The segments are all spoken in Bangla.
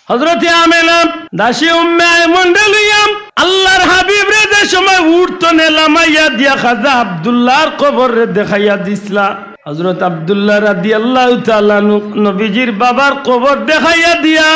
হযরতে আমেনা দাসী উম্মে আয়মন লইয়াম আল্লাহর হাবিব রে যে সময় উঠতনে লামাইয়া দিয়া খাজা আব্দুল্লাহর কবর রে দেখাইয়া দিছলা। হযরত আব্দুল্লাহ রাদিয়াল্লাহু তাআলা নবীজির বাবার কবর দেখাইয়া দিয়া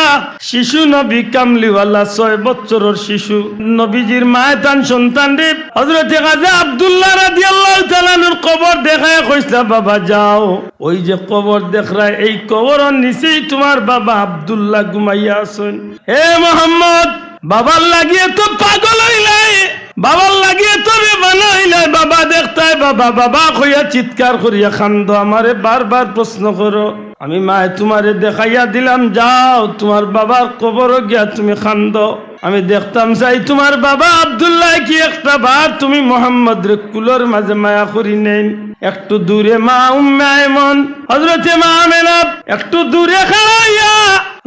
শিশু নবী কামলিওয়ালা 6 বছরের শিশু নবীজির মায়ের সন্তান রে হযরত খাজা আব্দুল্লাহ রাদিয়াল্লাহু তাআলা নূর কবর দেখাইয়া কইছলা বাবা যাও ওই যে কবর দেখরা এই কবরের নিচেই তোমার বাবা আব্দুল্লাহ ঘুমাইয়া আছেন। হে মুহাম্মদ বাবার লাগিয়ে তো পাগল হইলাই, বাবার লাগিয়ে তো বেমানা হইলাই, বাবা দেখতাই বাবা বাবা কইয়া চিৎকার করিয়া কান্দ আমারে বারবার প্রশ্ন করো। আমি মায়ে তোমারে দেখাইয়া দিলাম যাও তোমার বাবার কবর গিয়া তুমি কান্দ। আমি দেখতাম চাই তোমার বাবা আব্দুল্লাহ কি একটা বার তুমি মোহাম্মদ রে কুলোর মাঝে মায়া করি নেন। একটু দূরে মা উম্মে আয়মন হযরতে মা আমেনা একটু দূরে খাড়াইয়া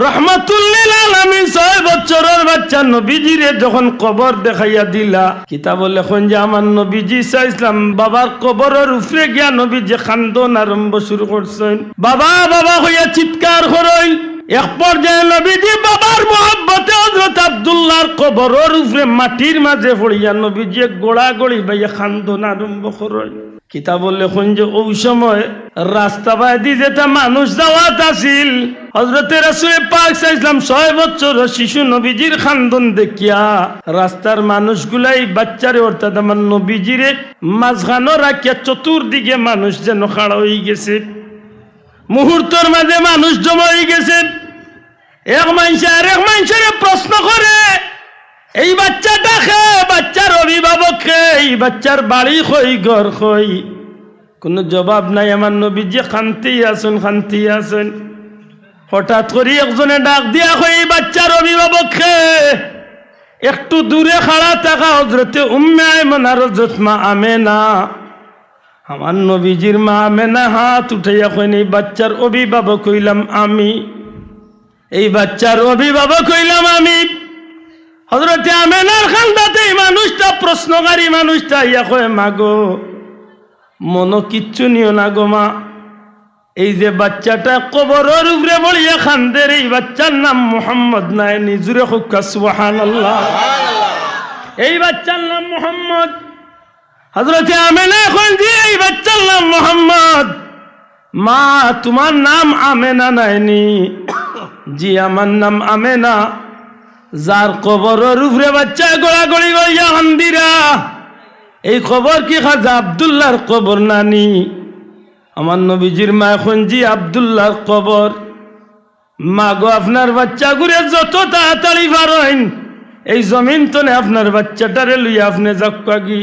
রহমাতুল্লিল আলামিন 6 বছরের বাচ্চা নবীজিরে যখন কবর দেখাইয়া দিলা কিতাব লেখন যে আমার নবীজি সাইসলাম বাবার কবরের উপরে গিয়া নবীজি কান্দন আরম্ভ শুরু করছেন। বাবা বাবা হইয়া চিৎকার করই। এক পর্যায়ে নবীজি বাবার মহব্বতে হযরত আব্দুল্লাহর কবরের উপরে মাটির মাঝে পড়িয়া নবীজি গোড়া গড়ি বাইয়া কান্দন আরম্ভ করই। কিতাব লেখন যে ওই সময় রাস্তা বাইদি যেটা মানুষ যাওয়াত আছিল হযরতে রাসূল পাক সাল্লাল্লাহু 6 বছরের শিশু নবীজির খান্দন দেখিয়া রাস্তার মানুষগুলাই বাচ্চারে অর্থাৎ আমার নবীজিরে মাঝখানো রাখিয়া চতুর্দিকে মানুষ যেন খাড়া হয়ে গেছে। মুহূর্তের মাঝে মানুষ জমা হয়ে গেছে। এক মানুষের প্রশ্ন করে এই বাচ্চাটা খে বাচ্চার অভিভাবক খে এই বাচ্চার বাড়ি কই ঘর কই কোনো জবাব নাই। আমার নবীজি শান্তি আছেন। হঠাৎ করে একজনে ডাক দিয়া কই এই বাচ্চার অভিভাবক খে। একটু দূরে খাড়া থাকা হযরতে উম্মে আয়মন আর হযরত মা আমেনা আমার নবীজির মা আমেনা হাত উঠাইয়া কইন এই বাচ্চার অভিভাবক হইলাম আমি, এই বাচ্চার অভিভাবক হইলাম আমি। হযরতে আমেনার খান্দাতে এই মানুষটা প্রশ্নকারী মানুষটা ইয়া কয় মাগো মনো কিচ্ছু নিও না গো মা, এই যে বাচ্চাটা কবরের উপরে বলিয়া খান্দের এই বাচ্চার নাম মুহাম্মদ নাই। নিজুরে হুক্কা সুবহানাল্লাহ। এই বাচ্চার নাম মুহাম্মদ। হযরতে আমেনা কইন যে এই বাচ্চার নাম মুহাম্মদ। মা তোমার নাম আমেনা নাইনি? জি আমার নাম আমেনা। যার কবরের উপরে বাচ্চা গোড়াগড়ি গইয়া হান্দিরা এই খবর কি খাজা আব্দুল্লাহর কবর নানি? আমার নবীজির মা এখন জি আব্দুল্লাহর কবর। মা গো আপনার বাচ্চা ঘুরে যত তাড়াতাড়ি পারেন এই জমিন তনে আপনার বাচ্চাটারে লইয়া আপনি যাকি।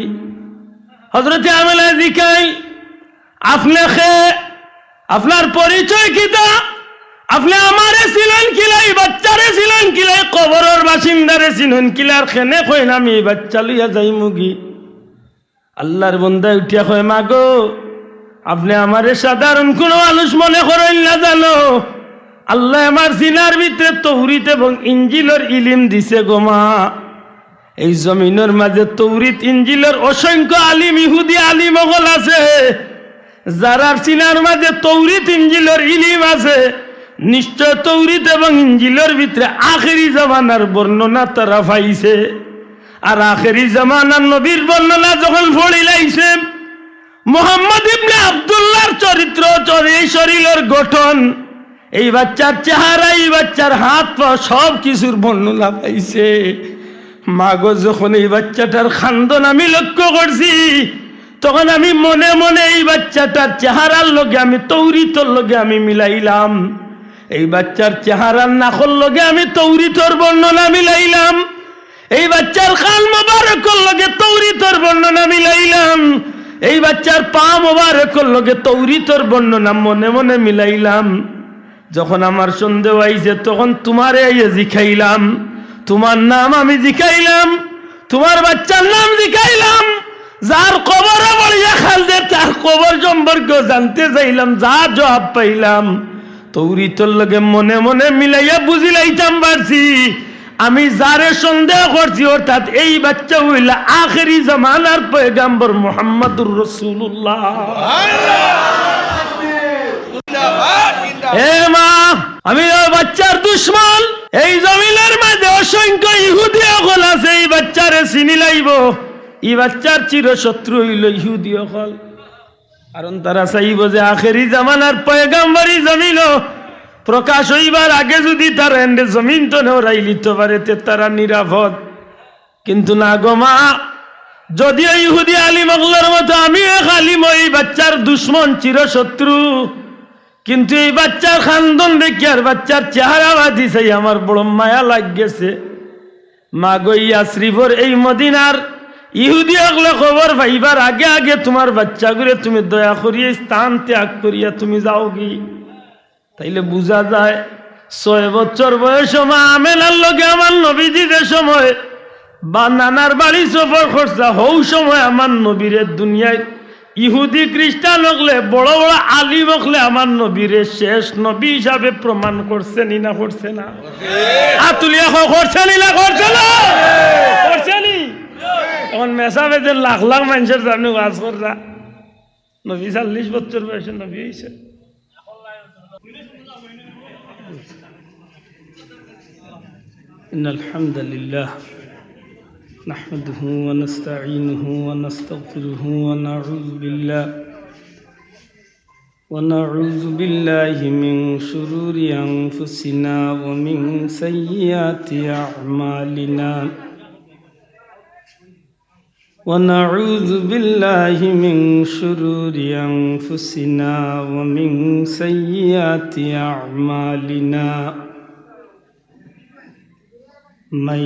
হযরতে আমেনা জিকাই আপনি খে আপনার পরিচয় কিতা? আপনি আমারে ছিলেন কিলাই বাচ্চারে ছিলেন কিলাই কবরের বাসিন্দারে ছিলেন কিলার খেনে কইন আমি বাচ্চা লইয়া যাই মুগি। আল্লাহর বান্দা উঠিয়া কয় মা গো আপনি আমারে সাধারণ কোনো মানুষ মনে করেন না জানো? আল্লাহ আমার সিনার ভিতরে তৌরিত এবং ইঞ্জিলের ইলম দিছে গো মা। এই জমিনের মাঝে তৌরিত ইঞ্জিলের অসংখ্য আলিম ইহুদি আলিম ওগল আছে যারার সিনার মাঝে তৌরিত ইঞ্জিলের ইলম আছে। নিশ্চয় তৌরিত এবং ইঞ্জিলের ভিতরে আখেরি জামানার বর্ণনা তারা পাইছে। আর আখেরি জামানার নবীর বর্ণনা যখন পড়িলাইছে মুহাম্মদ ইবনে আব্দুল্লাহর চরিত্র এই শরীরের গঠন এই বাচ্চার চেহারা এই বাচ্চার হাত পা সব কিছুর বর্ণনা পাইছে। মাগো যখন এই বাচ্চাটার খান্দন আমি লক্ষ্য করছি তখন আমি মনে মনে এই বাচ্চাটার চেহারার লগে আমি তৌরিতর লগে আমি মিলাইলাম। এই বাচ্চার চেহারার নাকল লগে আমি তৌরিতর বর্ণনা মিলাইলাম। এই বাচ্চার কান মোবারকর লগে তৌরিতর বর্ণনা মিলাইলাম। এই বাচ্চার পা মোবারকর লগে তৌরিতর বর্ণনা মনে মনে মিলাইলাম। যখন আমার সন্দেহ আইছে তখন তোমারে আইয়ে জিখাইলাম। তোমার নাম আমি জিখাইলাম, তোমার বাচ্চার নাম জিখাইলাম। যার কবর বলিয়া খালদে তার কবর সম্পর্কে জানতে চাইলাম, যা জবাব পাইলাম তৌরিতর লগে মনে মনে মিলাইয়া বুঝিলাইতাম পারছি আমি যারে সন্দেহ করছি অর্থাৎ এই বাচ্চা হইলা আখেরি জামানার পয়গম্বর মুহাম্মদুর রাসূলুল্লাহ। এ মা আমি ওই বাচ্চার দুশ্মন। এই চিনি লাইব ই বাচ্চার চির শত্রু হইল ইহুদি হল। কারণ তারা চাইব যে আখেরি জামানার পয়গাম্বরী জমিন প্রকাশ হইবার আগে যদি তারা এন্ডে জমিন তো নেওয়াই লিতে পারে তে তারা নিরাপদ। কিন্তু না গো মা, যদিও ইহুদি আলিম আল্লাহর মতো আমি এক আলিম, এই বাচ্চার দুশ্মন চির শত্রু, কিন্তু এই বাচ্চার খানদন দেখি আর বাচ্চার চেহারা বাদি চাই আমার বড় মায়া লাগেছে। মা গইয়া শ্রীভর এই মদিনার ইহুদি হকলে খবর পাইবার আগে আগে তোমার বাচ্চাগুলো তুমি দয়া করিয়া স্থান ত্যাগ করিয়া তুমি যাও কি। তাইলে বুঝা যায় 6 বছর বয়স মা আমেনার লগে আমার নবীজি যে সময় বা নানার বাড়ি সফর করছা হৌ সময় আমার নবীরে দুনিয়ায় ইহুদি খ্রিস্টান হকলে বড় বড় আলিম হকলে আমার নবীরে শেষ নবী হিসাবে প্রমাণ করছে নি না করছে না? আতুলিয়া করছে নি না করছে না? করছে নি? এখন মেসাবে যে লাখ লাখ মানুষের সামনে ওয়াজ করছা নবী 40 বছর বয়সে নবী হয়েছে। ইন্নাল হামদুলিল্লাহ نحمده ونستعينه ونستغفره ونعوذ بالله من شرور أنفسنا ومن سيئات أعمالنا ونعوذ بالله من شرور أنفسنا ومن سيئات أعمالنا من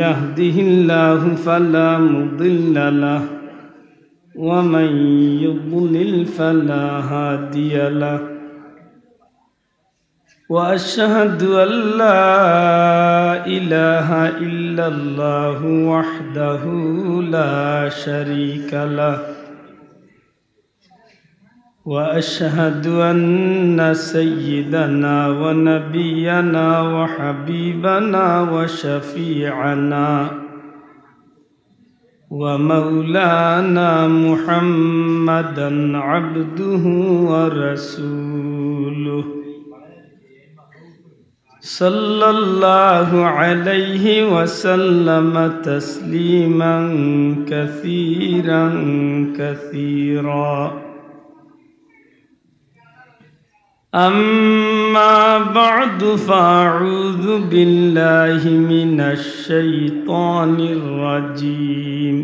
يهده الله فلا مضل له ومن يضلل فلا هادي له وأشهد أن لا إله إلا الله وحده لا شريك له وأشهد أن سيدنا ونبينا وحبيبنا وشفيعنا ومولانا محمدا عبده ورسوله صلى الله عليه وسلم تسليما كثيرا كثيرا. أما بعد فأعوذ بالله من الشيطان الرجيم.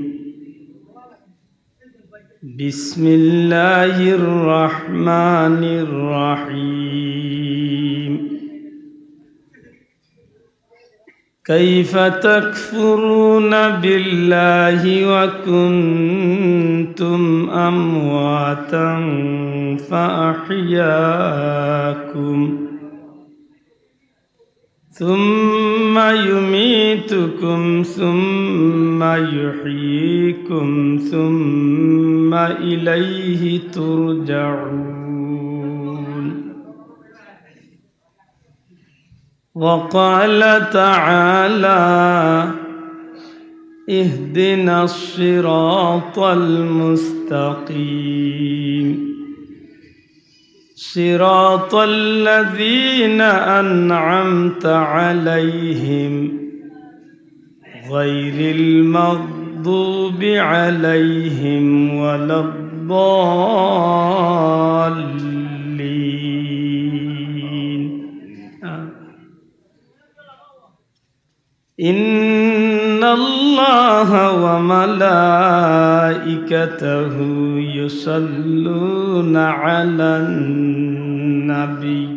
بسم الله الرحمن الرحيم. كيف تكفرون بالله وكنتم أمواتا فأحياكم ثم يميتكم ثم يحييكم ثم إليه ترجعون. وقال تعالى اهدنا الصراط المستقيم صراط الذين أنعمت عليهم غير المغضوب عليهم ولا الضالين. إن الله وملائكته يصلون على النبي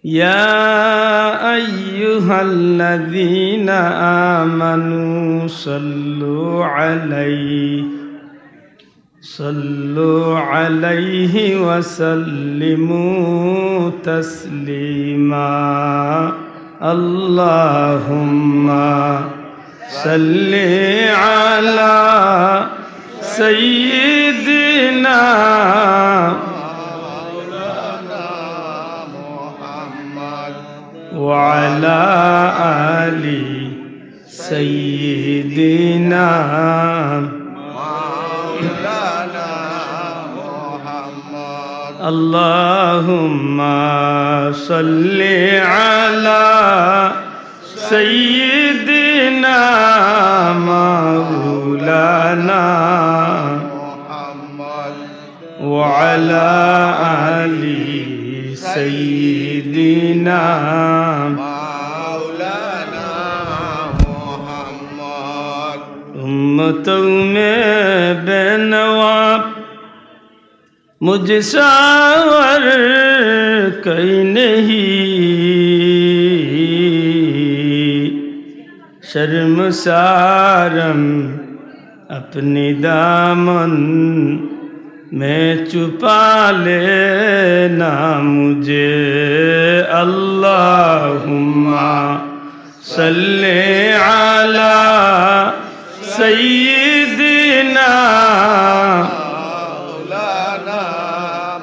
يا أيها الذين آمنوا صلوا عليه وسلموا تسليما. اللهم صل على سيدنا محمد وعلى آل سيدنا اللهم صل على سيدنا وعلى آل سيدنا مولانا محمد उम्मतों में बेनवाब मुझसा और कोई नहीं शर्मसारम अपनी दामन में छुपा लेना मुझे अल्लाहुम्मा सल्ले अला सय्यिदिना मौलाना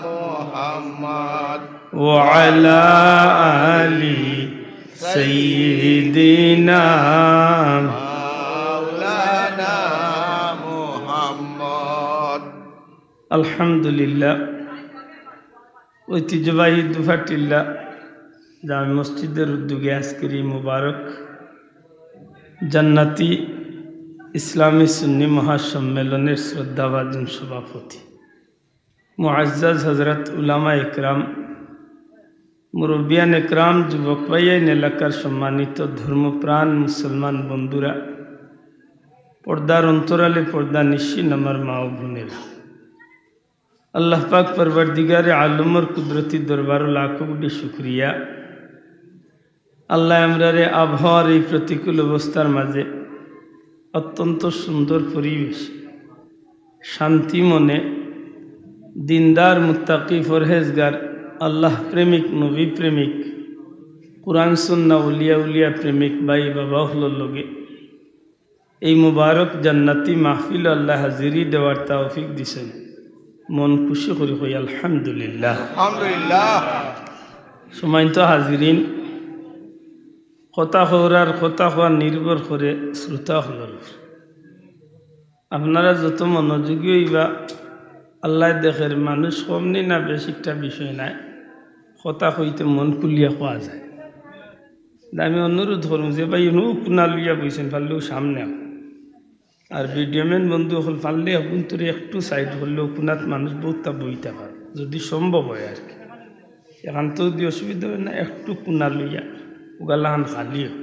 मुहम्मद वअला आलि सय्यिदिना मौलाना मुहम्मद। আলহামদুলিল্লাহ। ঐতিহ্যবাহী দুফাটিল্লা জামে মসজিদের উদ্যোগে আজকের এই মুবারক জান্নাতি ইসলামী সুন্নি মহাসম্মেলনের শ্রদ্ধাভাজন সভাপতি মুআজ্জাজ হজরত উলামা একরাম, মুরব্বিয়ান একরাম, যুবক ভাইয়ান, এলাকার সম্মানিত ধর্মপ্রাণ মুসলমান বন্ধুরা, পর্দার অন্তরালে পর্দা নিশ্চিন আমার মা ও বোনেরা, আল্লাহ পাক পরবর্দিগারে আলমর কুদরতি দরবার লাখো কোটি শুকরিয়া। আল্লাহ আমরারে আবহাওয়ার এই প্রতিকূল অবস্থার মাঝে অত্যন্ত সুন্দর পরিবেশ, শান্তি মনে দিনদার মুত্তাকি ফরহেজগার আল্লাহ প্রেমিক, নবী প্রেমিক, কুরআন সুন্নাহ উলিয়া উলিয়া প্রেমিক ভাই বাবা হলোর লগে এই মুবারক জান্নাতি মাহফিল আল্লাহ হাজিরি দেওয়ার তৌফিক দিছেন। মন খুশি করে কই আলহামদুলিল্লাহ। আলহামদুলিল্লাহ। সম্মানিত হাজিরিন, কথা হওয়ার নির্ভর করে শ্রোতা হলোর। আপনারা যত মনোযোগী হইবা আল্লাহ দেখের মানুষ কমনি না বেশি একটা বিষয় নাই, কথা হইতে মন খুলিয়া খোয়া যায়। আমি অনুরোধ করব যে ভাই ইনু কুনা লইয়া বইছেন পারলেও সামনে আর ভিডিওম্যান বন্ধু হল পারলে এখন তোর একটু সাইড করলেও কুনাত মানুষ বহুতটা বইতে পারে যদি সম্ভব হয় আর কি। এখন তো যদি অসুবিধা হয় না, একটু কুনা লইয়া ওগালাহান খালি হোক,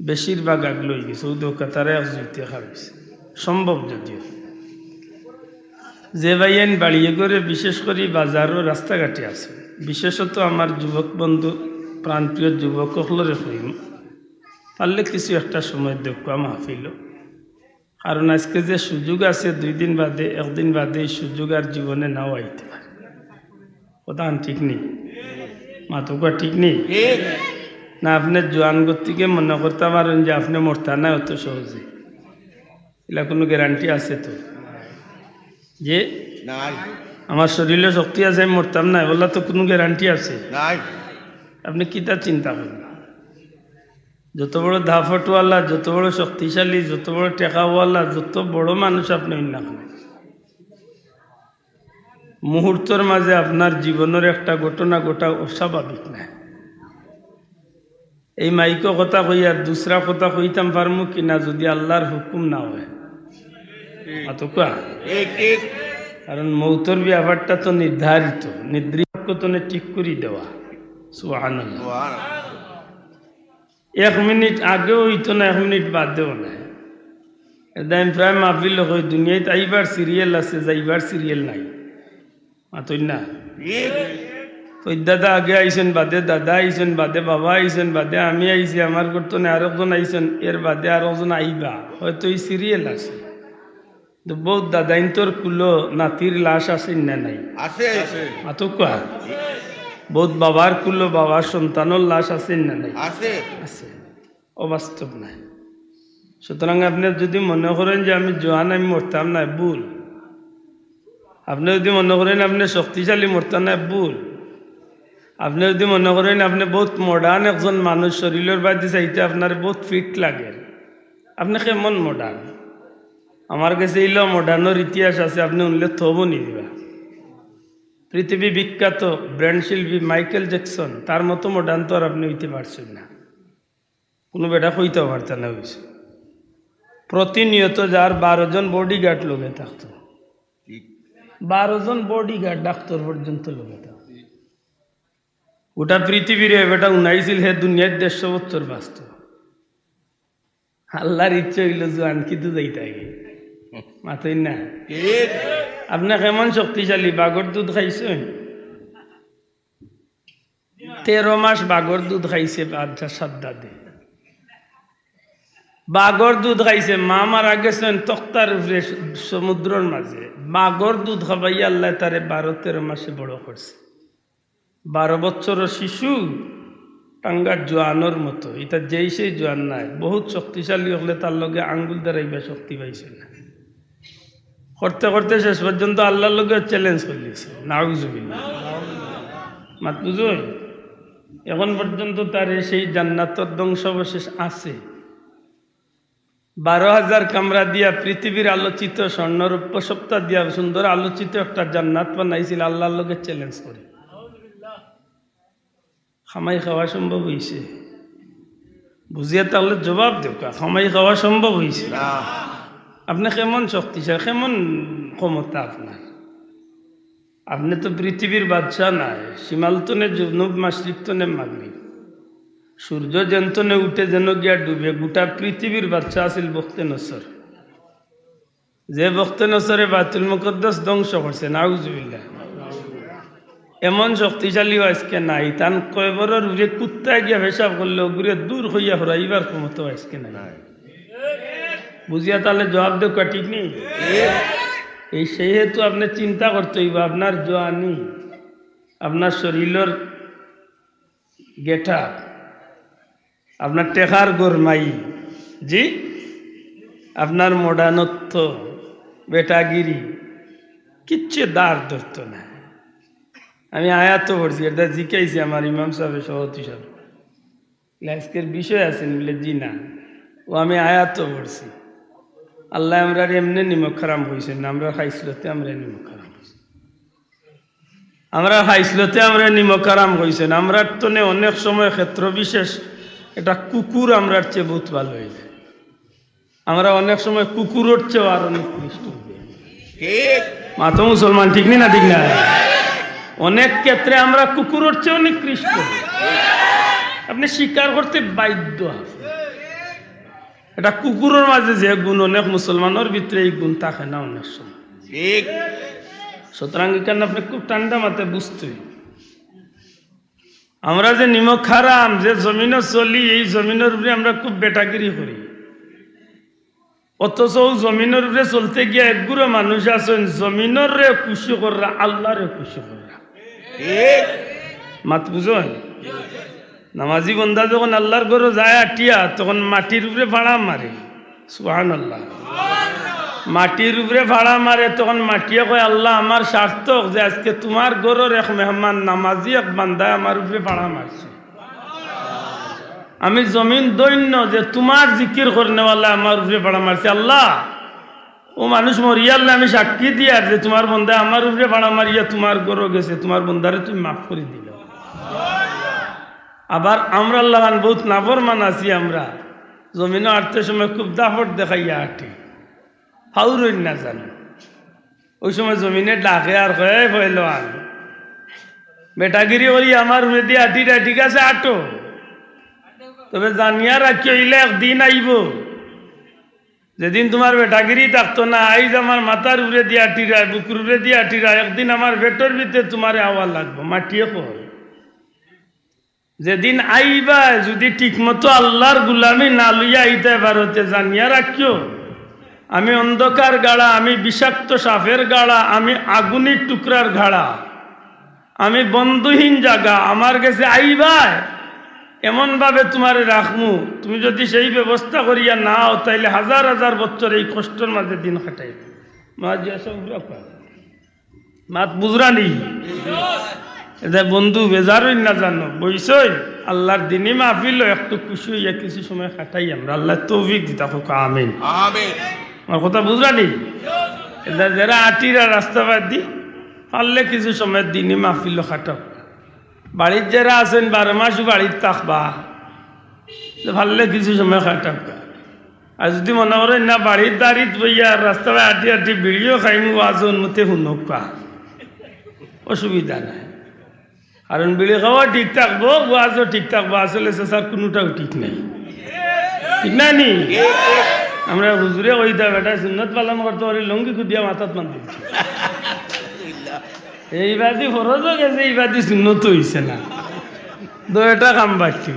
বেশিরভাগ আগ লই গেছে ওদের কাতারে জুইতে খাওয়াইছে সম্ভব যদিও। যে ভাইয়েন বাড়িয়ে করে বিশেষ করে বাজারও রাস্তাঘাটে আছে, বিশেষত আমার যুবক বন্ধু প্রাণপ্রিয় যুবক হলরে হইম পারলে কিছু একটা সময় দেখবা মাহফিল, কারণ আজকে যে সুযোগ আছে 2 দিন বাদে 1 দিন বাদে এই সুযোগ আর জীবনে নাও আইতে পারে। কথা ঠিক নেই, মাতকা ঠিক নেই না? আপনি জোয়ান গতিকে মনে করতে পারেন যে আপনি মরতা না অত সহজে, এগুলা কোনো গ্যারান্টি আছে তো যে নাই আমার শরীরে শক্তি আছে আমি মরতাম না, বললা তো কোনো গ্যারান্টি আছে নাই। আপনি কি তা চিন্তা করেন? যত বড় ধাফটওয়ালা, যত বড় শক্তিশালী, যত বড় টেকাওয়ালা, যত বড় মানুষ আপনি না মুহূর্তের মাঝে আপনার জীবনের একটা ঘটনা ঘটা অস্বাভাবিক না। এই মাইকো কথা কই আর দুসরা কথা কইতাম পারমু কিনা যদি আল্লাহর হুকুম না হয়। কারণ মৌতর ব্যাপারটা তো নির্ধারিত, নির্দিষ্ট ঠিক করে দেওয়া। সুবহানাল্লাহ। 1 মিনিট আগেও হইতো না, 1 মিনিট বাদেও না। এদাইম প্রায় মাহফিল হয় দুনিয়াতে আইবার সিরিয়াল আছে, যাইবার সিরিয়াল নাই। মাতই না তো দাদা আগে আইসেন, বাদে দাদা আইসেন, বাদে বাবা আইসেন, বাদে আমি আইসি, আমার গর্তনে আরেকজন আইসেন, এর বাদে আরেকজন আইবা, হয়তো এই সিরিয়াল আছে। তো বহুত দাদাইন তোর কুলো নাতির লাশ আছে না নাই? আছে। আতকা বহুত বাবার কুলো বাবার সন্তানের লাশ আছে না নাই? আছে। আছে, অবাস্তব নাই। সুতরাং আপনি যদি মনে করেন যে আমি জোয়ান আমি মরতাম না, ভুল। আপনি যদি মনে করেন আপনি শক্তিশালী মরতাম না, ভুল। আপনি যদি মনে করেন আপনি বহুত মডার্ন একজন মানুষ, শরীরের বাদে চাইতে আপনার বহুত ফিট লাগে, আপনি কেমন মডার্ন? আমার কাছে এইল মডার্নের ইতিহাস আছে, আপনি উনলে থব নি দিবা। পৃথিবী বিখ্যাত ব্র্যান্ড শিল্পী মাইকেল জ্যাকসন, তার মতো মডার্ন তো আর আপনি হইতে পারছেন না, কোনো বেটা হইতেও পারতেন না। হয়েছে প্রতিনিয়ত যার 12 জন বডিগার্ড লোকে থাকতো, 12 জন বডিগার্ড ডাক্তার পর্যন্ত লোকে ওটা পৃথিবীর বেটা উনাইছিল হে দুনিয়ার 150 বছর বাঁচত আল্লাহর ইচ্ছে হইল জোয়ান কিন্তু যাইতে আগে মাতই না ঠিক আপনি কেমন শক্তিশালী বাগর দুধ খাইছেন 13 মাস বাগর দুধ খাইছে বাচ্চা সাদ্দাদে বাগর দুধ খাইছে মা মারা গেছেন তক্তার উপরে সমুদ্রের মাঝে বাগর দুধ খাবাই আল্লাহ তারে 12-13 মাসে বড় করছে 12 বছরের শিশু টাঙ্গার জোয়ানোর মতো এটা যেই সেই জোয়ান নাই বহুত শক্তিশালী হলে তার লগে আঙ্গুল দাঁড়াইবা শক্তি পাইছে না করতে করতে শেষ পর্যন্ত আল্লাহর লগে চ্যালেঞ্জ করলিছে নাউজুবিল্লাহ মাত বুঝুন এখন পর্যন্ত তার সেই জান্নাতের ধ্বংসাবশেষ আছে 12,000 কামরা দিয়া পৃথিবীর আলোচিত স্বর্ণরূপ সপ্তাহ দিয়া সুন্দর আলোচিত একটা জান্নাত বানাইছিল আল্লাহর লগে চ্যালেঞ্জ করে খামাই খাওয়া সম্ভব হয়েছে বুঝিয়া তাহলে জবাব দেও খামাই খাওয়া সম্ভব হয়েছে না আপনি কেমন শক্তিশালী কেমন ক্ষমতা আপনার আপনি তো পৃথিবীর বাদশাহ নাই সীমালতনে জুনুব মাশরিকতনে মাগরিব সূর্য যেন্তনে উঠে যেন গিয়া ডুবে গোটা পৃথিবীর বাদশাহ আছিল বখতে নসর যে বখতে নসরে বাইতুল মুকদ্দাস ধ্বংস করছে নাউজুবিল্লাহ এমন শক্তিশালী আজকে নাই তান কয়বরের উড়ে কুত্তায় গিয়া পেশাব করলে ঘুরে দূর হইয়া হরাইবার ক্ষমতা আজকে নাই বুঝিয়া তাহলে জবাব দেব ঠিক নেই এই সেহেতু আপনি চিন্তা করতে হইব আপনার জোয়ানি আপনার শরীরের গেটা আপনার টেকার গরমাই জি আপনার মডানত্ব বেটাগিরি কিচ্ছু দাঁড় ধরত না আমি আয়াত পড়ছি এটা জিকাইছি আমার ইমাম সাহেব সভাপতি সাহেব আজকের বিষয় আছেন বলে জি না ও আমি আয়াত পড়ছি আল্লাহ আমরা এমনি নিমক খারাম হয়েছেন আমরা খাইছিলতে আমরা নিমক খারাম হয়েছি আমরা খাইছিলতে আমরা নিমক খারাম হয়েছেন আমরা তো অনেক সময় ক্ষেত্র বিশেষ এটা কুকুর আমরার চেয়ে বহুত ভালো হয়ে যায় আমরা অনেক সময় কুকুরের চেয়েও আরো নিকৃষ্ট ঠিক মাতো মুসলমান ঠিক নেই না ঠিক না অনেক ক্ষেত্রে আমরা কুকুরের চেয়েও নিকৃষ্ট আপনি স্বীকার করতে বাধ্য আছেন এটা কুকুরের মাঝে যে গুণ অনেক মুসলমানের ভিতরে এই গুণ থাকে না অনেক সময় ঠিক সুতরাং এখানে আপনি খুব ঠান্ডা মাথায় বুঝতে হইবে। আমরা যে নিমক খারাম যে জমিনে চলি এই জমিনের উপরে আমরা খুব বেটাগিরি করি অথচ জমিনের উপরে চলতে গিয়ে একগুলো মানুষ আছেন জমিনের রে খুশি কররা আল্লাহরে খুশি কররা ঠিক মাত বুঝেন নামাজি বন্দা যখন আল্লাহর ঘরে যায় আটিয়া তখন মাটির উপরে ভাড়া মারে সুবহানাল্লাহ মাটির উপরে ভাড়া মারে তখন মাটিয়ে কয় আল্লাহ আমার সার্থক যে আজকে তোমার ঘরের এক মেহমান নামাজি এক বান্দায় আমার উপরে ভাড়া মারছে আমি জমিন দৈন্য যে তোমার জিকির করনেওয়ালা আমার উপরে ভাড়া মারছে আল্লাহ ও মানুষ মরিয়া আল্লাহ আমি সাক্ষী দিয়ার যে তোমার বন্দায় আমার উপরে ভাড়া মারিয়া তোমার ঘরে গেছে তোমার বন্দারে তুমি মাফ করে দিল আবার আমরা আল্লাহ বহুত নাফরমান আছি আমরা জমিনে আটতে সময় খুব দাফট দেখাইয়া আটি ফাউরই না জানো ওই সময় জমিনে ডাকে আর হয়ে হইল আন বেটাগিরি করি আমার রেডি আটিটা ঠিক আছে আটো তবে জানিয়া রাখি হইলে একদিন আইব যেদিন তোমার বেটাগিরি থাকতো না আইজ আমার মাথার উপরে দিয়ে আটিরায় বুকুর উপরে দিয়ে আটিরায় একদিন আমার পেটের ভিতরে তোমার আওয়াজ লাগবো মাটিয়ে কয় যেদিন আইবা যদি ঠিকমতো আল্লাহর গুলামি না লইয়া আইতে পারতে জানিয়া রাখিও আমি অন্ধকার গাড়া আমি বিষাক্ত সাপের গাড়া আমি আগুনের টুকরার গাড়া আমি বন্ধুহীন জায়গা আমার কাছে আইবা এমনভাবে তোমারে রাখমু তুমি যদি সেই ব্যবস্থা করিয়া নাও তাইলে হাজার হাজার বছর এই কষ্টের মাঝে দিন কাটাইবে মাত বুঝরানি এটা বন্ধু বেজারই না জানো বইসই আল্লাহর দিনই মাহফিল একটু খুশি হইয়া কিছু সময় কাটাই আমরা আল্লাহ তৌফিক দিতা হোক আমিন আমিন আমার কথা বুঝরানি এটা যারা আটিরা রাস্তা বাদ দি পারলে কিছু সময় দিনই মাহফিল কাটাও বাড়ির যারা আছেন 12 মাস বাড়ির থাকবা পারলে কিছু সময় কাটাও আর যদি মনে করেন না বাড়ির দাঁড়িয়ে বইয়া রাস্তায় আটি আটি বিড়িও খাইমু আজন মতে শুনক পা অসুবিধা নাই, কারণ বিড়ি খাওয়া ঠিক থাকবো, ওয়াজও ঠিক থাকবো। আসলে স্যার কোনোটাও ঠিক নেই, ঠিক না নি? আমরা হুজুরে কইতা বেটা সুন্নত পালন করতে পারি, লঙ্গি খুদিয়া মাথাত মান দিচ্ছি। এইবাদি ফরজও গেছে, এইবাদি সুন্নত হইছে না, দুইটা কাম বাড়ছি।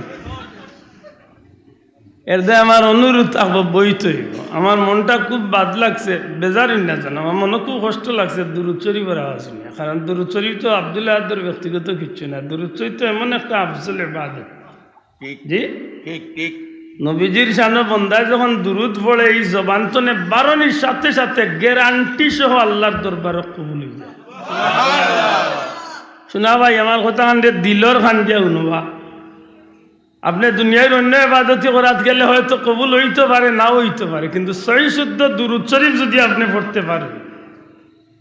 এরদে আমার অনুরোধ থাকবো বই তৈব। আমার মনটা খুব বাদ লাগছে, বেজারই না জানো, আমার মনে খুব কষ্ট লাগছে দুরুদ শরীফ আওয়াজ শুনে। কারণ দুরুদ শরীফ তো আব্দুল্লাহ আদর ব্যক্তিগত কিচ্ছু না, দুরুদ শরীফ তো এমন একটা আফজল ইবাদত। ঠিক জি ঠিক ঠিক নবীজির শানো বন্দায় যখন দুরুদ পড়ে এই জবান তনে বারণির সাথে সাথে গ্যারান্টি সহ আল্লাহর দরবারে কবুল হয়ে যায়। শোনা ভাই, আমার কথা খান দিলর খান দিয়া শুনবা। আপনি দুনিয়ার অন্য ইবাদতি করাত গেলে হয়তো কবুল হইতে পারে, নাও হইতে পারে, কিন্তু সহি শুদ্ধ দুরুদ শরীফ যদি আপনি পড়তে পারেন,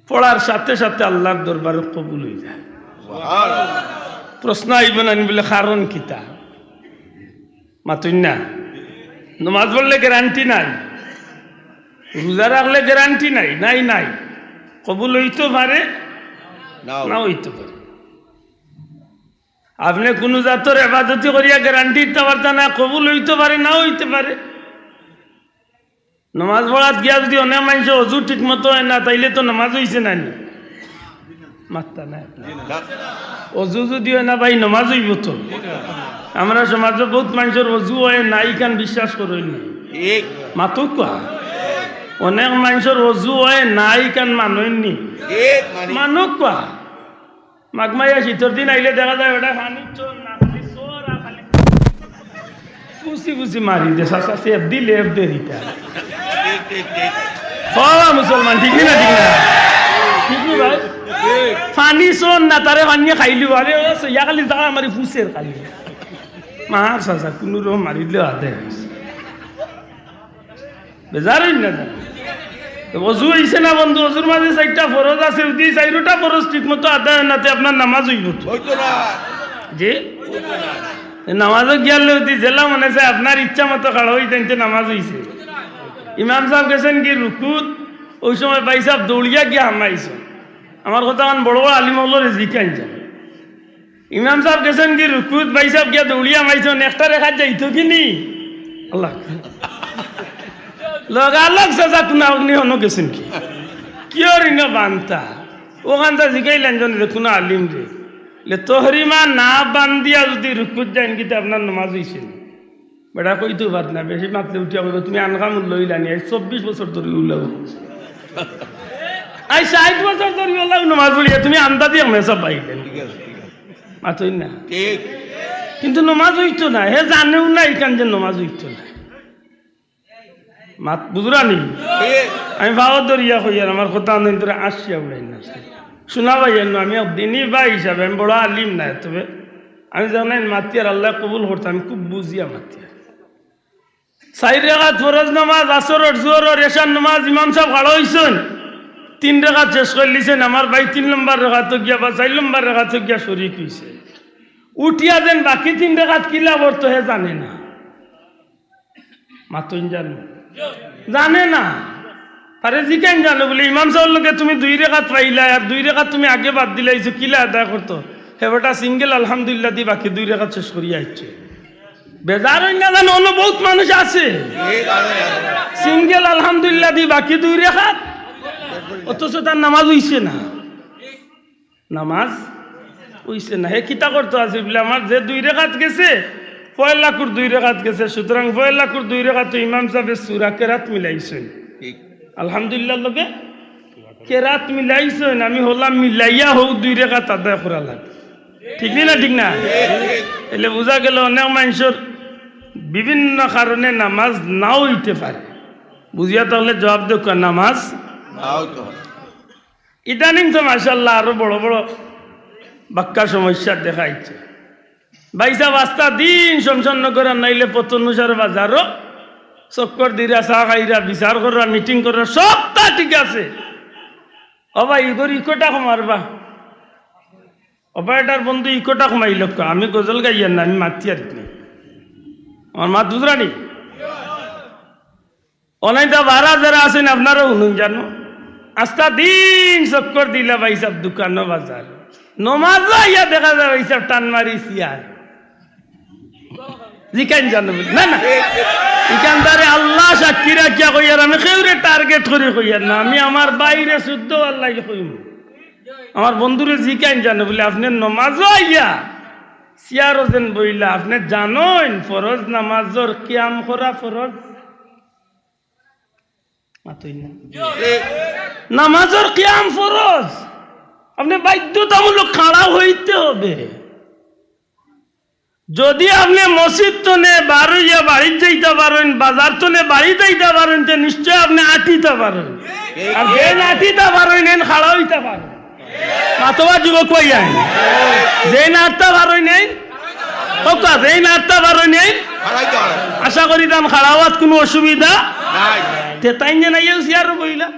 পড়ার সাথে সাথে আল্লাহর দরবারে কবুল হয়ে যায়। প্রশ্ন আইব না বলে কারণ কিতা মাতুন না? নমাজ পড়লে গ্যারান্টি নাই, রোজা রাখলে গ্যারান্টি নাই, নাই নাই, কবুল হইতে পারে, নাও হইতে পারে। আপনি কোনো জাতর ইবাদতি করিয়া গ্যারান্টি দিতে পারতেন না, কবুল হইতে পারে, নাও হইতে পারে। নমাজ পড়াত গিয়া যদি অনেক মানুষ অজু ঠিক মতো হয় না, তাইলে তো নমাজ হইছে না, মাত্তা না। অজু যদি হয় না ভাই, নমাজ হইব তো? আমরা সমাজে বহুত মানুষের অজু হয় না, ইখান বিশ্বাস করেন না, মাতো কোয়া। অনেক মানুষের অজু হয় না, ইখান মানেননি, মানুক কোয়া। মাঘমাইয়া শীতের দিন আইলে দেখা যায় ওটা খানি চোর না, খালি চোর আর খালি কুচি কুচি মারি দে, সাসা সেফ দিলে এফ দে দিতা। হওয়া মুসলমান, ঠিক না? ঠিক না? ঠিক নি ভাই? ফানি চোর না, তারে ফানিয়ে খাইলি আরে ইয়া খালি যা মারি ফুসের খালি মার সাসা কোনো রকম মারি দিলেও হাতে বেজারই না। অজু হইছে না বন্ধু? অজুর মাঝে 4টা ফরজ আছে, যদি 4টা ফরজ ঠিক মতো আদায় হয় না, আপনার নামাজ হইব জি? নামাজও গিয়ালে যদি জেলা মনে চায় আপনার ইচ্ছা মতো খাড়া হই তেনতে নামাজ হইছে। ইমাম সাহেব গেছেন কি রুকুত, ওই সময় ভাই সাহেব দৌড়িয়া গিয়া হামাইছ। আমার কথা কান বড় বড় আলিম হল রেজিকান যায়। ইমাম সাহেব গেছেন কি রুকুত, ভাই সাহেব গিয়া দৌড়িয়া মাইছেন, একটা রেখা যাইতো কি নি? আল্লাহ লগালগ সাজা কোনা অগ্নি হনো গেছেন কি কিয় রিন বান্তা ওখানটা জিগাইলেন জন কোনো আলিম রে তোহরিমা না বান্দিয়া যদি রুকুত যাইন কিন্তু আপনার নমাজ হইছে বেটা কইতে পার না, বেশি মাতলে উঠিয়া বলবো তুমি আনকাম লইলানি। 24 বছর ধরে উল্লাও, 60 বছর ধরে উল্লাও নমাজ পড়িয়া তুমি আন্দাজি আমরা সব পাইলেন মাতই না, কিন্তু নমাজ হইতো না। হে জানেও না এখান যে নমাজ হইতো না, মাত বুঝরানি। আমি ভাবত ধরিয়া হইয়ার আমার কথা ধরে আসিয়া উড়াই না শোনা ভাইয়ের আমি দিনই বা হিসাবে আমি বড় আলিম নাই, তবে আমি জানেন মাতিয়ার আল্লাহ কবুল করতাম, আমি খুব বুঝিয়া মাতিয়ার 4 রাকাত ফরজ নামাজ, আসর জোহর এশার নামাজ ইমাম সাহেব খাড়া হইছেন, 3 রাকাত শেষ করে লিছেন। আমার ভাই 3 নম্বর রাকাত গিয়া বা 4 নম্বর রাকাত গিয়া শরীক হইছে, উঠিয়া দেন বাকি 3 রাকাত কিলা বর্ত হে জানে না, মাতন জানে না, আরে জিকেন জানো বলে ইমাম সাহেবের লোকে তুমি 2 রাকাত পাইলা আর 2 রাকাত তুমি আগে বাদ দিলাইছো, কিলা আদায় করতো? হেবাটা সিঙ্গেল আলহামদুলিল্লাহ দি বাকি 2 রাকাত শেষ করিয়া আইছে। বেজার হই না জানো, অন্য বহুত মানুষ আছে সিঙ্গেল আলহামদুলিল্লাহ দি বাকি 2 রাকাত, অথচ তার নামাজ হইছে না, নামাজ হইছে না। হে কিতা করতে আছে বলে আমার যে 2 রাকাত গেছে 1 লাখুর 2 রাকাত গেছে, সুতরাং 1 লাখুর 2 রাকাত ইমাম সাহেবের সূরা কেরাত মিলাইছেন, আলহামদুলিল্লাহ লোকে কেরাত মিলাইছেন, আমি হলাম মিলাইয়া হোক 2 রাকাত আদায় করা লাগে, ঠিক না? ঠিক না? এলে বোঝা গেল অনেক মানুষের বিভিন্ন কারণে নামাজ নাও হইতে পারে। বুঝিয়া তাহলে জবাব দেখ নামাজ ইদানিং তো মাশাআল্লাহ আরো বড় বড় বাক্কা সমস্যা দেখাইছে। ভাই সাহেব রাস্তা দিন শমশাননগর নাইলে পতনুসার বাজারও চক্কর দিরা চা খাইরা বিচার করা মিটিং করা সবটা ঠিক আছে। অবা ইগর ইকোটা কমারবা, অবা এটার বন্ধু ইকোটা কমাইল, আমি গজল গাইয়ার না, আমি মাতি আর কি আমার মা দুজরানি অনাইতা ভাড়া যারা আছেন আপনারা শুনুন জানো আস্তা দিন চক্কর দিলা ভাই সব দোকান বাজার নমাজ ইয়া দেখা যায় ভাই সব টান মারি সিয়ার জিকান জানো না না ইকান্দারে আল্লাহ সাক্ষী রাখিয়া কইয়ার আমি কেউরে টার্গেট করে কইয়ার না আমি আমার বাইরে শুদ্ধ আল্লাহ কইম আমার বন্ধুরে জিকান জানো বলে আপনি নমাজ ইয়া সিয়ারও যেন বইলা আপনি জানেন ফরজ নামাজর কিয়াম করা ফরজ নামাজের কিয়াম ফরজ আপনি বাধ্যতামূলক খাড়া হইতে হবে যদি আপনি মসজিদ তো নে বাড়িয়া বাড়ি যাইতে পারেন বাজার তো নে বাড়ি যাইতে পারেন তো নিশ্চয় আপনি আটিতে পারেন আর যে আটিতে পারেন এন খাড়া হইতে পারেন মাতবা যুবক কইয়া যে নাটতে পারেন নেই ওকা যে নাটতে পারেন নেই আশা করি দাম খাড়া হওয়ার কোনো অসুবিধা তে তাই যে নাই সিয়ার বইলা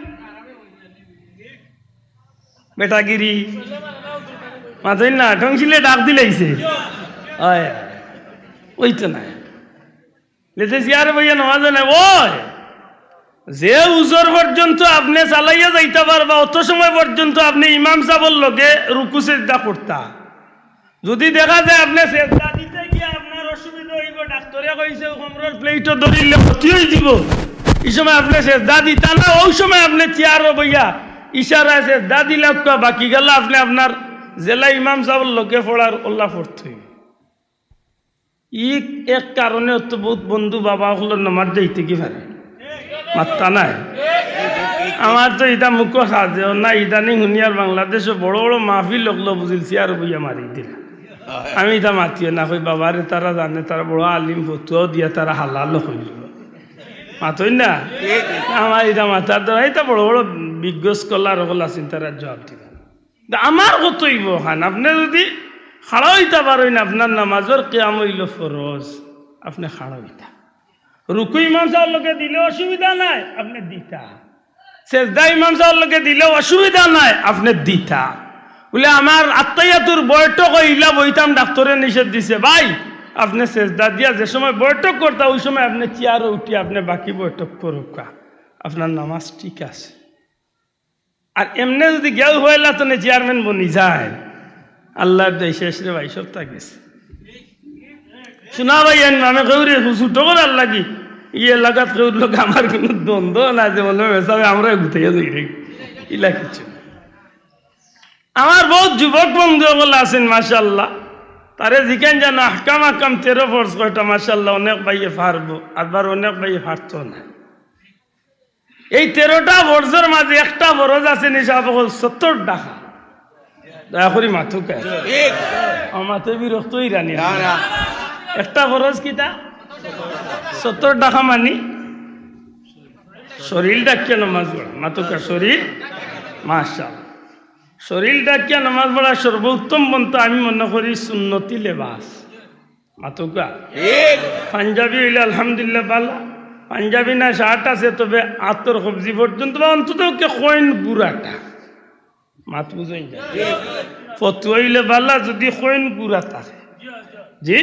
বেটাগিরি মাথায় না ঠংছিলে ডাক দিলাইছে ওই তো নাই লেতে সিয়ার বইয়া নমাজ নাই ওই যে উজর পর্যন্ত আপনি চালাইয়া যাইতে পারবা অত সময় পর্যন্ত আপনি ইমাম সাহেবের লগে রুকু সেজদা করতা যদি দেখা যায় আপনি সেজদা দিতে গিয়ে আপনার অসুবিধা হইব ডাক্তারে কইছে কোমরের প্লেটও ধরিলে ক্ষতি হয়ে দিব এই সময় আপনি সেজদা দিতা না ওই সময় আপনি চেয়ারও বইয়া ইশারায় সেজদা দিলে বাকি গেল আপনি আপনার জেলা ইমাম সাহেবের লগে পড়ার ওল্লা পড়তে ই এক কারণে তো বহুত বন্ধু বাবা হলো নামাজ যাইতে কি পারে মাত্তা নাই আমার তো ইটা মুখ সাজে না ইদানিং হুনিয়ার বাংলাদেশে বড় বড় মাহফিল লগলো বুঝিলছি আর বইয়া মারি দিল আমি এটা মাতিয়ে না কই বাবারে তারা জানে তারা বড় আলিম ফতুয়াও দিয়া তারা হালাল হইল মাতই না আমার এটা মাথার দ্বারা এটা বড় বড় বিজ্ঞ স্কলার হল আছেন তারা জবাব দিবেন আমার কতইব খান আপনি যদি খাড়া হইতে পারেন আপনার নামাজের কিয়াম হইল ফরজ আপনি খাড়া হইতা রুকু ইমাম সাহেব লোকে দিলে অসুবিধা নাই আপনি দিতা সেজদা ইমাম সাহেব লোকে দিলে অসুবিধা নাই আপনি দিতা বলে আমার আত্মাইয়াতুর বৈঠক হইলা বইতাম ডাক্তারে নিষেধ দিছে ভাই আপনি সেজদা দিয়া যে সময় বৈঠক করতা ওই সময় আপনি চেয়ারে উঠি আপনি বাকি বৈঠক করুকা আপনার নামাজ ঠিক আছে আর এমনি যদি গেল হইলা তো চেয়ারম্যান বনি যায় আল্লাহ শেষ রে ভাই সব গেছে শোনা ভাই আমি কেউরে ছোট করে আল্লাহ কি ইয়ে লাগাত কেউর লোক আমার কোনো দ্বন্দ্ব না যে বলবে আমরা গুতাইয়া যাই রে ইলা কিছু আমার বহুত যুবক বন্ধু বলে আছেন মাশাআল্লাহ তারে জিকেন যেন আহকাম 13 ফরজ কয়টা মাশাআল্লাহ অনেক ভাইয়ে পারবো আবার অনেক ভাইয়ে পারতো না এই 13টা ফরজের মাঝে একটা ফরজ আছে নিশাব 70 টাকা দয়া করি মাথুকা আমার মাথে বিরক্তই রানি একটা ফরজ কিতা 70 টাকা মানি শরীর ডাকিয়া নামাজ পড়া মাথুকা শরীর মাশাআল্লাহ শরীর ডাকিয়া নামাজ পড়া সর্বোত্তম বন্ধু আমি মনে করি সুন্নতি লেবাস মাথুকা পাঞ্জাবি হইলে আলহামদুলিল্লাহ পালা পাঞ্জাবি না শার্ট আছে তবে আতর সবজি পর্যন্ত বা অন্তত কইন গুড়াটা মাত বুঝাই যায় ফতুয়া হইলে পালা যদি কইন গুড়া থাকে জি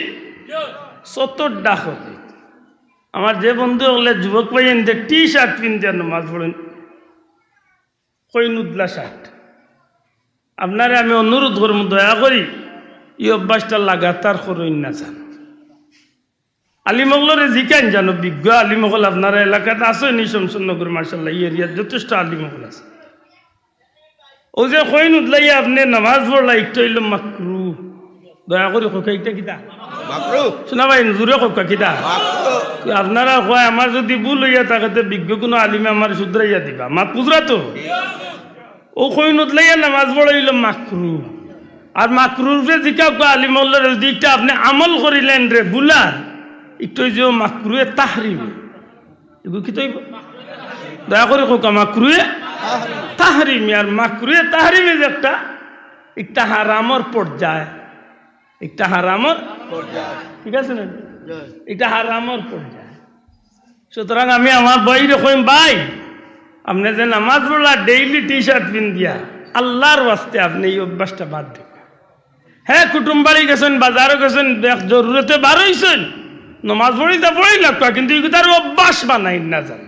70 ডাক হবে আমার যে বন্ধু হলে যুবক পাইন যে টি শার্ট পিনতে নামাজ পড়েন কইনুদ্লা শার্ট আপনারে আমি অনুরোধ করব দয়া করি এই অভ্যাসটা লাগাতার করুন না যান আলিমগলরে জিকান জানো বিজ্ঞ আলিমগল আপনারা এলাকাতে আছে নি শমশনগর মাশাআল্লাহ এই এরিয়ার যথেষ্ট আলিমগল আছে ও যে কইনুদ্লাইয়া আপনি নামাজ পড়লা একটু হইল মাকরু দয়া করে কোকাইটা কিতা মাকরু শোনা ভাই জোরে কোকা কিতা মাকরু আপনারা কয় আমার যদি ভুল হইয়া থাকে বিজ্ঞ কোনো আলিমে আমার শুধরাইয়া দিবা মাত পুজরা তো ও কইনুত লাইয়া নামাজ পড়াইল মাকরু আর মাকরুর জিকা আলিমুল্লাহ দিকটা আপনি আমল করিলেন রে বুলার একটু যে মাকরুয়ে তাহরিম এগুলো কি তৈব দয়া করে কোকা মাকরুয়ে তাহরিম আর মাকরুয়ে তাহরিমে যে একটা হারামর পর্যায় একটা হারামর পর্যায় ঠিক আছে না এটা হারামর পর্যায় সুতরাং আমি আমার বইরে কইম ভাই আপনি যে নামাজ পড়লা ডেইলি টি শার্ট পিন দিয়া আল্লাহর ওয়াস্তে আপনি এই অভ্যাসটা বাদ দিন হ্যাঁ কুটুম বাড়ি গেছেন বাজারও গেছেন জরুরতে বার হইছেন নামাজ পড়িতে পড়ি লাগতো কিন্তু তার অভ্যাস বানাই না যান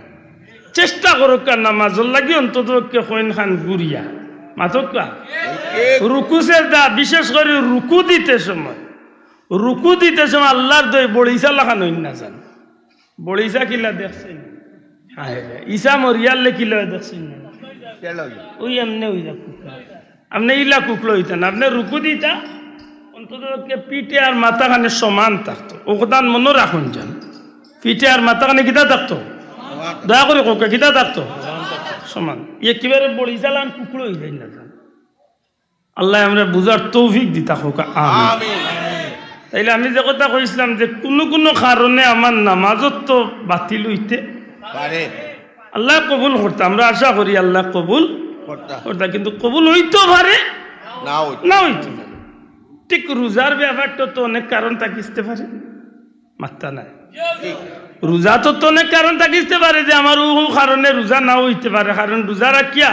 চেষ্টা করুক নামাজর লাগি অন্তত কইন খান গুড়িয়া মাতকা রুকু সেজদা বিশেষ করে রুকু দিতে সময় আল্লাহর দই বড়িসা লাখান হইন না জান বড়িসা কিলা দেখছেন ঈসা মরিয়ালে কিলা দেখছেন ওই এমনি ওই আপনি ইলা কুকলো হইতেন আপনি রুকু দিতা অন্তত পিঠে আর মাথা খানে সমান থাকতো ওদান মনে রাখুন যান পিঠে আর মাথা খানে কিতা থাকতো দয়া করে কোকে কিতা থাকতো সমান একেবারে বড়ি চালান কুকুরো হয়ে যায় না জান আল্লাহ আমরা বুঝার তৌফিক দিতা হোক আমিন তাইলে আমি যে কথা কইছিলাম যে কোনো কারণে আমার নামাজত তো বাতিল হইতে পারে আল্লাহ কবুল করতে আমরা আশা করি আল্লাহ কবুল করতে কিন্তু কবুল হইতে পারে না হইতে পারে ঠিক রোজার ব্যাপারটা তো অনেক কারণ থাকিতে পারে মাত্রা নাই রোজা তো অনেক কারণ থাকিতে পারে যে আমার ও কারণে রোজা নাও হইতে পারে কারণ রোজা রাখিয়া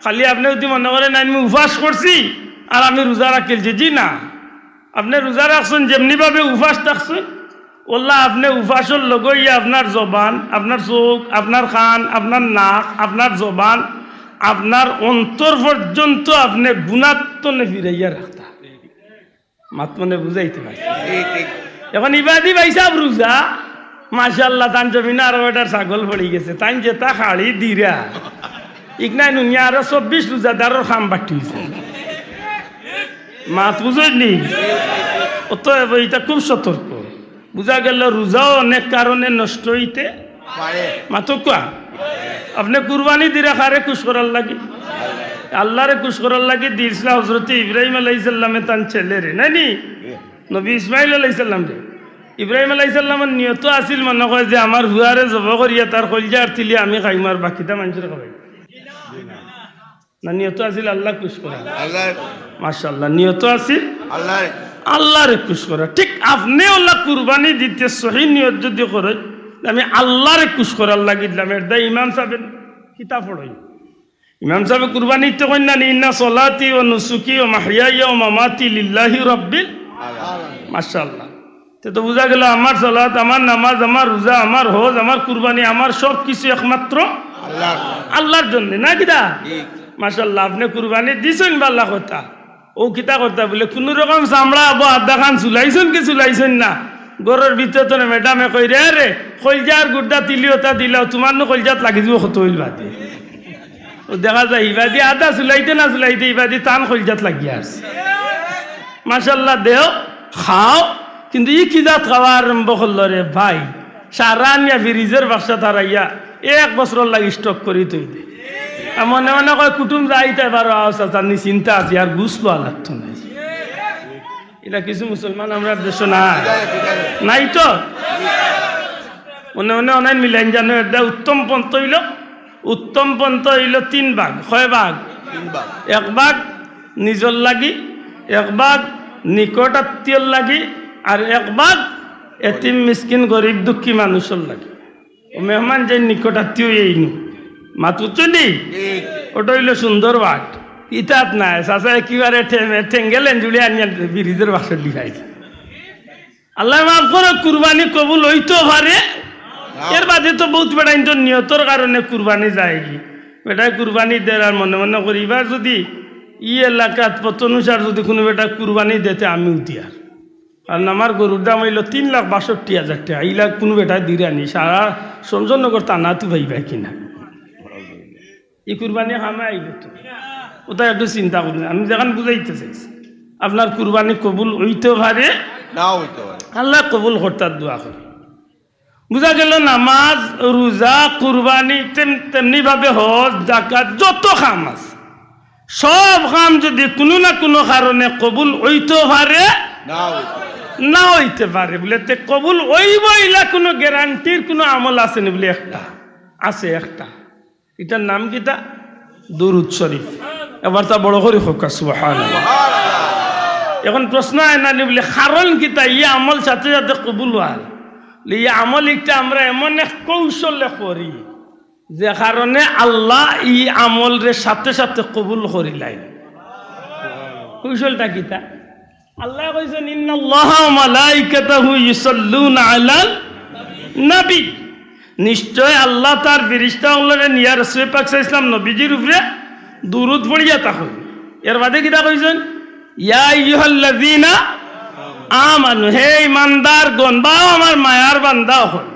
খালি আপনি যদি মনে করেন আমি উপবাস করছি আর আমি রোজা রাখিলছি জি না আপনি রোজা রাখছেন যেমনি ভাবে উপবাস থাকছেন ওল্লা আপনি উপবাসের লগইয়া আপনার জবান আপনার চোখ আপনার কান আপনার নাক আপনার জবান আপনার অন্তর পর্যন্ত আপনি গুণাত্মনে ফিরাইয়া রাখতা মাত মনে বুঝাইতে পারি এখন ইবাদি ভাইসাব রোজা মাশাআল্লাহ তান জমিনে আরো এটার ছাগল পড়ে গেছে তাই যেটা খাড়ি দিরা ইকনাই নুনিয়া আরো 24 রোজাদারের খাম বাটি হয়েছে মাত বুঝলি অত এটা খুব সতর্ক বুঝা গেল রোজাও অনেক কারণে নষ্ট হইতে মাতো কোয়া আপনি কুরবানি দিরা খারে খুশ করার লাগে আল্লাহরে খুশ করার লাগে দিয়েছিল হজরত ইব্রাহিম আলাইহিস সালামে তান ছেলে রে নানি নবী ইসমাইল আলাইহিস সালাম রে ইব্রাহিম আলাইহিস সালামের নিয়ত আছিল মনে হয় যে আমার হুয়ারে জব করিয়া তার কলজা আর তিলি আমি খাইমার বাকিটা মানুষের খাওয়াই না নিয়ত আছিল আল্লাহ খুশ করা মাশাআল্লাহ নিয়ত আছিল আল্লাহরে খুশ করা ঠিক আপনি আল্লাহ কুরবানি দিতে সহি নিয়ত যদি করে আমি আল্লাহরে খুশ করার লাগি দিলাম এটা ইমাম সাহেবের কিতাব পড়ই ইমাম সাহেব কুরবানি তো কইনা ইন্না সলাতি ওয়া নুসুকি ওয়া মাহইয়ায়া ওয়া মামাতি লিল্লাহি রাব্বিল আলামিন মাশাআল্লাহ তো বুঝা গেল আমার সালাত আমার নামাজ আমার রোজা আমার হজ আমার কুরবানি আমার সব কিছু একমাত্র আল্লাহর জন্য না কিটা মাশাআল্লাহ আপনি কুরবানি দিছেন আল্লাহ কথা ও কিতা কথা বলে কোন রকম চামড়া আবো আদা খান চুলাইছেন কি চুলাইছেন না গরের ভিতরে তো ম্যাডামে কই রে কলজার গুড্ডা তিলিওটা দিলাও তোমার নো কলজাত লাগি দিব কত হইল বাদে ও দেখা যায় ইবাদি আদা চুলাইতে না চুলাইতে ইবাদি টান কলজাত লাগিয়া আছে মাশাআল্লাহ দেও খাও কিন্তু ই কিজাত খাওয়া আরম্ভ করল রে ভাই সারা নিয়া ফ্রিজের বাক্সা তারাইয়া 1 বছর লাগি স্টক করি তুই দে মনে মনে কয় কুটুম যাইতে পারো আচ্ছা চিন্তা আছে আর ঘুষ পাওয়া লাগতো না এটা কিছু মুসলমান আমরা দেশ নাই তো মনে মনে অনেক মিলাইন জানো এটা উত্তম পন্থ হইল 3 ভাগ কয় ভাগ 1 ভাগ নিজর লাগি 1 ভাগ নিকট আত্মীয়র লাগি আর 1 ভাগ এতিম মিসকিন গরিব দুঃখী মানুষের লাগে ও মেহমান যে নিকট আত্মীয় এইনু মাতুচনি ওটা হইল সুন্দর ভাগ ইতাত নাই চাচা একেবারে ঠেঙ্গেলেন জুড়ে আনিয়া ব্রিজের বাসর দিখাইছে আল্লাহ মাফ করো কুরবানি কবুল হইতো পারে এর বাদে তো বহুত বেটাই তো নিয়তর কারণে কুরবানি যায় কি বেটায় কুরবানি দেয় আর মনে মনে করি এবার যদি এলাকাত পতনুসার যদি কোনো বেটা কুরবানি দিতে আমি উঠিয়ার কারণ আমার গরুর দাম হইল 3,62,000 টাকা এই লাখ কোনো বেটায় দিয়ে আনি সারা সঞ্জনগর টানা তু ভাইবা কিনা এই কুরবানি খামে আইল তো ওটাই একটু চিন্তা করুন আমি যেখানে বুঝাইতে চাইছি আপনার কুরবানি কবুল হইতে পারে আল্লাহ কবুল করতার দোয়া করে বুঝা গেল নামাজ রোজা কুরবানি তেমনি ভাবে হজ যাকাত যত কাম আছে সব কাম যদি কোনো না কোনো কারণে কবুল হইতে পারে না হইতে পারে বলে তে কবুল হইবইলা কোনো গ্যারান্টির কোনো আমল আছে না বলে একটা এটার নাম কিটা দুরূদ শরীফ এবার তা বড় করে হোক সুবহানাল্লাহ এখন প্রশ্ন হয় না বলে কারণ কিটা ই আমল সাথে সাথে কবুল হয় ই আমল একটা আমরা এমন এক কৌশলে করি যে কারণে আল্লাহ ই আমলের সাথে সাথে কবুল করিলাই কৌশলটা কিটা আল্লাহ কইছেন ইন্নাল্লাহা ওয়া মালাইকাতাহু ইউসাল্লুনা আলাল নবী নিশ্চয় আল্লাহ তার ফেরেশতা হলরে নিয়া রাসূল পাক সাল্লাল্লাহু আলাইহি ওয়াসাল্লাম নবীজির উপরে দুরূদ পড়িয়া তাকন এর বাদে কিটা কইছেন ইয়া আইয়ুহাল্লাযীনা আমানু হে ইমানদারগণ বা আমার মায়ার বান্দা হল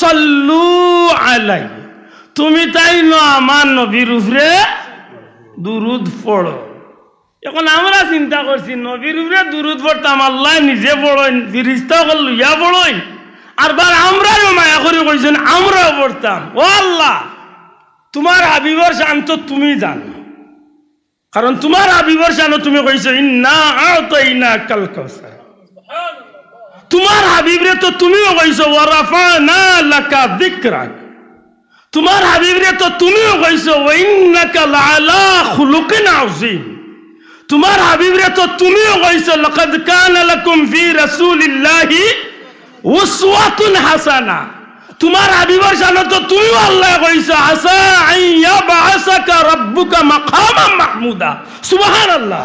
সাল্লু আলাই তুমি তাই ন আমার নবীর উপরে দুরূদ পড়ো এখন আমরা চিন্তা করছি নবীর উপরে দুরূদ পড়তাম আল্লাহ নিজে পড়েন ফেরেশতা হল লইয়া পড়েন আর বার আমরাও মায়া করে কইছেন আমরাও পড়তাম ও আল্লাহ তোমার হাবিবর শান তো তুমি জানো কারণ তোমার হাবিবর শান তুমি কইছো ইন্না আতাইনাকাল কাউসার তোমার হাবিবরে তো তুমিও কইছো ওয়া রাফানা লাকা যিকরাক তোমার হাবিবরে তো তুমিও কইছো ওয়া ইন্নাকা লাআলা খুলুকিন আযীম তোমার হাবিবরে তো তুমিও কইছো লাকাদ কানা লাকুম ফি রাসূলিল্লাহি উসওয়াতুন হাসানা তোমার হাবিবর শানে তো তুমিও আল্লাহ কইছো আসা আইয়া বাসাকা রাব্বুকা মাকামান মাহমুদা সুবহানাল্লাহ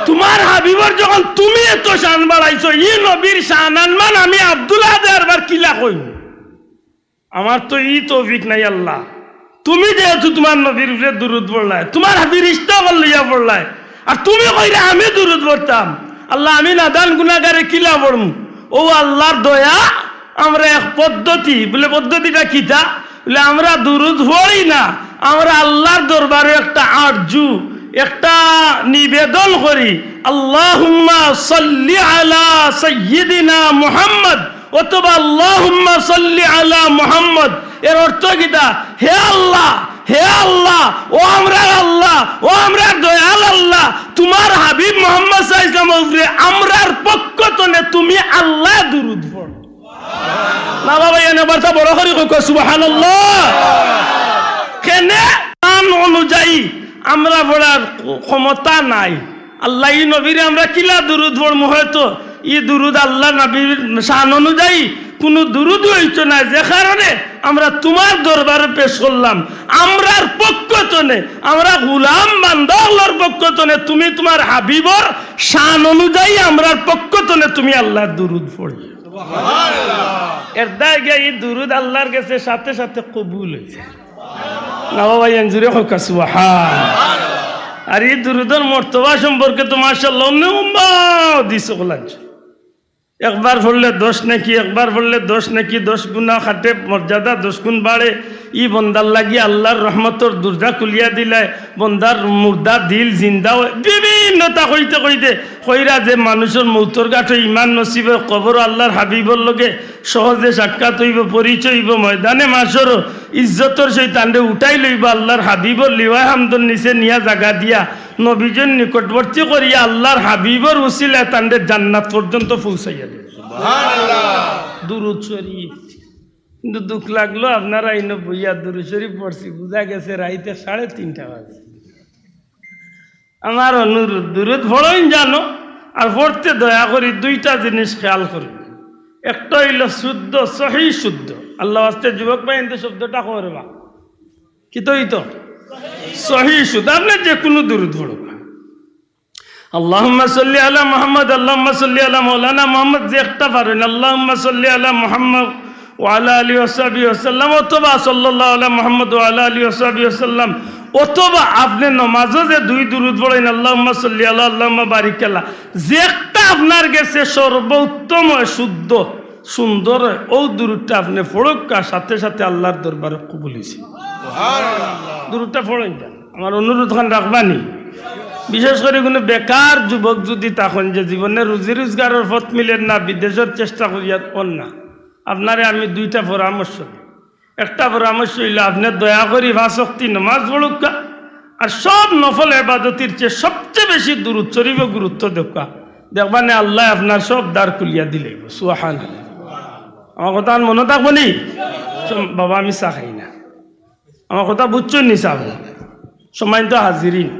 তোমার হাবিবর যখন তুমি এত শান বাড়াইছো ই নবীর শান আনমান আমি আব্দুল্লাহ দেরবার কিলা কই আমার তো ই তৌফিক নাই আল্লাহ তুমি যেহেতু তোমার নবীর উপরে দুরূদ পড়লাই তোমার ফেরেশতা লইয়া পড়লাই আর তুমি কইরা আমি দুরূদ পড়তাম আল্লাহ আমি নাদান গুনাহগারে কিলা পড়মু ও আল্লাহর দয়া আমরা এক পদ্ধতি বলে পদ্ধতিটা কিটা বলে আমরা দুরূদ পড়ি না আমরা আল্লাহর দরবারে একটা আরজু একটা নিবেদন করি আল্লাহুম্মা সাল্লি আলা সাইয়্যিদিনা মুহাম্মদ অথবা আল্লাহুম্মা সাল্লি আলা মুহাম্মদ এর অর্থ কিটা হে আল্লাহ ও আমরা আল্লাহ ও আমরা দয়াল আল্লাহ তোমার হাবিব মুহাম্মদ সাল্লাল্লাহু আলাইহি ওয়াসাল্লামের উপরে আমরার পক্ষ থেকে তুমি আল্লাহ দুরূদ পড়ো না বাবা এনে বার্তা বড় করে কই সুবহানাল্লাহ কেনে আন অনুযায়ী আমরা পড়ার ক্ষমতা নাই আল্লাহ ই নবীরে আমরা কিলা দুরূদ পড়মু হয়তো ই দুরূদ আল্লাহ নবীর শান অনুযায়ী কোনো দুরূদ হইতো না যে কারণে আমরা তোমার দরবারে পেশ করলাম আমরার পক্ষ থেকে আমরা গোলাম বান্দা আল্লাহর পক্ষ থেকে তুমি তোমার হাবিবর শান অনুযায়ী আমরার পক্ষ থেকে তুমি আল্লাহর দুরূদ পড়ি সুবহানাল্লাহ এর দাগে এই দুরূদ আল্লাহর কাছে সাথে সাথে কবুল হইছে না বাবা এনজুরে হোক সুবহানাল্লাহ আর এই দুরূদের মর্তবা সম্পর্কে তো মাশাআল্লাহ উম্মা দিছো লাগছ একবার পড়লে 10 নাকি একবার পড়লে 10 নাকি 10 গুনাহ কাটে মর্যাদা 10 গুণ বাড়ে ই বন্দার লাগি আল্লাহর রহমতর দরজা খুলিয়া দিলে বন্দার মুর্দা দিল জিন্দা বিভিন্নতা কইতে কইরা যে মানুষের মৌতর গাঠে ইমান নসিবে কবর আল্লাহর হাবিবর লগে সহজে সাক্ষাৎ হইব পরিচয় হইব ময়দানে মাসর ইজ্জতর শৈতানরে উঠাই লইব আল্লাহর হাবিবর লিওয়া হামদর নিচে নিয়া জায়গা দিয়া নবীজন নিকটবর্তী করিয়া আল্লাহর হাবিবর উসিলা তান্ডে জান্নাত পর্যন্ত পৌঁছাইয়া দেবে সুবহানাল্লাহ দুরূদ শরীফ কিন্তু দুঃখ লাগলো আপনারা এই বইয়া দুরূদ শরীফ পড়ছি বুঝা গেছে রাইতে 3:30 বাজে আমার অনুরোধ দুরূদ পড়েন জানো আর পড়তে দয়া করি দুইটা জিনিস খেয়াল করবেন একটা হইল শুদ্ধ সহি শুদ্ধ আল্লাহ আস্তে যুবক ভাই এতে শব্দটা করবা কি তো সহি শুদ্ধ আপনি যে কোনো দুরূদ পড়ুন আল্লাহুম্মা সাল্লি আলা মুহাম্মদ আল্লাহুম্মা সাল্লি আলা মাওলানা মুহাম্মদ যে একটা পারেন আল্লাহুম্মা সাল্লি আলা মুহাম্মদ ওয়া আলা আলিহি ওয়া সাহবিহি ওয়াসাল্লাম অথবা সাল্লাল্লাহু আলা মুহাম্মদ ওয়া আলা আলিহি ওয়া সাহবিহি ওয়াসাল্লাম অথবা আপনি নামাজে যে দুই দুরূদ পড়েন আল্লাহুম্মা সাল্লি আলা আল্লাহুম্মা বারিক আলা যে একটা আপনার কাছে সর্বোত্তম শুদ্ধ সুন্দর ও দুরূদটা আপনি পড়ুকা সাথে সাথে আল্লাহর দরবারে কবুল হইছে সুবহানাল্লাহ দুরূদটা পড়েন আমার অনুরোধ খান রাখবানি বিশেষ করে কোনো বেকার যুবক যদি তখন যে জীবনে রুজি রোজগারের পথ মিলেন না বিদেশের চেষ্টা করিয়া কোন না আপনারে আমি দুইটা পরামর্শ দিই একটা পরামর্শ হইল আপনি দয়া করি 5 ওয়াক্ত নামাজ পড়ুকা আর সব নফল ইবাদতের চেয়ে সবচেয়ে বেশি দুরূদ শরীফে গুরুত্ব দেওয়া দেখবানে আল্লাহ আপনার সব দ্বার খুলিয়া দিলে সুবহানাল্লাহ আমার কথা মনে থাকবো নি বাবা আমি চা খাই না আমার কথা বুঝছো নি চাব সময় তো হাজিরিন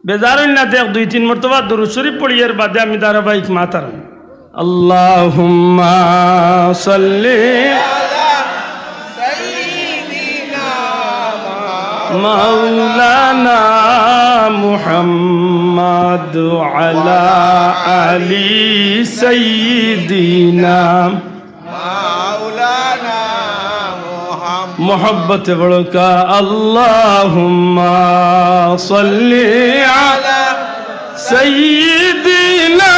বেজার হইল না দেখ 2-3 মর্তবা দুরূদ শরীফ পড়িয়ার বাদে আমি ধারাবাহিক মাতার আল্লাহুম্মা সাল্লি আলা সাইয়্যিদিনা মাওলানা মুহাম্মদ আলা আলি সাইয়্যিদিনা মাওলানা मोहब्बत बड़का अल्लाहुम्मा सल्ली अला सय्यिदिना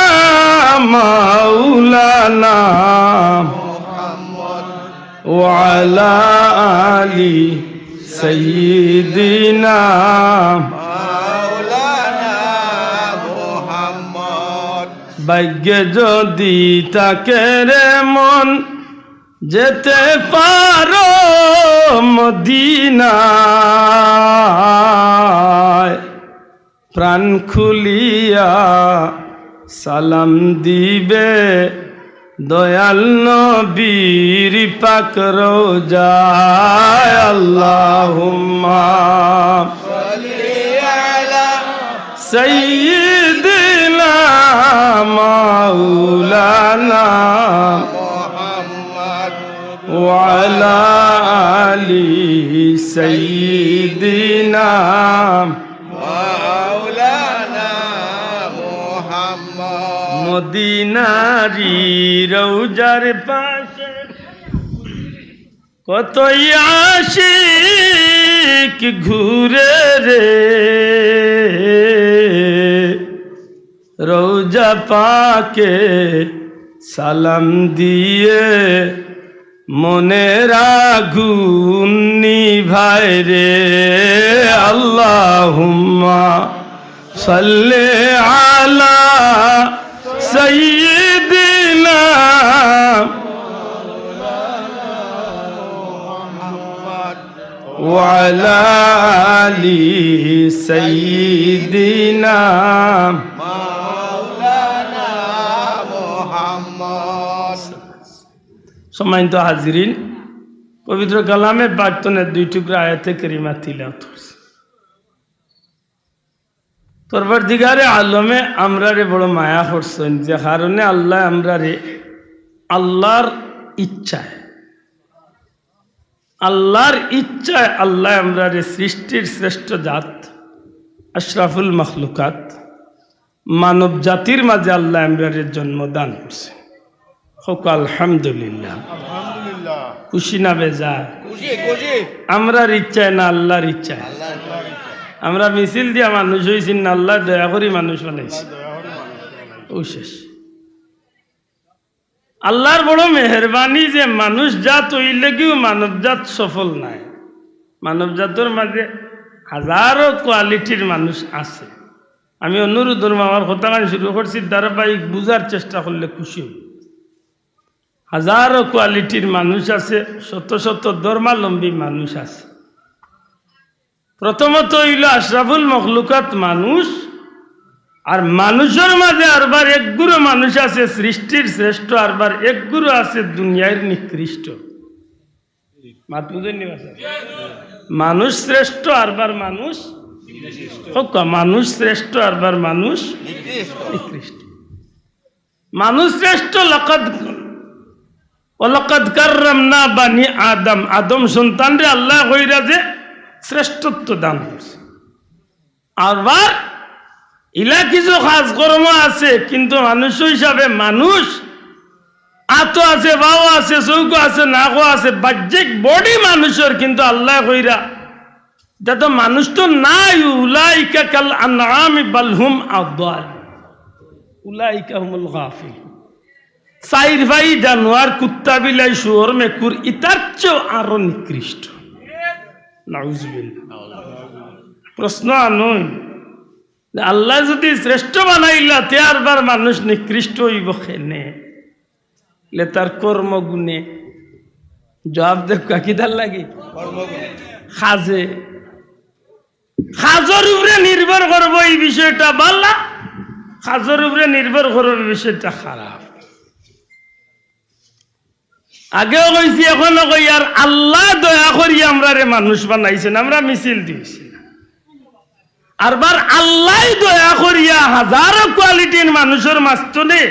मौलाना व अला आली सय्यिदिना भाग्य যদি তাকে রে মন যেতে পারো মদিনায় প্রাণ খুলিয়া সালাম দিবে দয়াল নবীর পাক রোজায় আল্লাহুম্মা सय्यिदिना मौलाना व अला आली सय्यिदिना मौलाना मुहम्मद मदीनारी रौजार पाशे কতই আশিক ঘুরে রে রোজা পাকে সালাম দিয়ে মনের আগুন নিভায় রে আল্লাহুম্মা সাল্লি আলা সাইয়্যিদিনা وعلى آل سيدنا مولانا محمد সম্মানিত হাজিরিন পবিত্র কালামে পাঠনের দুই টুকরা আয়াতে কারিমা তিলাওয়াত করছি পরবর্তীকারে আলমে আমরারে বড় মায়া করছেন যে কারণে আল্লাহ আমরারে আল্লাহর ইচ্ছায় আল্লাহর ইচ্ছায় আল্লাহ আমরারে সৃষ্টির শ্রেষ্ঠ জাত আশরাফুল মখলুকাত মানব জাতির মাঝে আল্লাহ আমরারে জন্ম দান করছে হোক আলহামদুলিল্লাহ খুশি না বেজার আমরার ইচ্ছায় না আল্লাহর ইচ্ছায় আমরা মিছিল দিয়া মানুষ হয়েছি না আল্লাহ দয়া করি মানুষ বানাইছি ও শেষ আল্লাহর বড় মেহরবানি যে মানুষ জাত হইলে কিও মানব জাত সফল নাই মানব জাতের মাঝে হাজারো কোয়ালিটির মানুষ আছে আমি অনুরোধ আমার কথা শুরু করছি ধারাবাহিক বুঝার চেষ্টা করলে খুশি হই হাজারো কোয়ালিটির মানুষ আছে শত শত ধর্মালম্বী মানুষ আছে প্রথমত হইল আশরাফুল মখলুকাত মানুষ আর মানুষের মাঝে আরবার এক গুরু মানুষ আছে সৃষ্টির শ্রেষ্ঠ আরবার এক গুরু আছে দুনিয়ার নিকৃষ্ট মানুষ শ্রেষ্ঠ আরবার মানুষ মানুষ শ্রেষ্ঠ আরবার মানুষ নিকৃষ্ট মানুষ শ্রেষ্ঠ লাকাদ কাররামনা বানি আদম আদম সন্তানরে আল্লাহ কইরা যে শ্রেষ্ঠত্ব দান করছে আরবার ইলা কিছু কাজ কর্ম আছে কিন্তু মানুষ হিসাবে মানুষ আতো আছে বাও আছে চৌকো আছে নাকো আছে বাহ্যিক বডি মানুষের কিন্তু আল্লাহ কইরা এটা তো মানুষ তো নাই উলাইকা কাল আনআমি বাল হুম আদাল উলাইকা হুমুল গাফিল সাইর ভাই জানোয়ার কুত্তা বিলাই শুয়োর মেকুর ইতার চেয়েও আরো নিকৃষ্ট নাউজুবিল্লাহ প্রশ্ন আনুন আল্লাহ যদি শ্রেষ্ঠ বানাইলা তে আরবার মানুষ নিকৃষ্ট হইব কেনে লে তার কর্মগুণে জবাব দেব কাকিদার লাগে খাজে খাজর উপরে নির্ভর করবো এই বিষয়টা ভালো খাজর উপরে নির্ভর করবো বিষয়টা খারাপ আগেও কইছি এখনো কই আর আল্লাহ দয়া করি আমরা রে মানুষ বানাইছেন আমরা মিছিল দিয়েছি আরবার আল্লাহ দয়া করিয়া হাজারো কোয়ালিটির মানুষের মাঝখানে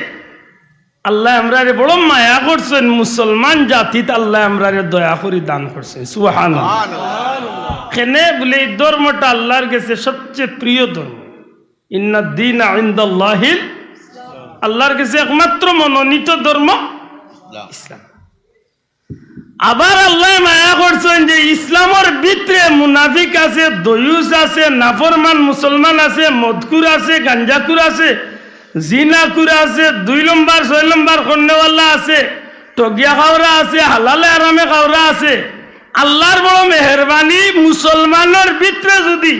আল্লাহ আমরারে বড় মায়া করছেন মুসলমান জাতিত আল্লাহ আমরারে দয়া করি দান করছেন সুবহানাল্লাহ কেনে বলে এই ধর্মটা আল্লাহর কাছে সবচেয়ে প্রিয় ধর্ম ইন্নাদ দীনা ইনদাল্লাহিল আল্লাহর কাছে একমাত্র মনোনীত ধর্ম ইসলাম আবার আল্লাহ মায়া করছেন যে ইসলামের ভিতরে মুনাফিক আছে, দয়ুস আছে, নাফরমান মুসলমান আছে, মদকুর আছে, গাঞ্জাকুর আছে, জিনাকুর আছে, 2 নম্বর 6 নম্বর কন্যাওয়ালা আছে, টগিয়া খাওরা আছে, হালালে আরামে খাওরা আছে। আল্লাহর বড় মেহরবানি, মুসলমানের ভিতরে যদি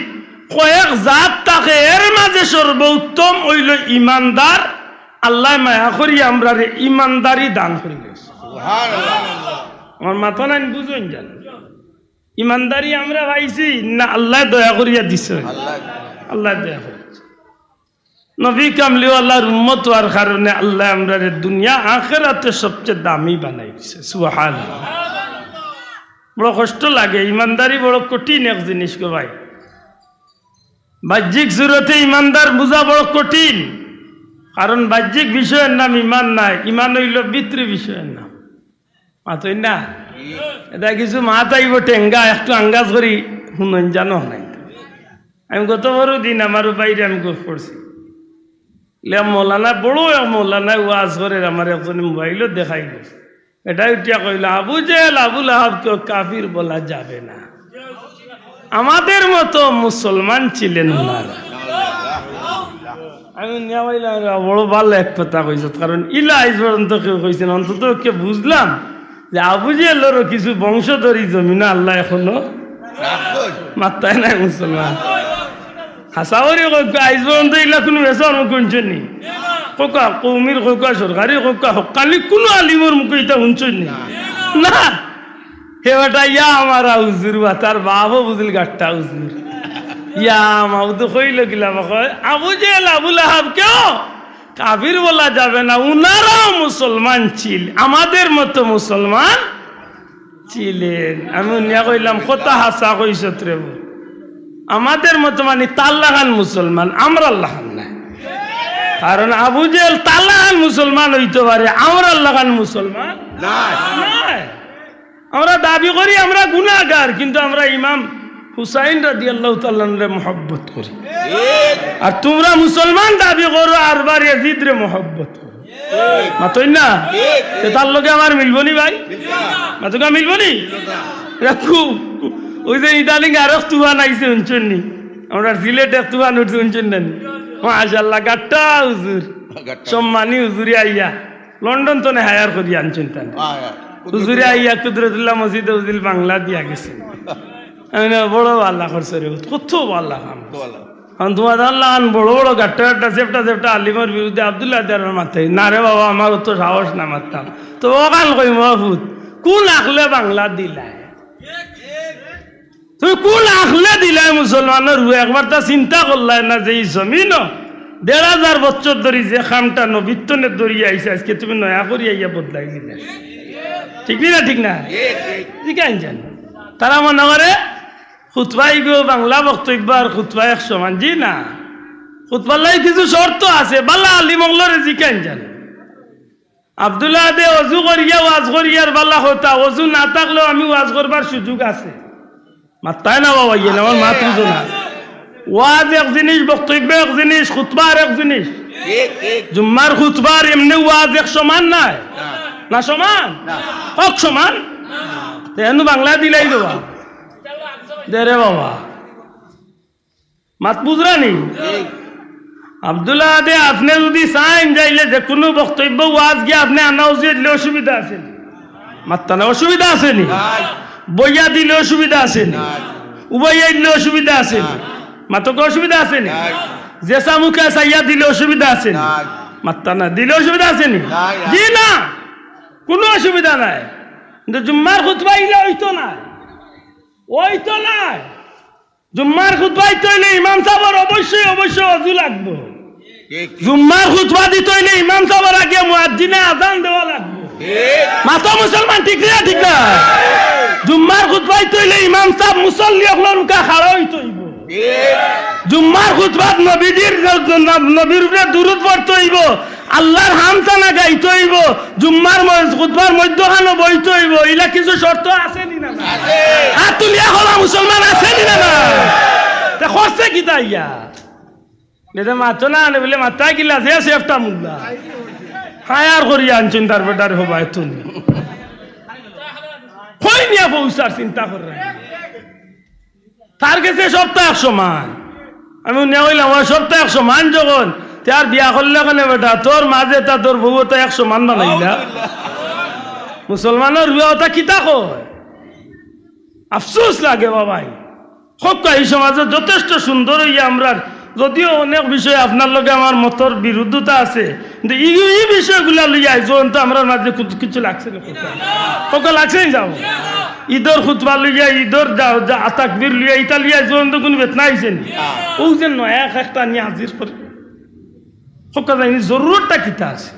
কয়েক জাত থাকে এর মাঝে সর্বোত্তম হইল ইমানদার। আল্লাহ মায়া করি আমরা রে ইমানদারি দান করি। আমার মাথা নাই বুঝুন জান, ইমানদারি আমরা পাইছি না আল্লাহ দয়া করিয়া দিছে? আল্লাহ দয়া করেছে। নবী কামলিওয়ালার উম্মত হওয়ার কারণে আল্লাহ আমরা রে দুনিয়া আখিরাতে সবচেয়ে দামি বানাই দিছে। সুবহানাল্লাহ। বড় কষ্ট লাগে, ইমানদারি বড় কঠিন এক জিনিস গো ভাই। বাহ্যিক সুরতে ইমানদার বোঝা বড় কঠিন, কারণ বাহ্যিক বিষয়ের নাম ইমান নাই, ইমান হইল ভিতরি বিষয়ের নাম। মাতই না এটা কিছু মাত আইব টেঙ্গা একটু আঙ্গাজ করি শুনুন জানো নাই। আমি গত বড় দিন আমার বাইরে আমি গোফ করছি, মৌলানা বড় এক মৌলানা ওয়াজ করে আমার একজন মোবাইলও দেখাই গেছে। এটা উঠিয়া কইল আবু জেহেল আবুল আহাবকে কাফির বলা যাবে না, আমাদের মতো মুসলমান ছিলেন না। আমি বড় ভালো এক কথা কইস, কারণ ইলা আজ পর্যন্ত কেউ কইছেন, অন্তত কে বুঝলাম যে আবু জেহেলেরও কিছু বংশধরী জমিনা আল্লাহ এখনো মাত্রায় নাই মুসলমান। হাসাওয়ারি আজ পর্যন্ত ইলা কোনো বেসন শুনছেন নি? কোকা কৌমির কোকা সরকারি কোকা হকালি কোনো আলিমর মুখে এটা শুনছেন না? হেটা ইয়া আমার হুজুর বা তার বাবও বুঝল গাঠটা হুজুর ইয়া মাউ তো কইল গিলা কয় আবু জেহেল আবুল আহাব কেউ কাফির বলা যাবে না, উনারাও মুসলমান ছিল, আমাদের মতো মুসলমান ছিলেন। আমি নিয়া কইলাম কথা হাসা কইস রে, আমাদের মতো মানে তাল্লাহান মুসলমান, আমরা আল্লাহান নাই। কারণ আবু জেহেল তাল্লাহান মুসলমান হইতে পারে, আমরা আল্লাহান মুসলমান নাই। আমরা দাবি করি আমরা গুনাহগার, কিন্তু আমরা ইমাম হুসাইন রাদিয়াল্লাহু তাআলা রে মহব্বত করি। আর তোমরা মুসলমান দাবি করো আরবার ইয়াজিদ রে মহব্বত করো। মাতই না তার লগে আমার মিলবনি ভাই? মাতকা মিলবনি? রাখু ওই যে ইদানিং আর তুফান আইছে শুনছেন নি? আমরা সিলেটে তুফান উঠছে শুনছেন না? মাশাআল্লাহ গাট্টা হুজুর সম্মানী হুজুরি আইয়া লন্ডন তো হায়ার করি আনছেন তান হুজুরি আইয়া কুদরতুল্লাহ মসজিদে হুজুর বাংলা দিয়া গেছে। আমি বড় আল্লাহ করছে রে, কত আল্লাহ তোমার আল্লাহ বড় বড় গাট্টা গাট্টা চেপটা চেপটা আলিমের বিরুদ্ধে আব্দুল্লাহ দেওয়ার মাথায় না রে বাবা, আমার তো সাহস না মারতাম তো ও কান কই মহফুত কোন আখলে বাংলা দিলাই? তুমি কোন আখলে দিলাই মুসলমানের? একবার তা চিন্তা করলাই না যে এই জমিন ১,৫০০ বছর ধরে যে খামটা নবীত্তনে দরিয়ে আইসে, আজকে তুমি নয়া করি আইয়া বদলাই দিলে। ঠিক না? ঠিক না? ঠিক আনছেন তারা মনে করে খুতবাই গো বাংলা বক্তব্য আর খুতবা এক সমান। জি না, খুতবাল্লাই কিছু শর্ত আছে। বালা আলী মঙ্গলরে জিকাইন জান আব্দুল্লাহ দে অজু করিয়া ওয়াজ করিয়ার বালা হতা, অজু না থাকলেও আমি ওয়াজ করবার সুযোগ আছে। মাত্তায় না বাবা, ইয়ে আমার মাত বুঝো না। ওয়াজ এক জিনিস, বক্তব্য এক জিনিস, খুতবা আর এক জিনিস। জুম্মার খুতবার এমনি ওয়াজ এক সমান নাই না? সমান হক সমান তেন বাংলা দিলাই দেবা দে রে বাবা, মাত বুঝরানি? আব্দুল্লাহ দে আপনি যদি চাইন যাইলে যে কোনো বক্তব্য ওয়াজ গিয়ে আপনি আনা উচিত, অসুবিধা আছে? মাত্তা না অসুবিধা আসেনি? বইয়া দিলে অসুবিধা আসেনি? উবাইয়া দিলে অসুবিধা আসেনি? মাতকে অসুবিধা আসেনি? জেসা মুখে চাইয়া দিলে অসুবিধা আসেনি? মাত্তা না দিলে অসুবিধা আসেনি? জি না, কোনো অসুবিধা নাই। কিন্তু জুম্মার খুতবা ইলে হইতো না, ওই তো নাই। জুম্মার খুতবাই তো হইলে ইমাম সাহেবের অবশ্যই অবশ্যই অজু লাগবে। জুম্মার খুতবা দিতে হইলে ইমাম সাহেবের আগে মুয়াজ্জিনে আযান দেওয়া লাগবে। মাতো মুসলমান ঠিক না? ঠিক না? জুম্মার খুতবাই তো হইলে ইমাম সাহেব মুসল্লি হকলর উকা খাড়া হইতে হইব। জুম্মার খুতবাত নবীর উপরে দুরূদ পড়তে হইব, আল্লাহর হামদানা গাইতে হইব, জুম্মার খুতবার মধ্যখানে বইতে হইব। ইলা কিছু শর্ত আছে নি না? আর তুলিয়া হলা মুসলমান আছে নি না? তা খরচে কি তাইয়া এটা মাতো না আনে বলে মাত্রা গিলা যে সেফটা মুগলা হায়ার করিয়া আনছেন তার বেটার হবাই তুমি কই নিয়ে পৌঁছার চিন্তা করেন তার কাছে সপ্তাহ 100 মান আমি নেওয়া হইলাম ওই সপ্তাহ 100 মান যখন তার বিয়া করলে কেন বেটা তোর মাঝে তা তোর বউ তা 100 মান বানাইলা মুসলমানের বিয়াটা কিতা কয় আফসোস লাগে বাবাই হোক এই সমাজে যথেষ্ট সুন্দর হইয়া আমরা যদিও অনেক বিষয় আপনার লগে আমার মতর বিরুদ্ধতা আছে কিন্তু এই বিষয়গুলা লইয়া যখন তো আমরা মাঝে কিছু লাগছে না কোকা লাগছে যাও ঈদর খুতবা লইয়া ঈদর যাও যা তাকবীর লইয়া ইটা লইয়া যখন তো কোনো বেতনা আইছেন ও যে নয় একটা নিয়ে হাজির করে কোকা জানি জরুরতটা কিতা আছে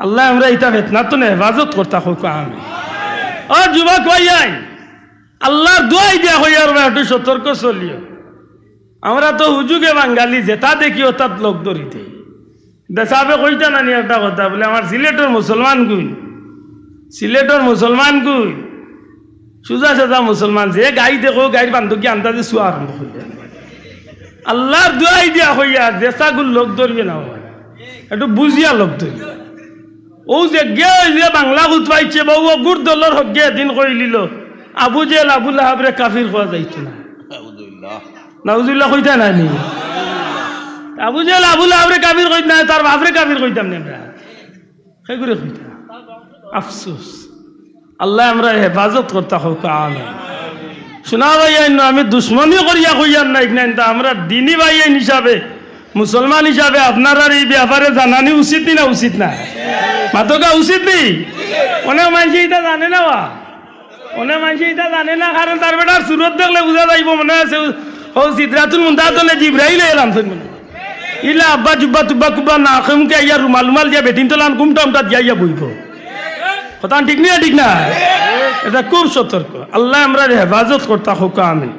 আল্লাহ আমরা ইটা বেতনা তো না হেফাজত করতা কোকা আমি ও যুবক ভাইয়াই আল্লাহর দোয়াই দিয়া হইয়ার একটু সতর্ক চলিও আমরা তো হুজুগে বাঙালি যেটা দেখি ওটাত লোক ধরি দেই দেশাবে কইতা না নি একটা কথা বলে আমার সিলেটের মুসলমান গুই সিলেটের মুসলমান গুই সুজা সাজা মুসলমান যে গাই দেখো গাইর বান্ধবী আন্দাজে শোয়া আরম্ভ হইয়া আল্লাহর দোয়াই দিয়া হইয়া দেশাগুল লোক ধরবে না একটু বুঝিয়া লোক ধরবে ও যে গে যে বাংলা উঠবাইছে বউ গুড় দলের হক গে দিন কই লিল আবু জেল আবুল হাবরে কাফির হওয়া যাইতো না নাউজুল্লাহ কইতা না নি আবু জেল আবুল হাবরে কাফির কইতা না তার বাপরে কাফির কইতাম না আমরা সেই করে কইতা আফসোস আল্লাহ আমরা হেফাজত করতে হোক আমিন শোনা ভাইয়াই আমি দুশ্মনী করিয়া কইয়ার নাই না আমরা দিনী ভাইয়াই হিসাবে মুসলমান হিসাবে আপনার এই ব্যাপারে জানানি উচিত না উচিত না মাতকা উচিত নেই অনেক মানুষ এটা জানে না অনেক মানুষ এটা জানে না কারণ তার বেটার সুরত দেখলে বুঝা যাইব মনে আছে ও সিদরাতুল মুনতাহাতলে জিবরাইল এলাম ইলা আব্বা জুব্বা তুব্বা কুব্বা না খেমকে ইয়া রুমাল রুমাল দিয়া বেটিন তোলান কুমটা উমটা দিয়া বইব কথা ঠিক না ঠিক না এটা খুব সতর্ক আল্লাহ আমরা হেফাজত করতা হোক আমিন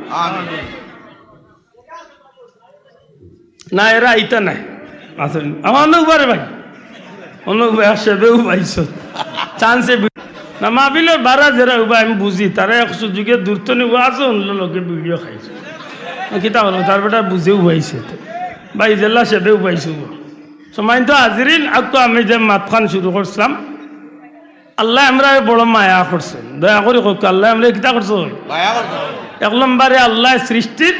না এরা ইটা নাই আসেন আমার অনুবারে ভাই অনুবাই সেবেও পাইছ চান্সে না মাহফিলের বারা যারা উবা আমি বুঝি তারা একশো যুগে দূরত্ব নিব আছে অন্য লোকে ভিডিও খাইছে কিতা হলো তার বেটা বুঝেও পাইছে ভাই জেলা সেবেও পাইছো সময় তো হাজিরিন আকো আমি যে মাতখান শুরু করছিলাম আল্লাহ আমরা বড় মায়া করছেন দয়া করে হোক আল্লাহ আমরা কিতা করছো এক নম্বরে আল্লাহ সৃষ্টির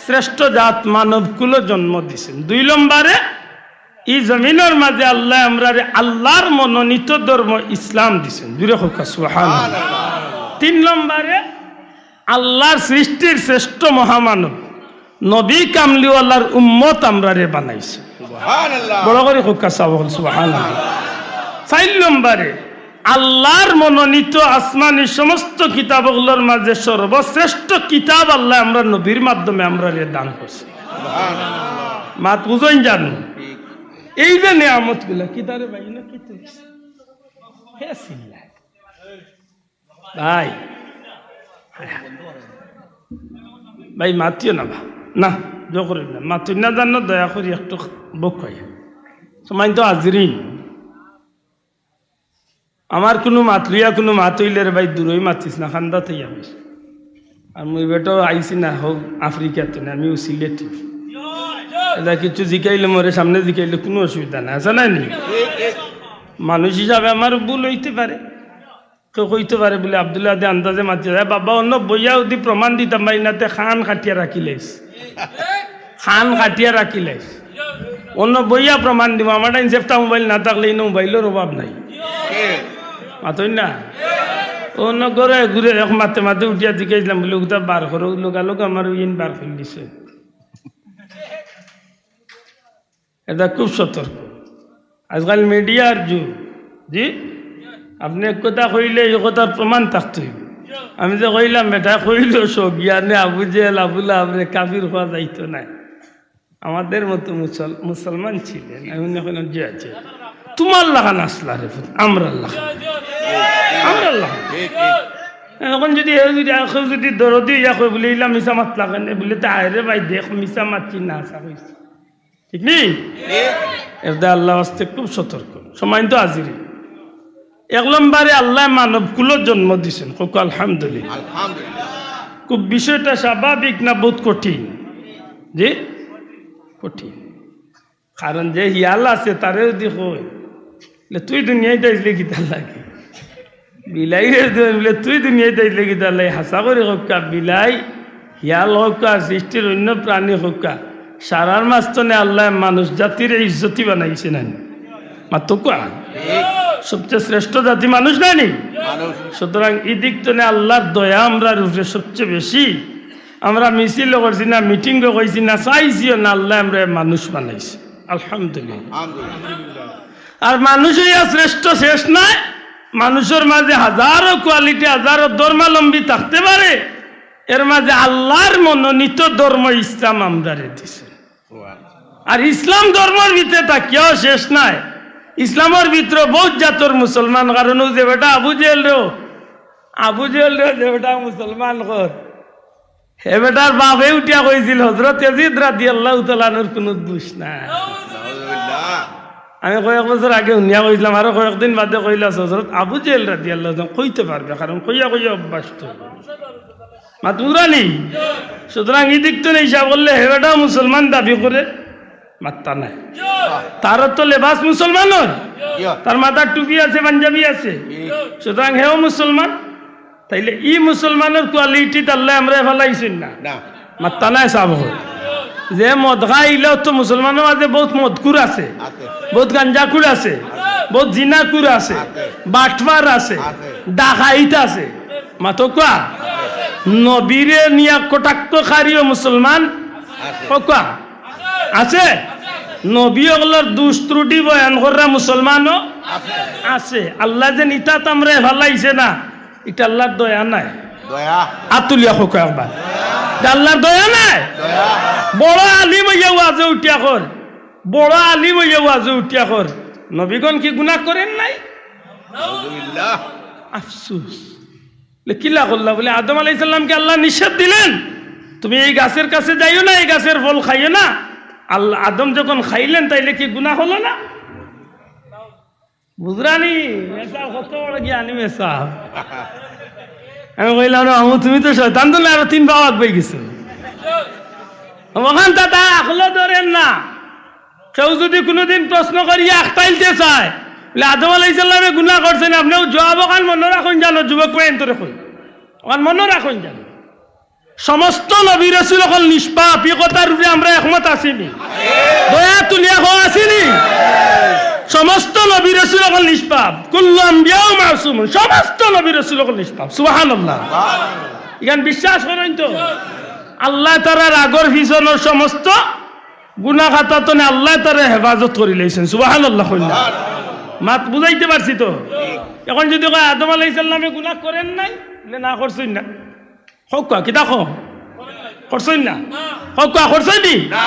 শ্রেষ্ঠ জাত মানবকুলো জন্ম দিছেন 2 নম্বরে এই জমিনের মাঝে আল্লাহ আমরা আল্লাহর মনোনীত ধর্ম ইসলাম দিছেন জুড়ে হোক সুবহানাল্লাহ 3 নম্বরে আল্লাহর সৃষ্টির শ্রেষ্ঠ মহামানব নবী কামলিওয়ালার উম্মত আমরা বানাইছে সুবহানাল্লাহ বড় করে হোক সুবহানাল্লাহ 4 নম্বরে আল্লাহর মনোনীত আসমানি সমস্ত কিতাবগুলোর মাঝে সর্বশ্রেষ্ঠ কিতাব আল্লাহ আমরা নবীর মাধ্যমে আমরা দান করছি মাত বুঝেন জানো এই যে নিয়ামত গুলা কি তারে ভাই না কি ভাই ভাই মাতিও না না জো করেন না মাতুই না জানো দয়া করি একটু বক হয় সময় তো হাজিরিন আমার কোনো মাত লইয়া কোনো মাত হইলে রে ভাই দূরই মাতিস না খান্দাতেই আমিস আর মুই বেটাও আইসি না হোক আফ্রিকাতে না আমিও সিলেটি এটা কিছু জিকাইলে মোরে সামনে জিকাইলে কোনো অসুবিধা নাই আছে না নি মানুষ হিসাবে আমার ভুল হইতে পারে কেউ কইতে পারে বলে আব্দুল্লাহ দে আন্দাজে মাতি যায় বাবা অন্য বইয়া যদি প্রমাণ দিতাম ভাই নাতে খান খাটিয়া রাখিলেস খান খাটিয়া রাখিলেস অন্য বইয়া প্রমাণ দিব আমার সেফটা মোবাইল না থাকলে এই মোবাইলের অভাব নাই মাতই না অন্য ঘরে ঘুরে মাতে মাতে উঠিয়া জিকাইছিলাম বলে ওটা বার করো লোক আমার ইন বার করে দিছে এটা খুব সতর্ক আজকাল মিডিয়ার যুগ জি আপনি এক কথা কইলে এই কথার প্রমাণ থাকতে হইবে আমি যে কইলাম বেটা কইল সব জ্ঞানে আবু জেল আবুল্লাহ আপনি কাফির হওয়া যাইতো না আমাদের মতো মুসলমান ছিলেন আমি কইলাম যে আছে তোমার লাগান আসলা রে আমরা এখন যদি যদি দরদি ইয়া কই বলে ইলা মিশা মাত লাগান বলে তা আরে ভাই দেখ মিশা মাতছি না আসা কইছে ঠিক নেই এটা আল্লাহ আস্তে খুব সতর্ক সময় তো হাজিরি 1 নম্বরে আল্লাহ মানব কুলো জন্ম দিছেন কোক আলহামদুলিল্লাহ খুব বিষয়টা স্বাভাবিক না বহুত কঠিন জি কঠিন কারণ যে হিয়াল আছে তারে যদি কই তুই দুনিয়ায় যাইলে কি তার লাগে বিলাই রে বলে তুই দুনিয়াতে আইলে কি তাহলে হাসা করে হক্কা বিলাই হিয়াল হক্কা সৃষ্টির অন্য প্রাণী হক্কা সারার মাস্তনে আল্লাহ মানুষ জাতির ইজ্জতি বানাইছে না মাত্র কোয়া ঠিক সবচেয়ে শ্রেষ্ঠ জাতি মানুষ নানি মানুষ সুতরাং এই দিক তো আল্লাহর দয়া আমরা রূপে সবচেয়ে বেশি আমরা মিছিল করছি না মিটিংও করছি না চাইছিও না আল্লাহ আমরা মানুষ বানাইছি আলহামদুলিল্লাহ আলহামদুলিল্লাহ আর মানুষ হইয়া শ্রেষ্ঠ শেষ নয় মানুষের মাঝে হাজারো কোয়ালিটি হাজারো ধর্মাবলম্বী থাকতে পারে এর মাঝে আল্লাহর মনোনীত ধর্ম ইসলাম আমরা দিছে আর ইসলাম ধর্মের ভিতরে তাকিয়াও শেষ নাই ইসলামের ভিতরে বহুত জাতর মুসলমান কারণ যে বেটা আবু জেল রে যে বেটা মুসলমান কর হে বেটার বাপে উঠিয়া কইছিল হযরত ইয়াজিদ রাদিয়াল্লাহু তাআলা আনহুর কোনো দোষ নাই আলহামদুলিল্লাহ আমি কয়েক বছর আগে শুনিয়া কইছিলাম আরো কয়েকদিন বাদে কইলা হযরত আবু জেল রাদিয়াল্লাহু তাআলা কইতে পারবে কারণ কইয়া অভ্যাস তো মাতুরানি সুতরাং এই দিক তো হিসাব করলে হে বেটা মুসলমান দাবি করে মাত্তা নাই তার তো লেবাস মুসলমানের তার মাথার টুপি আছে পাঞ্জাবি আছে সুতরাং হেও মুসলমান তাইলে ই মুসলমানের কোয়ালিটি আল্লাহ আমরা ফেলাইছেন না না মাত্তা নাই সাব যে মদ খাইলেও তো মুসলমানের মাঝে বহুত মদকুর আছে আছে বহুত গাঞ্জাকুর আছে বহুত জিনাকুর আছে বাটফার আছে ডাকাইত আছে মাতো কোয়া নবীরে নিয়া কটাক্ষ খারিও মুসলমান কোয়া আছে নবী ওগুলোর দুষ ত্রুটি বয়ান করা মুসলমানও আছে আল্লাহ যে নিতা তামরে ভালাইছে না এটা আল্লাহর দয়া নাই দয়া আতুলিয়া হোক একবার আল্লাহর দয়া নাই দয়া বড় আলিম হইয়া ওয়াজে উঠিয়া কর বড় আলিম হইয়া ওয়াজে উঠিয়া কর নবীগণ কি গুনাহ করেন নাই আলহামদুলিল্লাহ আফসোস কিলা করলা বলে আদম আলাইহিস সালামকে আল্লাহ নিষেধ দিলেন তুমি এই গাছের কাছে যাইও না এই গাছের ফল খাইও না আল্লাহ আদম যখন খাইলেন তাইলে কি গুনাহ হলো না বুঝরানি মেসা কত বড় জ্ঞানী মেসা আমি কইলাম না তুমি তো শয়তান তো না আরো 3 বাবা বই গেছো ওখান তা আখলো ধরেন না কেউ যদি কোনোদিন প্রশ্ন করিয়া আখতাইলতে চায় বলে আদম আলাইহিস সালামে গুনাহ করছেন আপনিও জবাব ওখান মনে রাখুন জানো যুবক পয়েন্ট রাখুন ওখান মনে রাখুন জানো সমস্ত নবী রাসূল সকল নিষ্পাপ এই কথার উপরে আমরা একমত আছিনি দয়া তুলিয়া হওয়া আসিনি সমস্ত নবী রাসূল সকল নিষ্পাপ কুল্লু আম্বিয়াউ মাসুমুন সমস্ত নবী রাসূল সকল নিষ্পাপ সুবহানাল্লাহ ইখান বিশ্বাস করেন তো আল্লাহ তাআলার আগর পিছনের সমস্ত গুনাহ খাতা তো আল্লাহ তাআলা হেফাজত করে লইছেন সুবহানাল্লাহ কইলা মাত বুঝাইতে পারছি তো এখন যদি কয় আদম আলাইহিস সালামে গুনাহ করেন নাই বলে না করছেন না হোক কি দেখো করছেন না হোক করছেন নি না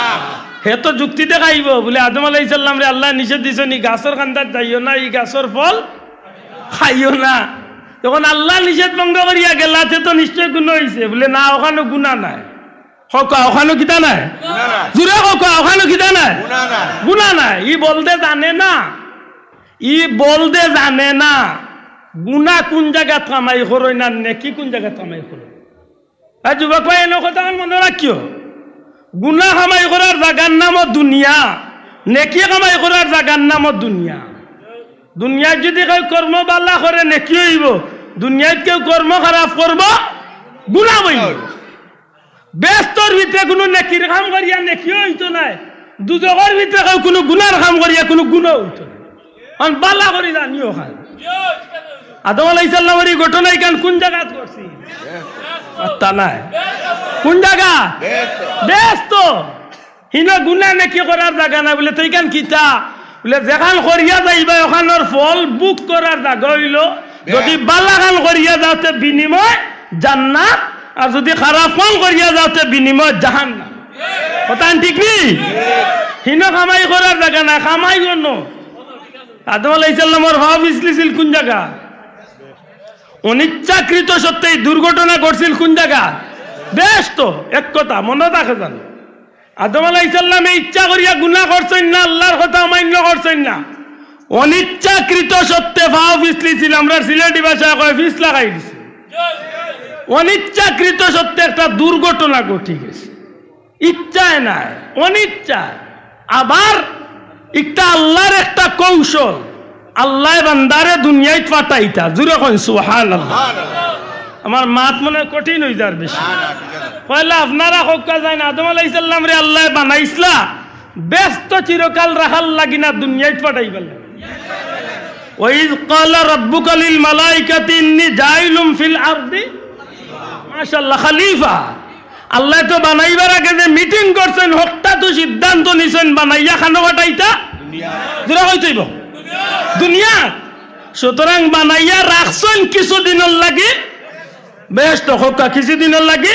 হে তো যুক্তি দেখাইব বলে আদম আলাইহিস সালাম রে আল্লাহ নিষেধ দিছেন এই গাছের কান্দার যাইও না এই গাছের ফল খাইও না তখন আল্লাহ নিষেধ ভঙ্গ করিয়া গেলাতে তো নিশ্চয় গুনাহ হইছে বলে না ওখানে গুনাহ নাই হোক ওখানে কিতা নাই গুনাহ না জুরে হোক ওখানে কিতা নাই গুনাহ না গুনাহ নাই ই বলতে জানে না গুনাহ কোন জায়গা কামাই করই না নেকি কোন জায়গা কামাই করই যুবক ভাই এনে কথা মনে রাখিও গুনাহ কামাই করার জায়গার নাম দুনিয়া নেকি কামাই করার জায়গার নাম দুনিয়া দুনিয়ায় যদি কেউ কর্ম বালা করে নেকি হইব দুনিয়ায় কেউ কর্ম খারাপ করব গুনাহ হইব ব্যস্তর ভিতরে কোনো নেকির কাম করিয়া নেকি হইতো নাই দুজকের ভিতরে কেউ কোনো গুনার কাম করিয়া কোনো গুনাহ হইতো না আর বালা করি জানিও খান আদম আলাইহিস সালামের এই ঘটনা ইকান কোন জায়গাত করছি আত্তা নাই কোন জায়গা ব্যস্ত হিনা গুনাহ নাকি করার জায়গা না বলে তুই কান কিতা বলে যেখান করিয়া যাইবা ওখানের ফল বুক করার জায়গা হইল যদি বালা কাম করিয়া যাওতে বিনিময় জান্নাত আর যদি খারাপ কাম করিয়া যাওতে বিনিময় জাহান্নাম কথা ঠিক নি হিনা কামাই করার জায়গা না কামাই কোন আদম আলাইহিস সালামের ভাব ইসলিছিল কোন জায়গা অনিচ্ছাকৃত সত্যি দুর্ঘটনা ঘটছিল কোন জায়গা ব্যস্ত এক কথা মনে রাখে জানো আদম আলাইহিস সালামে ইচ্ছা করিয়া গুনাহ করছেন না আল্লাহর কথা অমান্য করছেন না অনিচ্ছাকৃত সত্যে ভাব ইসলিছিল আমরা সিলেটি ভাষায় কয় ফিস লাগাই দিছি অনিচ্ছাকৃত সত্যে একটা দুর্ঘটনা ঘটে গেছে ইচ্ছায় নাই অনিচ্ছা আবার একটা আল্লাহর একটা কৌশল আল্লাহ বান্দারে দুনিয়ায় পাঠাইতা জুরে কইন সুবহানাল্লাহ। আমার মাত মনে হয় কঠিন হয়ে যার বেশি। পয়লা আপনারা হক্কা যায় না আদম আলাইহিস সালাম রে আল্লাহ বানাইছলা ব্যস্ত চিরকাল রাখাল লাগি না দুনিয়ায় পাঠাই গেল। ওয়াইজ ক্বালা রাব্বুকা লিল মালাইকাতি ইন্নী জাইলুম ফিল আরদি মাশাআল্লাহ খলিফা। আল্লাহ তো বানাইবার আগে যে মিটিং করছেন হকটা তো সিদ্ধান্ত নিছেন বানাইয়া খানো পাঠাইতা দুরা হইতইব দুনিয়া। সুতরাং বানাইয়া রাখছেন কিছুদিনের লাগে বেস্ট হকা কিছুদিনের লাগে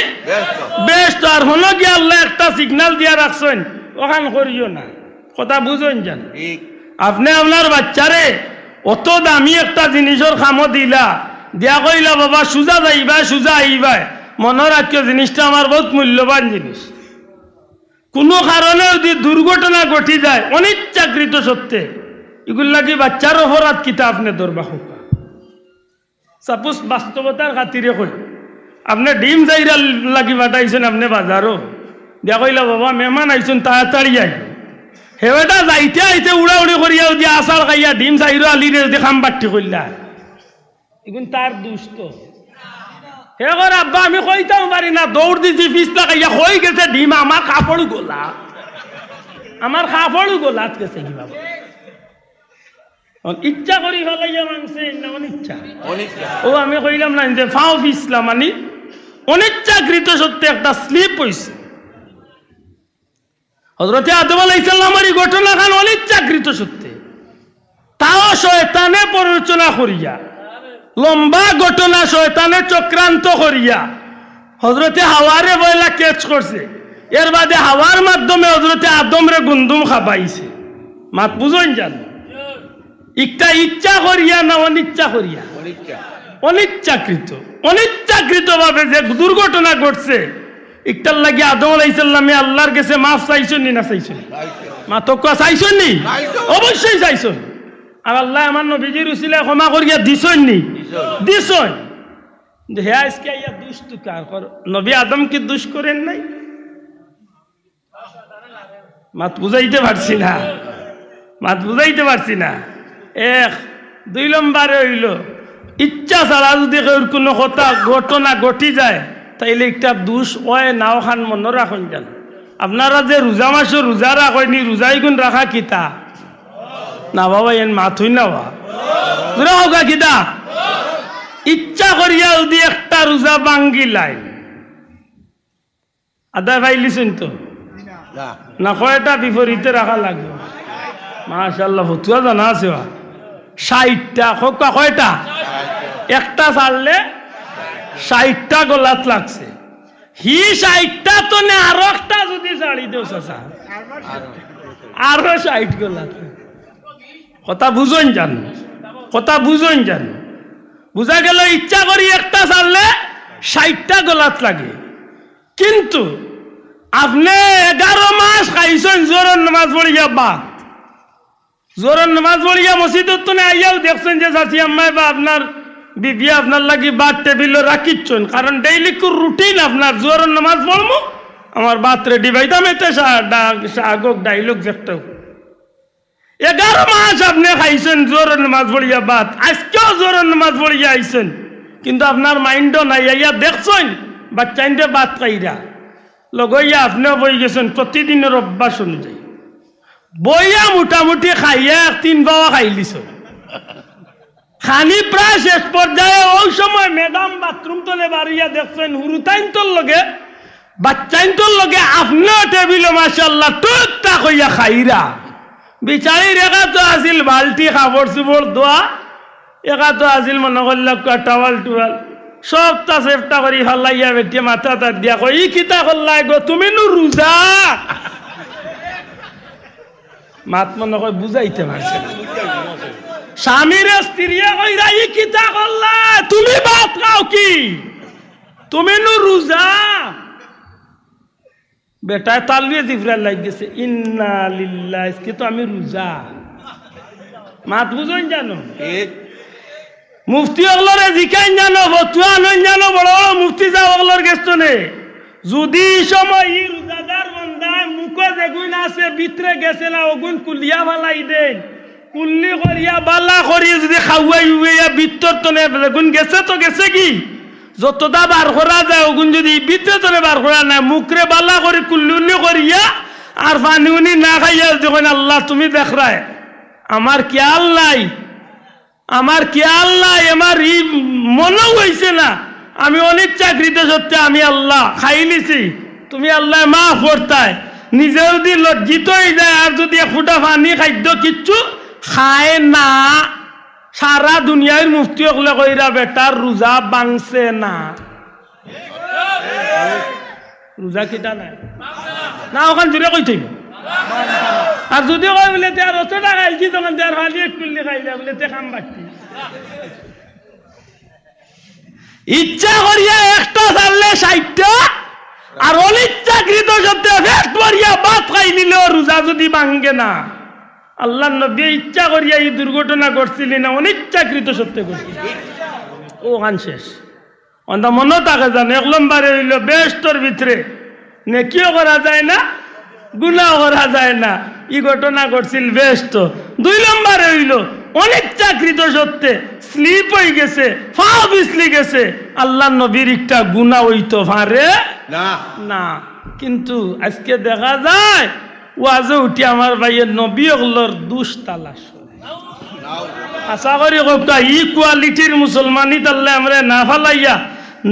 বেস্ট। আর হলো কি আল্লাহ একটা সিগন্যাল দিয়া রাখছেন ওখান করিও না, কথা বুঝেন জান। আপনি আপনার বাচ্চারে অত দামি একটা জিনিসের খামো দিলা দিয়া কইলা বাবা সুজা যাইবা সুজা আইবা, মনে রাখিও জিনিসটা আমার বহুত মূল্যবান জিনিস। কোনো কারণে যদি দুর্ঘটনা ঘটি যায় অনিচ্ছাকৃত সত্যি এগুলা কি বাচ্চার অপরাধ কিতা আপনি দরবা হোক। সাপোজ বাস্তবতার খাতিরে কই আপনি ডিম যাইরা লাগি পাঠাইছেন আপনি বাজারও দিয়া কইলা বাবা মেহমান আইছেন তাড়াতাড়ি আই, হেবেটা যাইতে আইতে উড়াউড়ি করিয়া যদি আচার খাইয়া ডিম চাইরো আলিরে যদি খাম বাট্টি করলা এগুন তার দুষ্ট। হে ঘর আব্বা আমি কইতাম পারি না দৌড় দিছি পিছলা খাইয়া কই গেছে ডিম আমার কাপড় গোলা, আমার কাপড় গোলাত গেছে কি বাবা। ইচ্ছা করি ফেলাইয়া মাংসে না অনিচ্ছা ও আমি কইলাম না যে ফাও পিছলা মানে অনিচ্ছাকৃত সত্যি একটা স্লিপ হইছে। হযরতে আদম আলাইহিস সালামের এই ঘটনাখান অনিচ্ছাকৃত সত্যি, তাও শয়তানে প্ররোচনা করিয়া লম্বা ঘটনা শয়তানে চক্রান্ত করিয়া হযরতে হাওয়ারে বয়লা ক্যাচ করছে। এর বাদে হাওয়ার মাধ্যমে হযরতে আদমরে গুন্দুম খাবাইছে। মাত বুঝুন জান একটা ইচ্ছা করিয়া না অনিচ্ছা করিয়া অনিচ্ছাকৃত অনিচ্ছাকৃত ভাবে যে দুর্ঘটনা ঘটছে একটার লাগে আদম আলাইহিস সালামে আল্লাহর কাছে মাফ চাইছেন না চাইছেন? মা তো চাইছেন নি? অবশ্যই চাইছেন। আর আল্লাহ আমার নবীজির উসিলায় ক্ষমা করিয়া দিছেন নি? দিছেন। হে আজকে ইয়া দুষ্ট কার কর নবী আদম কি দুষ করেন নাই? মাত বুঝাইতে পারছি না, মাত বুঝাইতে পারছি না। এক দুই নম্বরে হইল ইচ্ছা ছাড়া যদি কোনো কথা ঘটনা ঘটি যায় তাইলে একটা দোষ হয় নাও খান মনে রাখুন যান। আপনারা যে রোজা মাসে রোজা রাখেনি রোজাই গুণ রাখা কিতা না বাবা এন মাথুই না রোজা হোক কিতা ইচ্ছা করিয়া যদি একটা রোজা ভাঙ্গি লাই আদা পাইলিছেন তো না কয়টা বিপরীতে রাখা লাগবে? মাশাআল্লাহ ফতুয়া জানা আছে 60টা হোক কয়টা একটা ছাড়লে 60টা গোলাত লাগছে। হি 60টা তো না আরো একটা যদি ছাড়ি দেও চাচা আরো 60 গোলাত। কথা বুঝুন জান, কথা বুঝুন জান। বুঝা গেল ইচ্ছা করি একটা ছাড়লে 60টা গোলাত লাগে। কিন্তু আপনি 11 মাস খাইছেন জোরের নামাজ পড়িয়া বাদ জোরের নামাজ পড়িয়া মসজিদত তো আইয়াও দেখছেন যে চাচি আম্মাই বা আপনার বিবি আপনার লাগি বাদ টেবিল রাখিচ্ছেন, কারণ ডেইলি রুটিন আপনার জোরের নামাজ পড়বো আমার বাত রেডি পাইতাম এতে শাগক ডাইলগ দেখতেও 11 মাস আপনি খাইছেন জোরের নামাজ পড়িয়া বাদ, আজকেও জোরের নামাজ পড়িয়া আইছেন কিন্তু আপনার মাইন্ডও নাই। আইয়া দেখছেন বাচ্চাইনটা বাদ খাইরা লগইয়া আপনিও বই গেছেন প্রতিদিনের অভ্যাস অনুযায়ী বইয়া মোটামুটি খাইয়া 3 বাবা খাইলিছ খানি প্রায় শেষ পর্যায়ে ওই সময় ম্যাডাম বাথরুম তলে বাড়িয়া দেখছেন হুরুতাইন তোর লগে বাচ্চাইন তোর লগে আপনিও টেবিল মাশাআল্লাহ টুকটাক হইয়া খাইরা বিচারি রেখা তো আসিল বালতি খাবার চুবর দোয়া একা তো আসিল মনে করলে টাওয়াল টুয়াল সবটা চেষ্টা করি হল্লাইয়া বেটি মাথা তার দিয়া কই ই কিতা করলাই গো তুমি নু রোজা মাত মনে কয় বুঝাইতে পারছে না। স্বামীরে স্ত্রীয়ে কইরা ই কিতা করলা তুমি ভাত খাও কি তুমি নু রোজা বেটা তালবিয়ে জিফরা লাগ গেছে ইন্না লিল্লাহ আজকে তো আমি রোজা। মাত বুঝুন জানো মুফতি ওগুলোরে জিকাইন জানো ফতুয়া নই জানো বড় বড় মুফতি যা ওগুলোর গেছনে যদি সময় ই রোজাদার বান্দায় মুখ যেগুন আছে ভিতরে গেছে না ওগুন কুলিয়া ফালাই দেন কুল্লি করিয়া বালা করিয়া যদি খাওয়াই উইয়া বিত্তর তনে বেগুন গেছে তো গেছে কি যতটা বার করা যায় ওগুন যদি বিত্তর তনে বার করা না মুখরে বালা করে কুল্লি করিয়া আর পানি উনি না খাইয়া যখন আল্লাহ তুমি দেখ রায় আমার খেয়াল নাই আমার খেয়াল নাই আমার ই মনে হয়েছে না আমি অনেক চাকরিতে সত্যি আমি আল্লাহ খাই নিছি তুমি আল্লাহ মাফ করতায় নিজে যদি লজ্জিত হয়ে যায় আর যদি ফুটা পানি খাদ্য কিচ্ছু খায় না সারা দুনিয়ার মুফতি হলে কইরা বেটার রোজা বাংছে না রোজা কিটা নাই না ওখান জুড়ে কই থাকবে আর যদি কয় বলে তার 100 টাকা খাইছি তখন তার ভালি একটু খাইলা বলে তে খাম বাকি ইচ্ছা করিয়া একটা চাললে 60টা আর অনিচ্ছাকৃত সত্যি ফেট করিয়া ভাত খাই নিলেও রোজা যদি ভাঙ্গে না আল্লাহ নবী ইচ্ছা করিয়া এই দুর্ঘটনা করছিলেন না অনিচ্ছাকৃত সত্যি করছিল ও গান শেষ অন্ধ মনে থাকে জানে 1 নম্বরে হইল বেষ্টর ভিতরে নেকিও করা যায় না গুনাহ করা যায় না এই ঘটনা করছিল বেষ্ট 2 নম্বরে হইল অনিচ্ছাকৃত সত্যি স্লিপ হয়ে গেছে ফাও বিছলি গেছে আল্লাহ নবীর একটা গুনাহ হইতো পারে না না কিন্তু আজকে দেখা যায় ওয়াজে উঠি আমার ভাইয়ের নবী ওগুলোর দুষ তালাশ আশা করি কোকটা ই কোয়ালিটির মুসলমানিত আল্লাহ আমরা না ফালাইয়া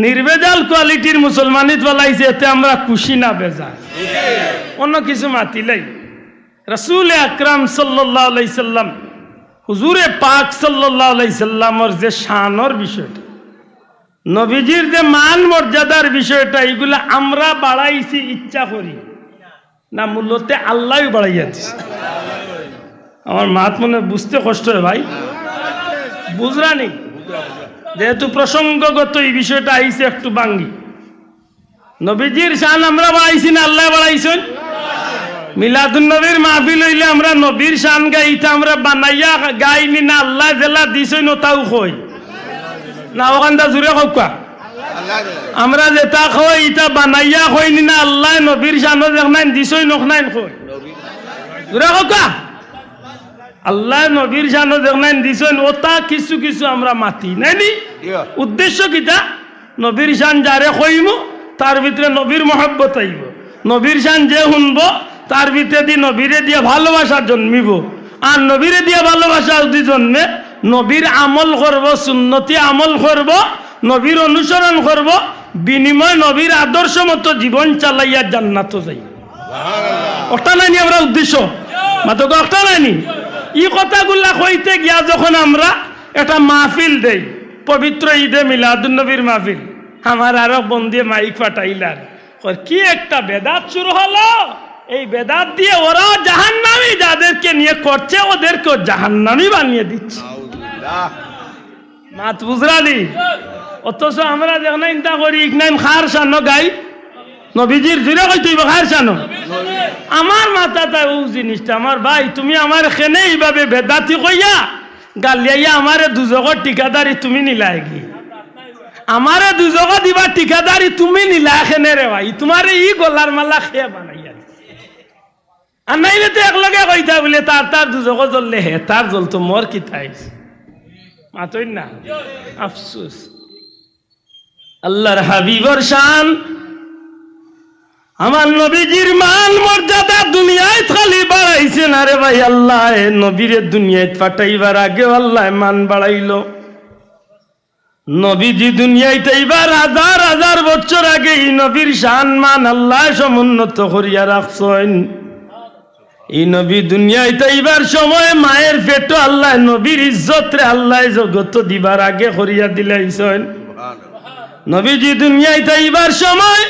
নির্বেজাল কোয়ালিটির মুসলমানিত ফালাইছে এতে আমরা খুশি না বেজা অন্য কিছু মাতিলাই রাসূল আকরাম সাল্লাল্লাহু আলাইহি সাল্লাম হুজুরে পাক সাল্লাল্লাহু আলাইহি সাল্লামর যে শানের বিষয়টা নবীজির যে মান মর্যাদার বিষয়টা এগুলা আমরা বাড়াইছি ইচ্ছা করি না মূল্যতে আল্লাহ বাড়াইয়া দিছে আমার মাত মনে বুঝতে কষ্ট হয় ভাই বুঝরানি যেহেতু প্রসঙ্গগত এই বিষয়টা আইছে একটু বাঙ্গি নবীজির শান আমরা বাড়াইছি না আল্লাহ বাড়াইছেন মিলাদুন নবীর মাহফিল হইলে আমরা নবীর শান গাইতে আমরা বানাইয়া গাইনি না আল্লাহ জেলা দিছেন ওটাও কই না ওখানটা জুড়ে কোকা আমরা যেটা কই এটা বানাইয়া কইনি না আল্লাহ নবীর শান দেখনাইন দিছই নখনাইন কই জুড়ে কোকা আল্লাহ নবীর শান দেখনাইন দিছই ওটা কিছু কিছু আমরা মাতি নাইনি উদ্দেশ্য কিটা নবীর শান যারে কইমু তার ভিতরে নবীর মহব্বত আইব নবীর শান যে শুনবো তার ভিতরে দিয়ে নবীরে দিয়ে ভালোবাসা জন্মিব আর নবীরে দিয়ে ভালোবাসা যদি জন্মে নবীর আমল করব সুন্নতি আমল করব নবীর অনুসরণ করব বিনিময় নবীর আদর্শ মতো জীবন চালাইয়া জান্নাত যাই ওটা নাইনি আমরা উদ্দেশ্য মাত্র ওটা নাইনি এই কথাগুলা কইতে গিয়া যখন আমরা একটা মাহফিল দেই পবিত্র ঈদে মিলাদুন নবীর মাহফিল আমার আরো বন্ধে মাইক ফাটাইলার কি একটা বেদাত শুরু হলো এই বেদাত দিয়ে ওরা জাহান্নামী যাদেরকে নিয়ে করছে ওদেরকে জাহান্নামী বানিয়ে দিচ্ছে মাত বুঝরানি অথচ আমরা যখন ইন্তা করি ইকনাইম খার শানো গাই নবীজির জুড়ে কই তুই খার শানো আমার মাথাটা ও জিনিসটা আমার ভাই তুমি আমার খেনে এইভাবে বেদাতি কইয়া গালিয়াইয়া আমারে দুজগর ঠিকাদারি তুমি নিলাইগি আমারে দুজগা দিবা ঠিকাদারি তুমি নিলা খেনে রে ভাই তোমারে ই গলার মালা খেয়ে বানাইয়া আর নাইলে তো একলগে কইতা বলে তার দুজগা জ্বললে হে তার জ্বলতো মোর কি থাইস মাতই না আফসোস আল্লাহর হাবিবর শান আমার নবীজির মান মর্যাদা দুনিয়ায় খালি বাড়াইছে না রে ভাই আল্লাহ নবীরে দুনিয়ায় পাঠাইবার আগে আল্লাহ মান বাড়াইলো নবীজি দুনিয়ায় তাইবার হাজার হাজার বছর আগে এই নবীর শান মান আল্লাহ সমুন্নত করিয়া রাখছেন এই নবী দুনিয়ায় তাইবার সময় মায়ের পেটো আল্লাহ নবীর ইজ্জত রে আল্লাহ জগত দিবার আগে করিয়া দিলাইছেন নবীজি দুনিয়ায় তাইবার সময়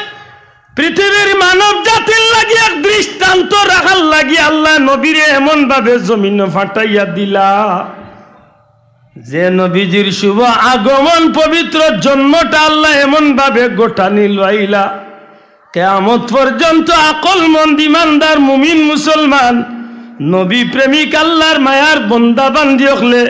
পৃথিবীর মানব জাতির লাগি এক দৃষ্টান্ত রাখার লাগি আল্লাহ নবীরে এমন ভাবে জমিন ফাটাইয়া দিলা যে নবীজির শুভ আগমন পবিত্র জন্মটা আল্লাহ এমন ভাবে গোটা নিলাইলা কিয়ামত পর্যন্ত আকলমন্দ ইমানদার মুমিন মুসলমান নবী প্রেমিক আল্লাহর মায়ার বান্দা বান্দি হলে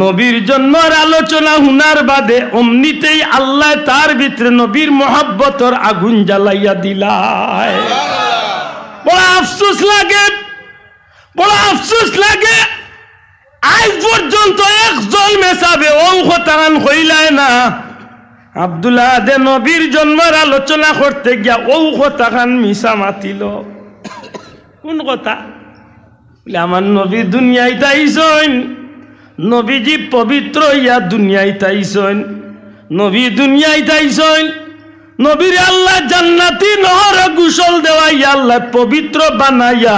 নবীর জন্মের আলোচনা হুনার বাদে অমনিতেই আল্লাহ তার ভিতরে নবীর মহব্বতর আগুন জ্বালাইয়া দিলায় বড় আফসোস লাগে আজ পর্যন্ত একজন মেসাবে ও কথান কইলায় না আব্দুল্লাহ দে নবীর জন্মের আলোচনা করতে গিয়া ও কথান মিশা মাতিল। কোন কথা? বলে আমার নবী দুনিয়ায় তাইছেন, নবীজি পবিত্র ইয়া দুনিয়ায় তাইছেন, নবী দুনিয়ায় তাইছেন, নবীর আল্লাহ জান্নাতি নহর গোসল দেওয়াইয়া আল্লাহ পবিত্র বানাইয়া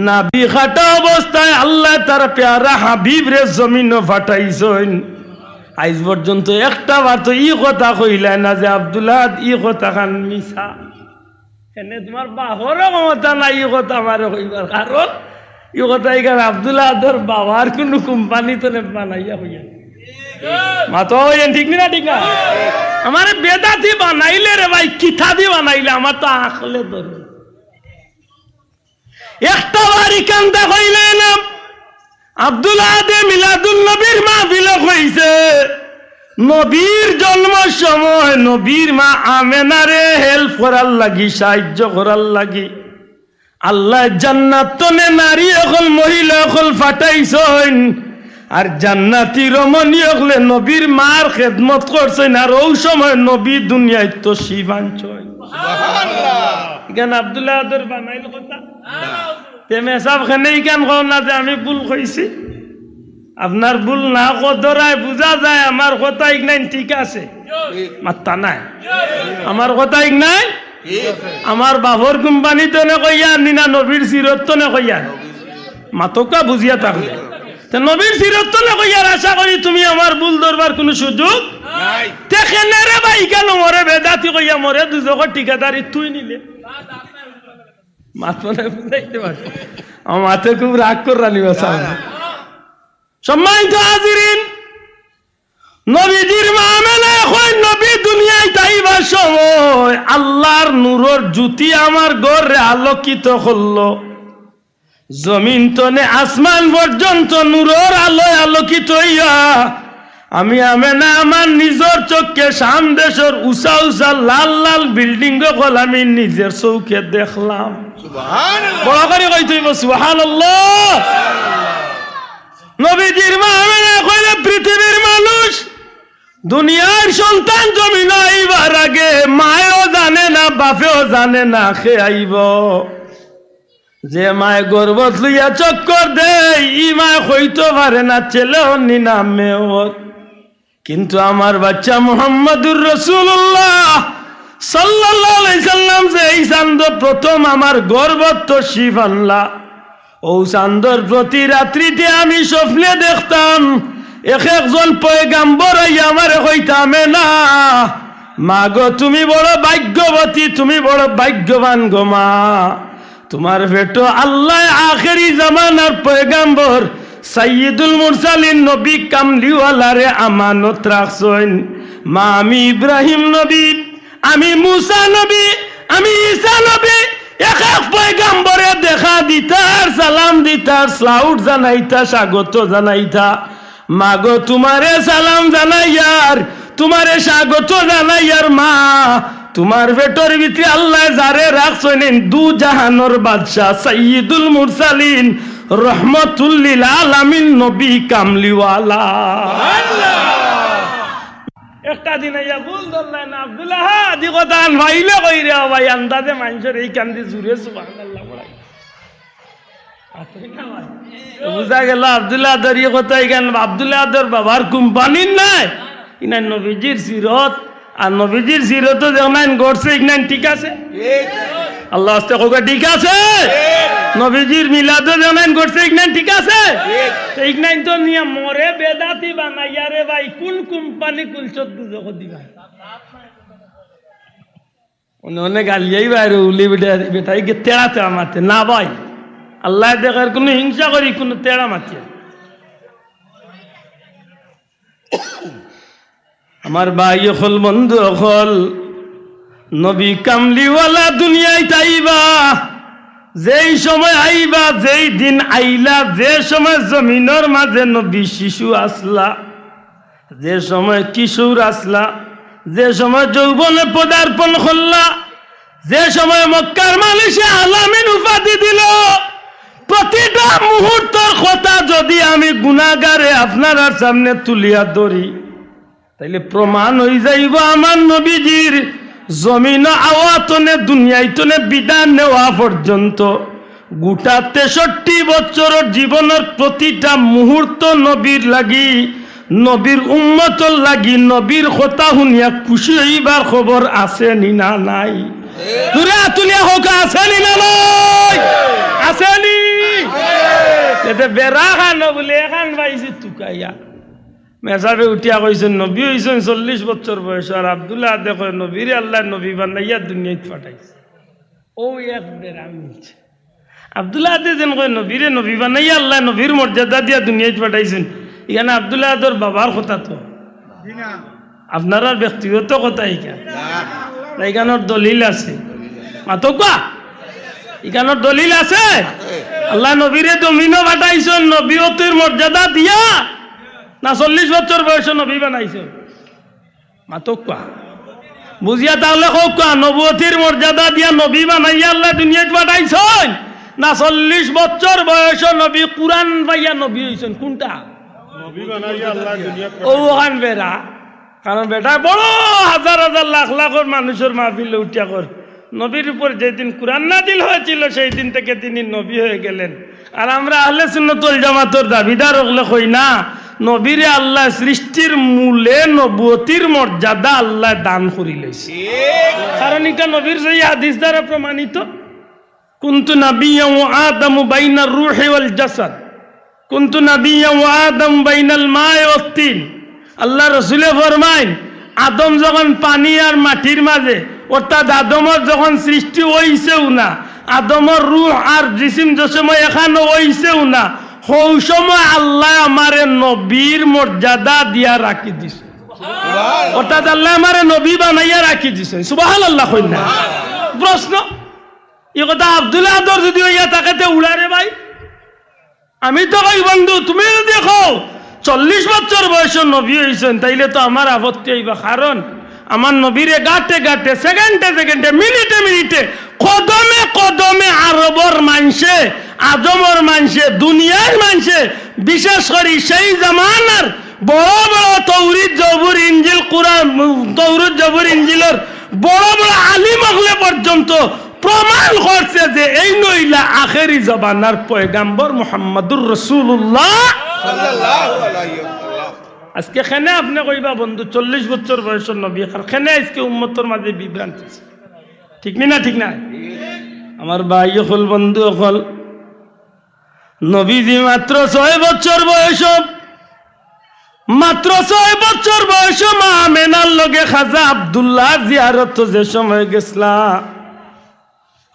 নাবি খাটা অবস্থায় আল্লাহ তার প্যারা হাবিব রে জমিন ফাটাইছেন। আজ পর্যন্ত একটা বার তো ই কথা কইলাই না যে আব্দুল্লাহ ই কথা খান মিশা। এনে তোমার বাহরও ক্ষমতা নাই ই কথা আমার কইবার, কারণ ই কথা এখানে আব্দুল্লাহ ধর বাবার কোনো কোম্পানি তো বানাইয়া হইয়া মাতো ঠিক না? ঠিক না? আমার বেদাতি বানাইলে রে ভাই, কিথা দি বানাইলে আমার তো আখলে ধরে একটা বাড়ি কান্দা কইলে না আব্দুল্লাহ দে মিলাদুল নবীর মাহফিল কইছে নবীর জন্ম সময় নবীর মা আমেনারে হেল্প করার লাগি, সাহায্য করার লাগি আল্লাহ জান্নাত তনে নারী এখন মহিলা এখন ফাটাইছেন, আর জান্নাতি রমণী হলে নবীর মার খেদমত করছেন। আর ওই সময় নবী দুনিয়ায় তো শিবাঞ্চল এখানে আব্দুল্লাহ আদর বানাইল কথা তেমে সব খানে কেন কও না যে আমি ভুল কইছি। আপনার ভুল না কদরায় বুঝা যায় আমার কথা ইগনাই ঠিক আছে, মাত্তা নাই আমার কথা ইগনাই। আমার বাবর কোম্পানি তো নে কইয়া নিনা নবীর সিরত তো নে কইয়া মাতকা বুঝিয়া থাকলে নবীর সিরত তো নে কইয়ার আশা করি তুমি আমার ভুল ধরবার কোনো সুযোগ নাই। দেখেনে রে ভাই কেন মরে বেদাতি কইয়া মরে দুজক ঠিকাদারি তুই নিলে মাতনে বুঝাইতে পারছো আমার মাথে খুব রাগ করে রানিবা সামনে। সম্মানিত হাজিরিন, নবীজির মামেলা এখন নবী দুনিয়ায় তাইবার সময় আল্লাহর নূরের জ্যোতি আমার ঘরে আলোকিত করলো। জমিন তনে আসমান পর্যন্ত নূরের আলোয় আলোকিত হইয়া আমি আমেনা আমার নিজের চোখকে শাম দেশের উঁচা উঁচা লাল লাল বিল্ডিং গল আমি নিজের চৌকে দেখলাম। বড় করে কইতেইব সুবহানাল্লাহ। নবীজির মা আমেনা কইলে পৃথিবীর মানুষ দুনিয়ার সন্তান জমিন আইবার আগে মায়ও জানে না বাপেও জানে না খে আইব। যে মায় গর্ভত লইয়া চক্কর দেয় ই মায় হইতে পারে না ছেলেও নি না মেয়েও। কিন্তু আমার বাচ্চা মুহাম্মদুর রাসূলুল্লাহ সাল্লাল্লাহু আলাইহি সাল্লাম যে এই চাঁদ প্রথম আমার গর্ভত তশরিফ আনলা, ও চাঁদর প্রতি রাত্রিতে আমি স্বপ্নে দেখতাম এক একজন পয়গাম্বর আমার হইতামে না মা গো তুমি বড় ভাগ্যবতী, তুমি বড় ভাগ্যবান গো মা, তোমার পেটো আল্লাহ আখেরি জামানার পয়গাম্বর সাইয়্যিদুল মুরসালিন নবী কামলিওয়ালারে আমানত রাখছেন। মা আমি ইব্রাহিম নবী, আমি মুসা নবী, আমি ঈসা নবী এক এক পয়গাম্বরে দেখা দিতার, সালাম দিতার, সালাউট জানাইতা, স্বাগত জানাইতা। মাগো তোমারে সালাম জানাইয়ার, তোমারে স্বাগত জানাইয়ার মা, তোমার পেটের ভিতরে আল্লাহ যারে রাখছেন দু জাহানের বাদশাহ সাইয়্যিদুল মুরসালিন রহমাতুল লিল আলামিন নবী কামলিওয়ালা। একটা দিন আইয়া ভুল ধরলেন না আব্দুল্লাহ দি কথা ভাইলে কই রে ভাই আন্দাজে মানুষের এই কান্দি জুড়ে সুবহানাল্লাহ বলাই বুঝা গেল আব্দুল্লাহ আদর এই কথা এখান আব্দুল্লাহ আদর বাবার কোম্পানির নাই ইনা নবীজির সিরত, আর নবীজির সিরত যেমন গড়ছে ইগনান ঠিক আছে আল্লাহ আস্তে কোকা ঠিক আছে। নবীজির মিলাদ যেমন গড়ছে ইগনান ঠিক আছে, ইগনান তো নিয়ে মরে বেদাতি বানাইয়া রে ভাই কোন কোম্পানি কোন চোদ্দ জগৎ দিবা উনি গালিয়াই বাইরে উলি বেটাই তেড়া তেড়া মারতে না ভাই আল্লাহ দেখার কোনো হিংসা করি কোনো তেড়া মাতিয়ে। আমার ভাই হল বন্ধু হল নবী কামলিওয়ালা দুনিয়ায় তাইবা, যেই সময় আইবা, যেই দিন আইলা, যে সময় জমিনের মাঝে নবী শিশু আসলা, যে সময় কিশোর আসলা, যে সময় যৌবনে পদার্পণ করলা, যে সময় মক্কার মানুষে আলামিন উপাধি দিল, প্রতিটা মুহূর্তের কথা যদি আমি গুনাহগারে আপনার সামনে তুলিয়া ধরি তাইলে প্রমাণ হয়ে যাইব আমার নবীজির জমিন আওয়াতনে দুনিয়াইতনে বিধান নেওয়া পর্যন্ত গোটা 63 বছরের জীবনের প্রতিটা মুহূর্ত নবীর লাগি, নবীর উম্মতর লাগি, নবীর কথা শুনিয়া খুশি হইবার খবর আছে নি না নাই? তুরে তুলিয়া হোক আছে নি না নাই? আছে নি? এতে বেড়া খান বলে এখান পাইছি তুকাইয়া মেসাবে উঠিয়া কইছেন নবী হইছেন 40 বছর বয়স। আর আব্দুল্লাহ দেখো নবীরে আল্লাহ নবী বানাইয়া দুনিয়ায় পাঠাইছে। ও এক বেড়া মিলছে। আব্দুল্লাহ যেন কয় নবীরে নবী বানাইয়া আল্লাহ নবীর মর্যাদা দিয়া দুনিয়ায় পাঠাইছেন। এখানে আব্দুল্লাহ তোর বাবার কথা তো আপনার ব্যক্তিগত কথা এখানোর দলিল আছে মাতকা এখানোর দলিল আছে। আল্লাহ নবীরে জমিনও পাঠাইছেন নবীয়তের মর্যাদা দিয়া না 40 বছর বয়সে নবী বানাইছেন? মাতকা বুঝিয়া তাহলে হোক নবুয়তির মর্যাদা দিয়া নবী বানাইয়া আল্লাহ দুনিয়ায় পাঠাইছেন না 40 বছর বয়স নবী কুরআন পাইয়া নবী হইছেন? কোনটা? ওখান বেড়া। কারণ বেটা বড় হাজার হাজার লাখ লাখের মানুষের মাহফিলে উঠিয়া কর নবীর উপর যেদিন কুরআন নাজিল হয়েছিল সেই দিন থেকে তিনি নবী হয়ে গেলেন। আর আমরা আহলে সুন্নাত ওয়াল জামাতের দাবিদার হলে কই না নবীরে আল্লাহ সৃষ্টির মূলে নবুয়তির মর্যাদা আল্লাহ দান করি লইছে। কারণ এটা নবীর সেই হাদিস দ্বারা প্রমাণিত। কুনতু নাবিয়্যা ওয়া আদামু বাইনার রূহি ওয়াল জাসাদ, কুনতু নাবিয়্যা ওয়া আদামু বাইনাল মা'i ওয়াত তিন। আল্লাহ রাসূলে ফরমায় আদম যখন পানি আর মাটির মাঝে, অর্থাৎ আদমের যখন সৃষ্টি হইছেও না, আদমের রূহ আর জিসিম যে সময় এখানে হইছেও না, ওই সময় আল্লাহ আমারে নবীর মর্যাদা দিয়া রাখি দিছে। অর্থাৎ আল্লাহ আমারে নবী বানাইয়া রাখি দিছে। সুবহানাল্লাহ কই না? প্রশ্ন এই কথা আব্দুল্লাহ আদর যদি হইয়া তাকাতে উড়ারে ভাই। আমি তো কই বন্ধু তুমি যদি দেখো 40 বছর বয়সে নবী হইছেন তাইলে তো আমার আপত্তি হইবা। কারণ আমার নবীরে গাটে গাটে সেকেন্ডে সেকেন্ডে মিনিটে মিনিটে কদমে কদমে আরবর মানছে, আজমর মানছে, দুনিয়ার মানছে, বিশেষ করে সেই জামানার বড় বড় তৌরিত জবুর ইঞ্জিল কুরআন তৌরিত জবুর ইঞ্জিলের বড় বড় আলিম হলে পর্যন্ত প্রমাণ করছে যে এই নইলা আখেরি জবানার পয়গাম্বর মুহাম্মদুর রাসূলুল্লাহ সাল্লাল্লাহু আলাইহি ওয়াসাল্লাম। আজকে কেনে আপনি কইবা বন্ধু 40 বছর বয়সের নবী আর কেনে আজকে উম্মতের মাঝে বিভ্রান্তি? ঠিক না? ঠিক না? আমার ভাই হল বন্ধু হল নবীজি মাত্র 6 বছর বয়স, মাত্র 6 বছর বয়স মা আমেনার লগে খাজা আব্দুল্লাহ জিয়ারত যে সময় গেছলা,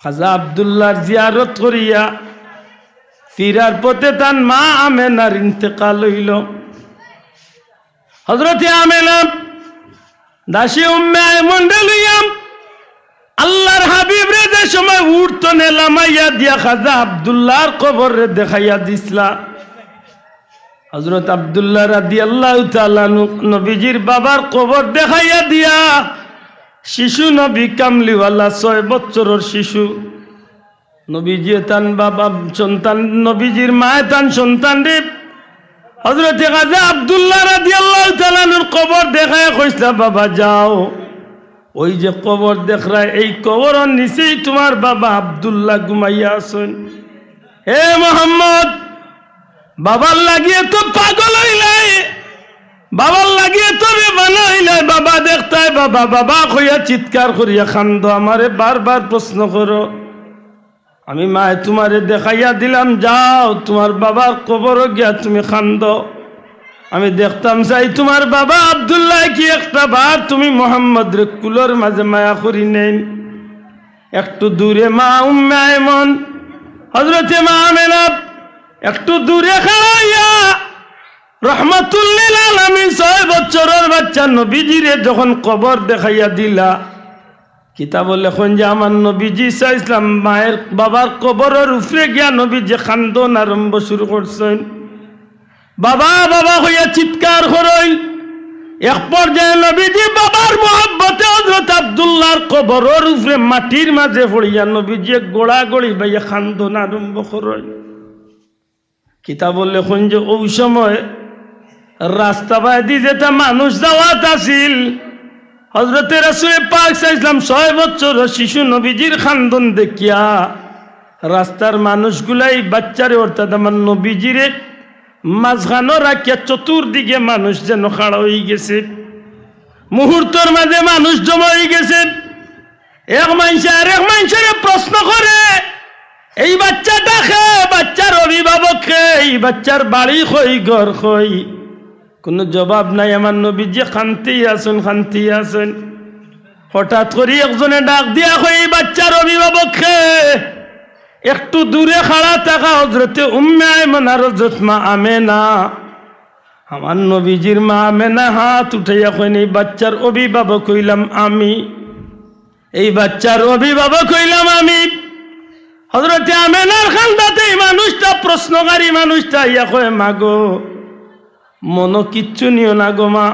খাজা আব্দুল্লাহর জিয়ারত করিয়া ফিরার পথে তার মা আমেনার ইন্তেকাল হইল। হযরতে আমেনা দাসী উম্মে আয়মন লইয়াম আল্লাহর হাবিব রে যে সময় উঠতো নেলামাইয়া দিয়া খাজা আব্দুল্লাহর কবর রে দেখাইয়া দিছলা। হযরত আব্দুল্লাহ রাদিয়াল্লাহু তাআলা নবীজির বাবার কবর দেখাইয়া দিয়া শিশু নবী কামলিওয়ালা 6 বছরের শিশু নবীজি তান বাবা সন্তান, নবীজির মায়ে তান সন্তান রে হযরত খাজা আব্দুল্লাহ রাদিয়াল্লাহু তাআলার কবর দেখায় কইছলা বাবা যাও ওই যে কবর দেখরা এই কবরের নিচেই তোমার বাবা আব্দুল্লাহ ঘুমাইয়া আছেন। হে মোহাম্মদ বাবার লাগিয়ে তো পাগল হইলাই, বাবার লাগিয়ে তো বেমানা হইলাই, বাবা দেখতাই বাবা বাবা কইয়া চিৎকার করিয়া কান্দ। আমারে বারবার প্রশ্ন করো, আমি মায়ে তোমারে দেখাইয়া দিলাম যাও তোমার বাবার কবর গিয়া তুমি কান্দ। আমি দেখতাম চাই তোমার বাবা আব্দুল্লাহ কি একটা বার তুমি মোহাম্মদ রে কুলোর মাঝে মায়া করি নেন। একটু দূরে মা উম্মে আয়মন হযরতে মা আমেনা একটু দূরে খাড়াইয়া রহমাতুল লিল আলামিন 6 বছরের বাচ্চা নবীজিরে যখন কবর দেখাইয়া দিলা, কিতাব লেখন যে আমার নবীজি ইসলাম মায়ের বাবার কবরের উপরে গিয়া নবীজি কান্দন আরম্ভ শুরু করছেন। বাবা বাবা হইয়া চিৎকার করই। এক পর্যায়ে নবীজি বাবার মহব্বতে হযরত আব্দুল্লাহর কবরের উপরে মাটির মাঝে পড়িয়া নবীজি গোড়া গড়ি বাইয়া কান্দন আরম্ভ করই। কিতা বললে কোন যে ওই সময় রাস্তা বাদি যেটা মানুষ যাওয়াত আছিল হযরতে রাসূল পাক সাল্লাল্লাহু আলাইহি 6 বছর শিশু নবীজির খান্দন দেখিয়া রাস্তার মানুষগুলাই বাচ্চারে অর্থাৎ আমার নবীজিরে মাঝখানো রাখিয়া চতুর্দিকে মানুষ যেন খাড়া হয়ে গেছে, মুহূর্তের মাঝে মানুষ জমা হয়ে গেছে। এক মানুষ আর এক মানুষের প্রশ্ন করে, এই বাচ্চাটা খে, বাচ্চার অভিভাবক খে, এই বাচ্চার বাড়ি কই, ঘর কই? কোনো জবাব নাই। আমার নবীজি শান্তি আছেন। হঠাৎ করে একজনে ডাক দিয়া কই, এই বাচ্চার অভিভাবক খে? একটু দূরে খাড়া থাকা হযরতে উম্মে আয়মন আর হযরত মা আমেনা। আমার নবীজির মা আমেনা হাত উঠাইয়া কইন, এই বাচ্চার অভিভাবক হইলাম আমি, এই বাচ্চার অভিভাবক হইলাম আমি। হযরতে আমেনার খান্দাতে এই মানুষটা, প্রশ্নকারী মানুষটা ইয়া কয়, মাগো মনো কিচ্ছু নিও না গো মা,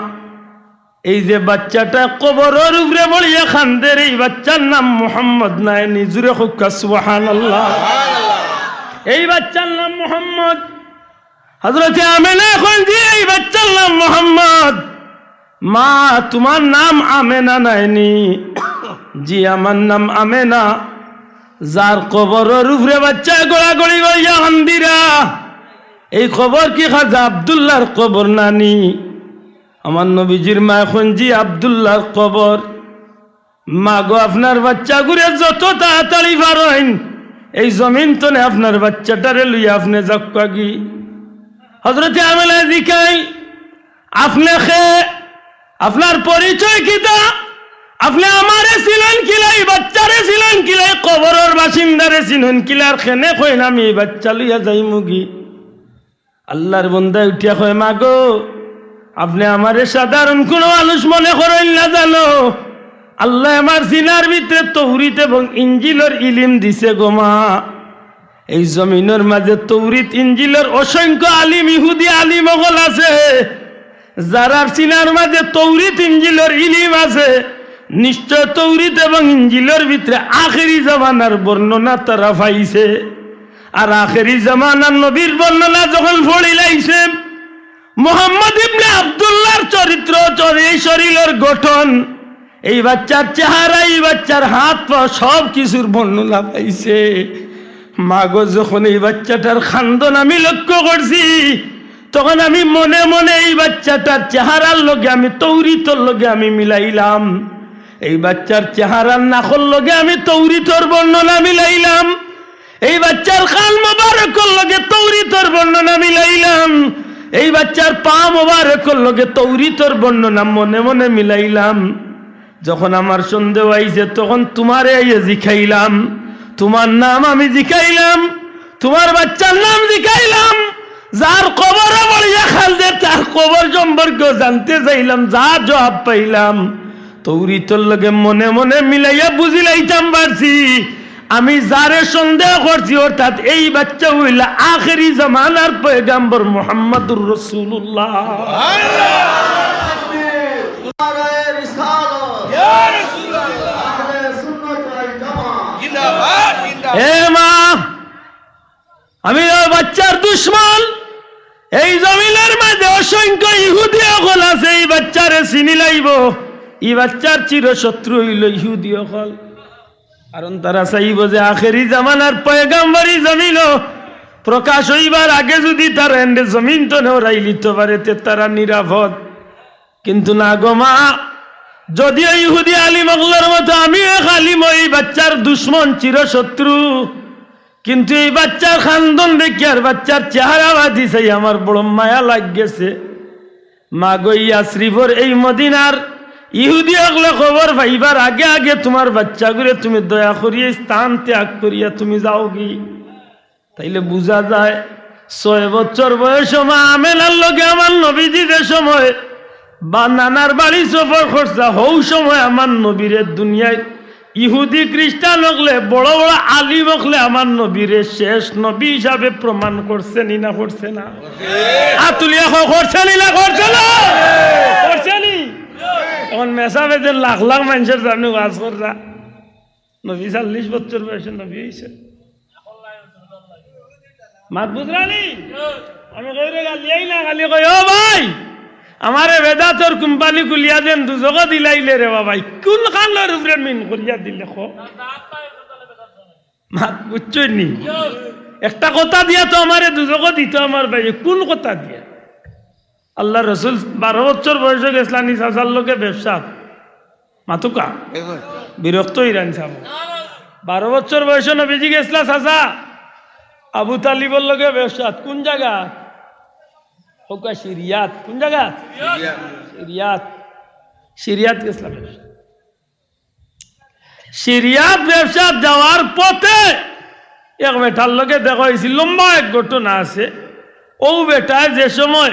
এই যে বাচ্চাটা কবরের উপরে বলিয়া খান্দের, এই বাচ্চার নাম মুহাম্মদ নাই। নিজুরে হুক্কা সুবহানাল্লাহ। এই বাচ্চার নাম মুহাম্মদ। হযরতে আমেনা এখন জি এই বাচ্চার নাম মুহাম্মদ। মা তোমার নাম আমেনা নাইনি? জি আমার নাম আমেনা। যার কবরের উপরে বাচ্চা গোড়াগড়ি গইয়া হান্দিরা, এই কবর কি খাজা আব্দুল্লাহর কবর নানি? আমার নবীজির মা এখন জি আব্দুল্লাহর কবর। মা গো আপনার বাচ্চা ঘুরে যত তাড়াতাড়ি পারেন এই জমিন তনে আপনার বাচ্চাটারে লইয়া আপনি যাকি। হযরতে আমেনা জিকাই, আপনি খে, আপনার পরিচয় কিতা? আপনি আমারে ছিলেন কিলাই, বাচ্চারে ছিলেন কিলাই, কবরের বাসিন্দারে ছিলেন কিলার খেনে কইন আমি এই বাচ্চা লইয়া যাই মুগি। আল্লাহর বন্দা উঠিয়া কয়, মা গো আপনি আমারে সাধারণ কোনো মানুষ মনে করেন না জানো? আল্লাহ আমার সিনার ভিতরে তৌরিত এবং ইঞ্জিলের ইলিম দিছে গো মা। এই জমিনের মাঝে তৌরিত ইঞ্জিলের অসংখ্য আলিম, ইহুদি আলিম ওগল আছে, যারার সিনার মাঝে তৌরিত ইঞ্জিলের ইলিম আছে। নিশ্চয় তৌরিত এবং ইঞ্জিলের ভিতরে আখেরি জামানার বর্ণনা তারা পাইছে। আর আখেরি জামানার নবীর বর্ণনা যখন পড়িলাইছে, মুহাম্মদ ইবনে আব্দুল্লাহর চরিত্র, এই শরীরের গঠন, এই বাচ্চার চেহারা, এই বাচ্চার হাত পা সব কিছুর বর্ণনা পাইছে। মাগো যখন এই বাচ্চাটার খান্দন আমি লক্ষ্য করছি, তখন আমি মনে মনে এই বাচ্চাটার চেহারার লগে আমি তৌরিতর লগে আমি মিলাইলাম। এই বাচ্চার চেহারার নাকল লগে আমি তৌরিতর বর্ণনা মিলাইলাম। এই বাচ্চার খাল মোবারকর লগে তৌরিতর বর্ণনা মিলাইলাম। এই বাচ্চার পা মোবারকর লগে তৌরিতর বর্ণনা মনে মনে মিলাইলাম। যখন আমার সন্দেহ আইছে তখন তোমারে জিখাইলাম, তোমার নাম আমি জিখাইলাম, তোমার বাচ্চার নাম জিখাইলাম। যার কবর বলিয়া খাল দে তার কবর সম্পর্কে জানতে চাইলাম, যা জবাব পাইলাম তৌরিতর লগে মনে মনে মিলাইয়া বুঝিলাইতাম পারছি আমি যারে সন্দেহ করছি অর্থাৎ এই বাচ্চা হইলা আখেরি জামানার পয়গম্বর মুহাম্মদুর রাসূলুল্লাহ। এ মা, আমি ওই বাচ্চার দুশ্মন। এই জমিনের মাঝে অসংখ্য ইহুদি অকল আছে, এই বাচ্চারে চিনি লাইব। এই বাচ্চার চিরশত্রু হইল ইহুদি অকল, কারণ তারা চাইব যে আখেরি জামানার পয়গম্বরী জমিন প্রকাশ হইবার আগে যদি তারা এন্ডে জমিন তো নেওয়াই লিতে পারে তে তারা নিরাপদ। কিন্তু না গো মা, যদিও ইহুদি আলিম অগলার মতো আমি এক আলিম, এই বাচ্চার দুশ্মন, চিরশত্রু, কিন্তু এই বাচ্চার খান্দন দেখি আর বাচ্চার চেহারা বাদি চাই আমার বড় মায়া লাগ গেছে। মা গো ইয়াসরিফর এই মদিনার ইহুদি অগলে খবর পাইবার আগে আগে তোমার বাচ্চাগুলো তুমি দয়া করিয়া স্থান ত্যাগ করিয়া তুমি যাও কি, তাইলে বুঝা যায় 6 বছর বয়স মা আমেনার লগে আমার নবীজি যে সময় বা নানার বাড়ি সফর করছে, হৌ সময় আমার নবীরে দুনিয়ায় ইহুদি খ্রিস্টান হকলে বড় বড় আলিম হকলে আমার নবীরে শেষ নবী হিসাবে প্রমাণ করছেনি না করছে না? আতুলিয়া করছেনি না করছে না? করছেনি? এখন মেসাবেদের লাখ লাখ মানুষের সামনে ওয়াজ কররা, নবী 40 বছর বয়সে নবী হয়েছে। মাত বুঝরানি আমি কইরে গালিয়াই না গালি কই ও ভাই আমারে বেদাতর কোম্পানি খুলিয়া দেন দুজগ দিলাইলে রে বাবাই কোন খানের উপরে মিন করিয়া দিলে খো মাত বুঝছনি একটা কথা দিয়া তো আমারে দুজগ দিত আমার ভাই কোন কথা দিয়া আল্লাহ রসুল 12 বছর বয়সে গেছিলেন চাচার লোকে ব্যবসা মাতুকা বিরক্ত ইরান সাহেব 12 বছর বয়সে নবীজি গেছিলা চাচা আবু তালিবর লোকে ব্যবসা কোন জায়গা হোকা সিরিয়াত কোন জায়গা সিরিয়াত গেছিলাম সিরিয়াত ব্যবসা যাওয়ার পথে এক বেটার লোকে দেখা হয়েছিল লম্বা এক ঘটনা আছে ও বেটা যে সময়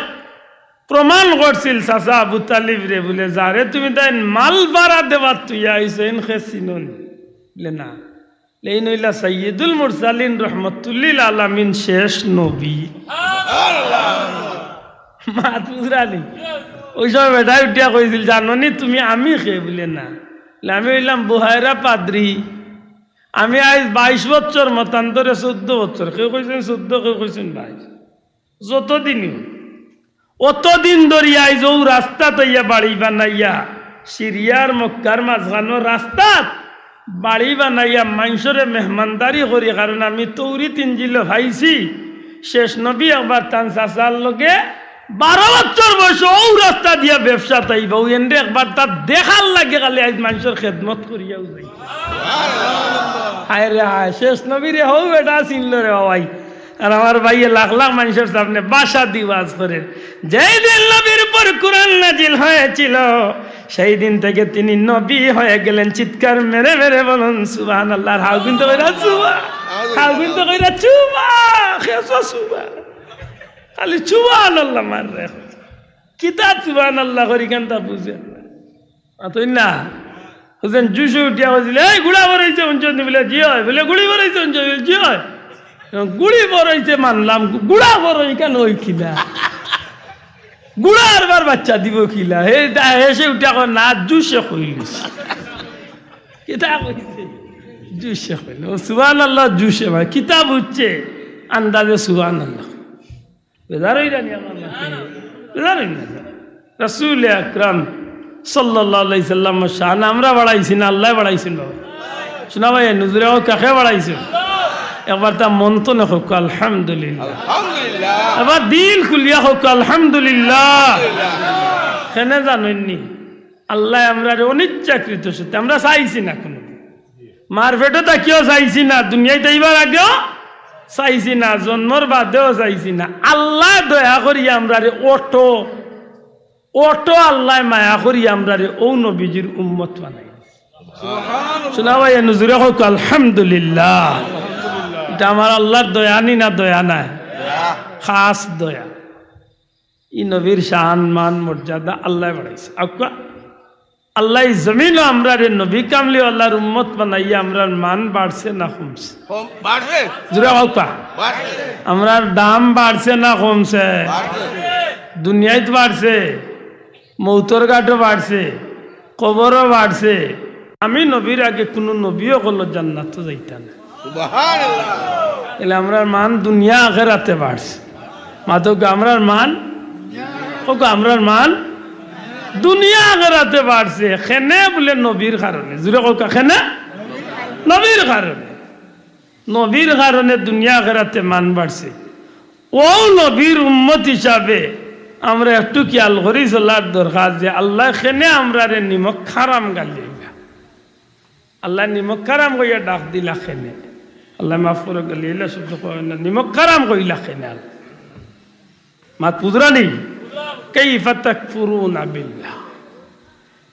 প্রমাণ করছিল চাচা আবু তালিব রে বলে যারে তুমি তাই মাল ভাড়া দেবার তুই আইসো এন খেসিনুন বলে না এই নইলা সাইয়্যিদুল মুরসালিন রহমাতুল্লিল আলামিন শেষ নবী মাত বুঝরানি ওই সময় বেটাই উঠিয়া কইছিল জাননি তুমি আমি খেয়ে বলে না আমি হইলাম বুহাইরা পাদ্রি আমি আজ 22 বছর মতান্তরে 14 বছর কেউ কইছেন 14 কেউ কইছেন 22 যতদিনই অতদিন ধরিয়া আইজ ও রাস্তা তৈয়া বাড়ি বানাইয়া সিরিয়ার মক্কার মাঝখানো রাস্তা বাড়ি বানাইয়া মানুষরে মেহমানদারি করি কারণ আমি তৌরি তিনজিল ভাইছি শেষ নবী একবার তান চাচার লগে 12 বছর বয়স ও রাস্তা দিয়া ব্যবসা তাইব এন্ডে একবার তার দেখার লাগে খালি আজ মানুষের খেদমত করিয়াও যাই হায় রে হায় শেষ নবী রে হও বেটা চিনল রে ভাই আর আমার ভাইয়ে লাখ লাখ মানুষের সামনে বাসা দিওয়াজ করেন যেই দিন নবীর উপর কোরআন নাজিল হয়েছিল সেই দিন থেকে তিনি নবী হয়ে গেলেন চিৎকার মেরে মেরে বলুন সুবহানাল্লাহ হাউ কিন্তু কইরা সুবা হাউ কিন্তু কইরা চুবা খেসো সুবা খালি সুবহানাল্লাহ মার রে কিতা সুবহানাল্লাহ করি কেনটা বুঝেন আতই না হুজেন জুসু উঠিয়া কইছিল এই গুড়া বরাইছে অঞ্চল বলে জি হয় বলে গুড়ি বরাইছে অঞ্চল জি হয় গুড়ি বড়াইতে মানলাম গুড়া বড়াই কেন ওই খিলা গুড়ার বার বাচ্চা দিব খিলা এসে উঠে না জুসে কইলিস কিতা কইছে জুসে কইল সুবহানাল্লাহ জুসে ভাই কিতাব হচ্ছে আন্দাজে সুবহানাল্লাহ বেজারই জানি আমার বেজারই না রাসূল আকরাম সাল্লাল্লাহু আলাইহি সাল্লাম শান আমরা বাড়াইছি না আল্লাহ বাড়াইছেন বাবা শোনা ভাই নুজুরে কাকে বাড়াইছেন একবার তা মন তো না হোক আলহামদুলিল্লাহ এবার দিল খুলিয়া হোক আলহামদুলিল্লাহ কেন জানেননি আল্লাহ আমরা অনিচ্ছাকৃত সত্যি আমরা চাইছি না কোনো মার পেটে তাকিয়েও চাইছি না দুনিয়ায় তাইবার আগেও চাইছি না জন্মর বাদেও চাইছি না আল্লাহ দয়া করি আমরা অটো অটো আল্লাহ মায়া করি আমরা ও নবীজির উম্মত বানাই শোনা ভাই নুজুরে হোক আলহামদুলিল্লাহ এটা আমার আল্লাহর দয়া নি না দয়া নাই খাস দয়া ই নবীর শান মান মর্যাদা আল্লাহ বাড়াইছে আকা আল্লাহ জমিনও আমরা রে নবী কামলি আল্লাহর উম্মত বানাইয়া আমরার মান বাড়ছে না কমছে বাড়ছে জুড়ে আকা আমরার দাম বাড়ছে না কমছে দুনিয়ায় বাড়ছে মৌতর ঘাটও বাড়ছে কবরও বাড়ছে আমি নবীর আগে কোনো নবীও করলো জান্নাত তো যাইতাম না সুবহানাল্লাহ এলে আমরার মান দুনিয়া আখেরাতে বাড়ছে মাতক আমরার মান ওকে আমরার মান দুনিয়া আখেরাতে বাড়ছে খেনে বলে নবীর কারণে জুড়ে কোকা খেনে নবীর কারণে দুনিয়া আখেরাতে মান বাড়ছে ও নবীর উম্মত হিসাবে আমরা একটু খেয়াল করি চলার দরকার যে আল্লাহ খেনে আমরা রে নিমক খারাম গালি আল্লাহ নিমক খারাম কইয়া ডাক দিলা খেনে আল্লাহ মাফ করে গেলি শব্দ নিমক খারাম কইলা খেনে মাত পুজরানি কাইফা তাকফুরুনা বিল্লাহ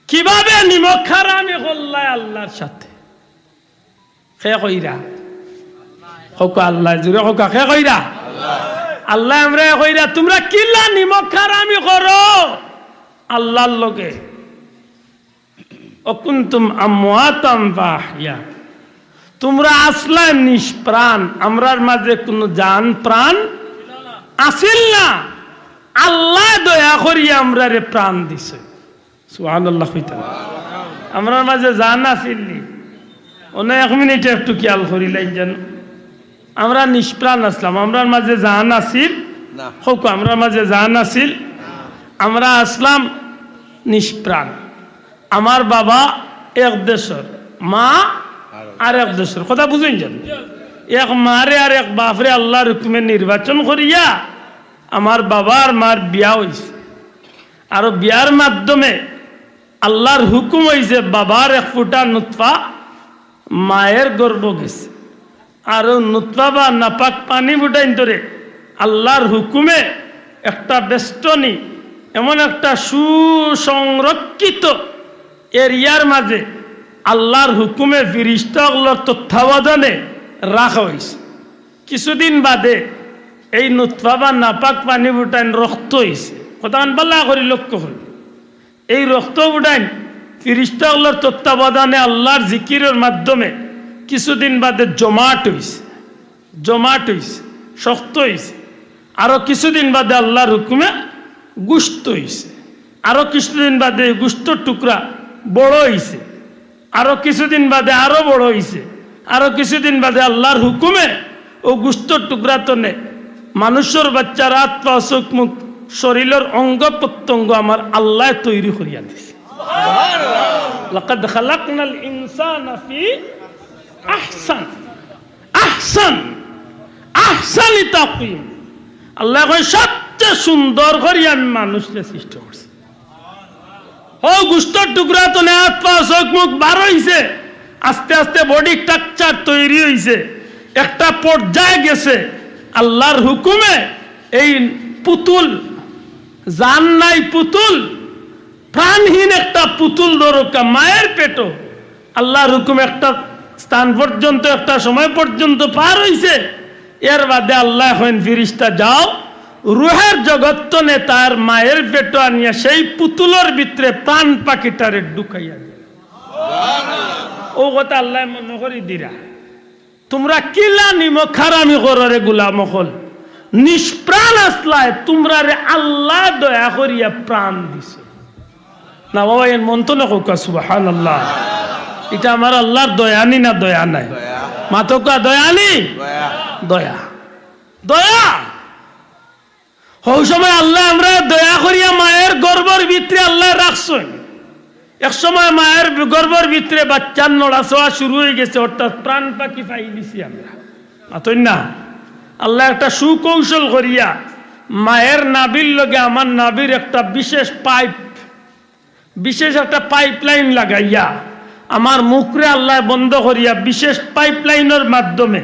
কিভাবে নিমক খারামি করলাই আল্লাহর সাথে খে কইরা হোক আল্লাহ জুড়ে হোক খে কইরা আল্লাহ আমরা কইরা তোমরা কিল্লা নিমক খারামি করো আল্লাহর লগে অকুন্তুম আমওয়াতাম ফাহিয়া তোমরা আসলা নিষ্প্রাণ আমরার মাঝে কোনো জান প্রাণ আসিল না আল্লাহ দয়া করি আমরা রে প্রাণ দিছে সুবহানাল্লাহ কইতা আমরার মাঝে জান আসিল নি অনেক 1 মিনিট একটু খেয়াল করিলাই যেন আমরা নিষ্প্রাণ আসলাম, আমরার মাঝে জান আসিল না হোক, আমরার মাঝে জান আসিল, আমরা আসলাম নিষ্প্রাণ। আমার বাবা এক দেশের, মা আর এক দেশের, কথা বুঝেন যেন, এক মারে আর এক বাপরে আল্লাহর হুকুমে নির্বাচন করিয়া আমার বাবা আর মার বিয়া হয়েছে। আর বিয়ার মাধ্যমে আল্লাহর হুকুম হয়েছে বাবার এক ফুটা নুতফা মায়ের গর্ভ গেছে। আর নুতফা বা নাপাক পানি ফুটাইন ধরে আল্লাহর হুকুমে একটা বেষ্টনী, এমন একটা সুসংরক্ষিত এরিয়ার মাঝে আল্লাহর হুকুমে ফিরিস্তাগুলোর তত্ত্বাবধানে রাখা হয়েছে। কিছুদিন বাদে এই নুতফা বা নাপাক পানি ফুটাইন রক্ত হয়েছে। কথা পাল্লা করি লক্ষ্য করি, এই রক্ত ফুটাইন ফিরিস্তাগুলোর তত্ত্বাবধানে আল্লাহর জিকিরের মাধ্যমে কিছুদিন বাদে জমাট হয়েছে, শক্ত হয়েছে। আরো কিছুদিন বাদে আল্লাহর হুকুমে গুস্ত হয়েছে। আরো কিছুদিন বাদে গুস্তর টুকরা বড় হয়েছে। আরো কিছুদিন বাদে আরো বড় হয়েছে। আরো কিছুদিন বাদে আল্লাহর হুকুমে ও গুস্তর টুকরা তনে মানুষের বাচ্চার আত্মা চোখ মুখ শরীরের অঙ্গ প্রত্যঙ্গ আমার আল্লাহ তৈরি করিয়া দিছে। লাকাদ খালাকনাল ইনসানা ফি আহসানি তাকওয়িম। আল্লাহ কয় সবচেয়ে সুন্দর করিয়া আমি মানুষকে সৃষ্টি করছি। ও গুস্তর টুকরা তো হাত পা চোখ মুখ বার হইছে, আস্তে আস্তে বডি স্ট্রাকচার তৈরি হইছে, একটা পর্যায়ে গেছে। আল্লাহর হুকুমে এই পুতুল, জান নাই পুতুল, প্রাণহীন একটা পুতুল দরকা মায়ের পেটো আল্লাহর হুকুমে একটা স্থান পর্যন্ত, একটা সময় পর্যন্ত পার হইছে। এর বাদে আল্লাহ হইন ফিরিস্তা যাও রুহের জগত্তনে তার মায়ের পেটো আনিয়া সেই পুতুলের ভিতরে প্রাণ পাখিটারে ঢুকাইয়া দিল। ও কথা আল্লাহ মনে করি দিরা, তোমরা কিলা নিম খারামি কররে গুলাম হল, নিষ্প্রাণ আসলায় তোমরা রে আল্লাহ দয়া করিয়া প্রাণ দিছে না। বাবা এর মন তো না কোকা সুবহানাল্লাহ। এটা আমার আল্লাহর দয়ানি না দয়া নাই? মাতকা দয়ানি, দয়া দয়া। ওই সময় আল্লাহ আমরা দয়া করিয়া মায়ের গর্ভের ভিতরে আল্লাহ রাখছেন। এক সময় মায়ের গর্ভের ভিতরে বাচ্চার নড়াচড়া শুরু হয়ে গেছে, অর্থাৎ প্রাণ পাখি পাই দিছি আমরা। মাতই না, আল্লাহ একটা সুকৌশল করিয়া মায়ের নাভির লগে আমার নাভির একটা বিশেষ একটা পাইপলাইন লাগাইয়া আমার মুখরে আল্লাহ বন্ধ করিয়া বিশেষ পাইপলাইনের মাধ্যমে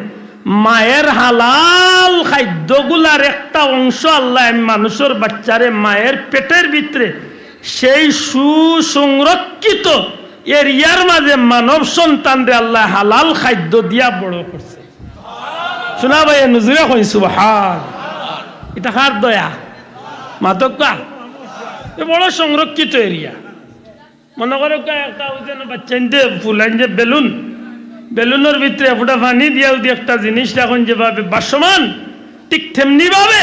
মায়ের হালাল খাদ্যগুলার একটা অংশ আল্লাহ মানুষের বাচ্চারে মায়ের পেটের ভিতরে সেই সুসংরক্ষিত এরিয়ার মাঝে মানব সন্তানরে আল্লাহ হালাল খাদ্য দিয়া বড় করছে। শোনা ভাই নজরে কই সুবহান। এটা কার দয়া? মাতকা এ বড় সংরক্ষিত এরিয়া। মনে করো একটা বাচ্চা ফুলাইন যে বেলুনের ভিতরে ফুটা পানি দিয়া একটা জিনিস রাখুন যেভাবে বাসমান, ঠিক তেমনি ভাবে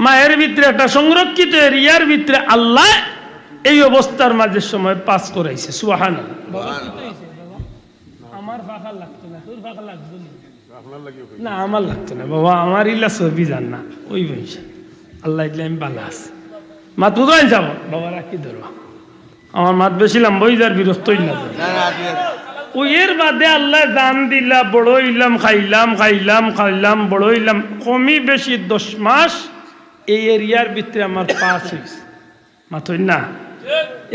মায়ের ভিতরে একটা সংরক্ষিত এরিয়ার ভিতরে আল্লাহ এই অবস্থার মাঝে সময় পাস করাইছে। সুবহানাল্লাহ। আমার ফাঁকা লাগতো না, তোর ফাঁকা লাগতো না? আমার লাগতো না বাবা, আমার ইলা ছবি জান না ওই বলছে আল্লাহ ইল্লা আমি বালা আছে। মাত বুঝাই যাব বাবা, রাখি ধরবা আমার মাত বেশি লম্বা যার বিরক্তই না। ওই এর বাদে আল্লাহ জান দিলা, বড় হইলাম, খাইলাম বড় হইলাম, কমই বেশি 10 মাস এই এরিয়ার ভিতরে আমার পাস হয়েছে। মাথই না,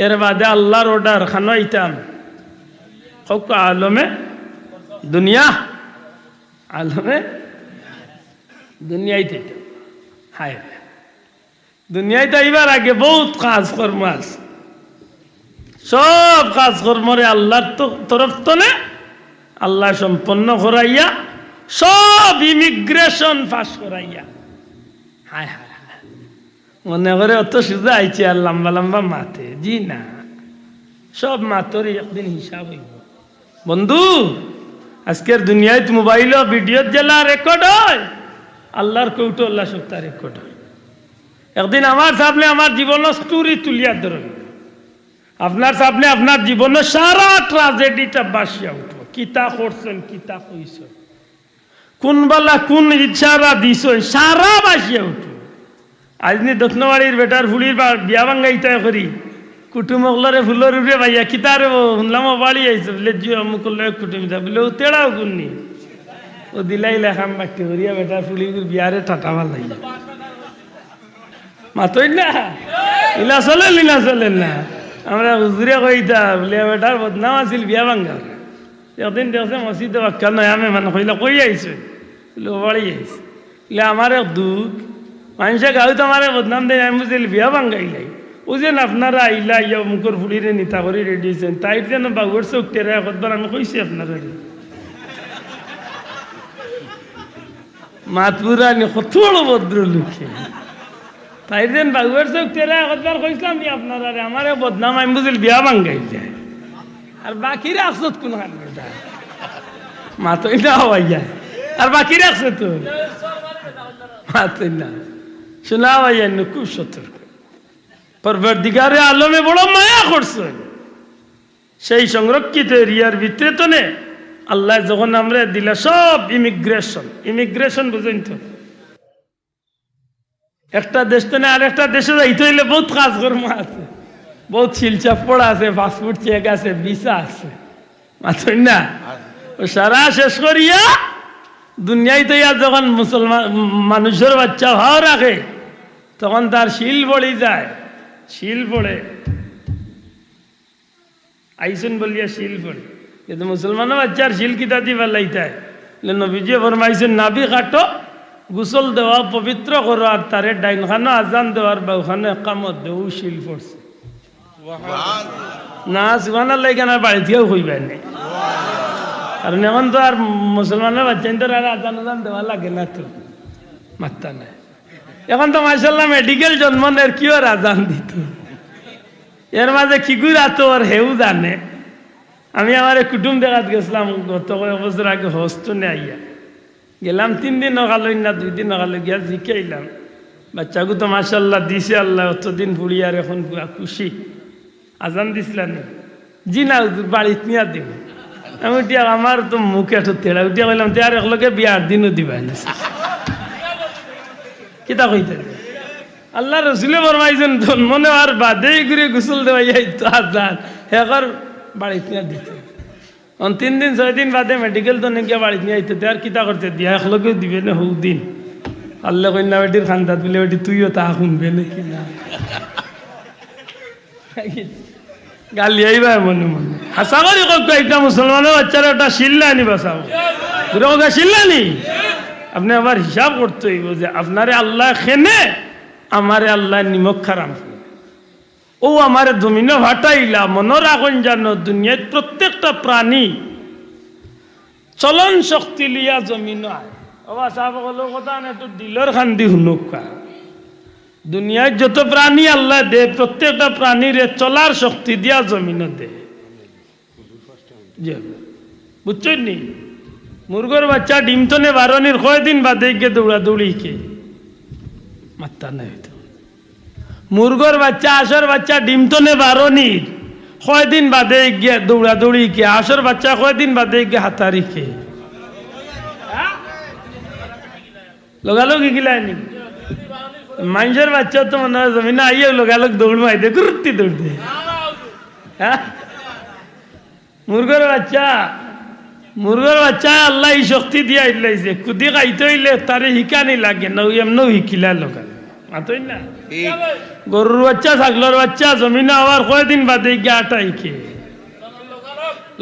এর বাদে আল্লাহর অর্ডার খানো আইতাম আলমে দুনিয়াইতে হায় দুনিয়াইতে আইবার আগে বহুত কাজকর্ম আছে। সব কাজকর্মরে আল্লাহর তরফ তনে আল্লাহ সম্পন্ন করাইয়া সব ইমিগ্রেশন পাস করাইয়া হায় হায় মনে করে অত সোজা আইছে আর লম্বা লম্বা মাথে। জি না, সব মাথর একদিন হিসাব হইব বন্ধু। আজকের দুনিয়ায় মোবাইল ভিডিও জেলা রেকর্ড হয়, আল্লাহর কৌটো আল্লাহ সপ্তাহ রেকর্ড হয়। একদিন আমার সামনে আমার জীবনের স্টোরি তুলিয়া ধরুন, আপনার সামনে আপনার জীবনের সারা ট্রাজেডিটা বাসিয়া উঠব। কিতা করছেন, কিতা কইছেন, কোন বেলা কোন ইচ্ছারা দিছ সারা বাসিয়া উঠো আজ নি দক্ষিণবাড়ির বেটার ফুলির বিয়া ভাঙ্গাইতে করি কুটুম অগলারে ফুলের উপরে ভাইয়া কিতারে শুনলাম বাড়ি আইছে বলে জিও অমুক কুটুম যা বলে ও তেড়াও গুননি ও দিলাই লেখাম বাক্তি করিয়া বেটার ফুলির বিয়ারে ঠাটা ভাল লাগে মাতই না ইলা চলেন না আমরা হুজুরে কইতা বলে বেটার বদনাম আছিল বিয়া ভাঙ্গা একদিন দেখছে মসজিদে বাক্কা নয় আমি মানে কইলা কই আইছে বলে ও বাড়ি আইছে বলে আমার এক দুঃখ মানুষে গাঁও তো আমার বদনাম দেয় আমি বুঝলি বিয়া ভাঙ্গাইলাই ও যেন আপনারা আইলা ইয়া মুখর ফুলিরে নিতা করে রেডি হয়েছেন তাই যেন বাবুর চোখ টেরা একবার আমি কইছি আপনারা মাতপুরা নি কত বড় ভদ্র লোকে তাই যেন বাবুর চোখ টেরা একবার কইছিলাম আপনারা আমার বদনাম আমি বুঝলি বিয়া ভাঙ্গাই যায় আর বাকি রাখছত কোন বেটা মাতই না হওয়াই যায় আর বাকি রাখছে তো মাতই না শোনা হওয়াই যায় খুব সতর্ক পরবর্তীকারে আলমে বড় মায়া করছেন সেই সংরক্ষিত এরিয়ার ভিতরে তো নে আল্লাহ যখন আমরা দিলা সব ইমিগ্রেশন বুঝেন তো একটা দেশ তো না আর একটা দেশে যাইতে হইলে বহুত কাজ কর্ম আছে বহুত শিলচাপ পড়া আছে পাসপোর্ট চেক আছে ভিসা আছে মাত্র না ও সারা শেষ করিয়া দুনিয়ায় তো ইয়া যখন মুসলমান মানুষের বাচ্চা ভাও রাখে তখন তার শিল পড়ে যায় শিল পড়ে আইসুন বলিয়া শিল পড়ে কিন্তু মুসলমানও বাচ্চার শিল কিতা দি পাল্লাইতায় নবীজি ফরমাইছেন নাভি কাটো গোসল দেওয়া পবিত্র করো আর তারে ডাইন খানো আজান দেওয়ার বাউখানো একামত দেও শিল পড়ছে না সুবহানাল্লাহ কেন বাড়ি থেকেও কইবাই নাই কারণ এখন তো আর মুসলমানের বাচ্চা আর আজান দেওয়া লাগে না তো মাত্তা নাই এখন তো মাশাআল্লাহ মেডিকেল জন্মনের কি আর আজান দিত এর মাঝে কি গুড়াতো আর হেউ জানে আমি আমার কুটুম দেখাত গেছিলাম গত কয়েক বছর আগে হস্তনে আইয়া গেলাম 3 দিন ওখালো না 2 দিন ওখালো গিয়া জিকাইলাম বাচ্চাকে তো মাশাআল্লাহ দিছে আল্লাহ অতদিন ফুড়ি আর এখন খুশি আজান দিছিলেন জি না বাড়িতে নিয়ে দিব আমি উঠিয়া আমার তো মুখে একটু তেড়া উঠিয়া কইলাম তে আর একলগে বিয়ার দিনও দিবা না কিতা কইতে আল্লাহ রসুলে ফরমাইছেন মনে আর বাদে ঘুরে গোসল দেওয়া যাইতো আজান একর বাড়িতে নিয়ে দিতে 3 দিন 6 দিন বাদে মেডিকেল তো নাকি বাড়িতে নিয়ে আইতে আর কিতা করতে দিয়া একলগেও দিবে না হৌ দিন আল্লাহ কন্যা বেটির খান্দাত বলে বেটি তুইও তা শুনবে নাকি না গালি আইবা মনে মনে আশা করি একটা মুসলমানের বাচ্চারা ওটা শিল্লা আনি বাসাও ওটা শিল্লা নি আপনি আবার হিসাব করতে হইব যে আপনারে আল্লাহ খেনে আমারে আল্লাহ নিমক খারাম ও আমার জমিনে ভাটাইলা মনে রাখুন জানো দুনিয়ার প্রত্যেকটা প্রাণী চলন শক্তি লিয়া জমিন আয় বাবা সাহেব হলো কথা না একটু দিলর খান্দি শুনুক দুনিয়ায় যত প্রাণী আল্লাহ দে প্রত্যেকটা প্রাণীর চলার শক্তি দিয়া জমিন দে বুঝছেন নি মুরগর বাচ্চা ডিম তো নে বারণীর কয়দিন বাদে গিয়ে দৌড়া দৌড়ি কে মাত্তা নাই তো মুরগর বাচ্চা আসর বাচ্চা ডিম তো নে বারণীর কয়দিন বাদে গিয়ে দৌড়া দৌড়ি কে আসর বাচ্চা কয়দিন বাদে গিয়ে হাতারি কে লোগালোগি গিলায়নি মানুষের বাচ্চা তো মনে হয় জমিনে আইয়ে লোগালোক দৌড় মাইতে গুরুত্তি দৌড়তে হ্যাঁ মুরগর বাচ্চা আল্লাহ এই শক্তি দিয়া ইলাইছে কুদি খাইতে হইলে তারে শিকানি লাগে না এমনও শিকিলা লোকা মাতই না গরুর বাচ্চা ছাগলের বাচ্চা জমিনে আবার কয়দিন বাদে গিয়ে আটা শিখে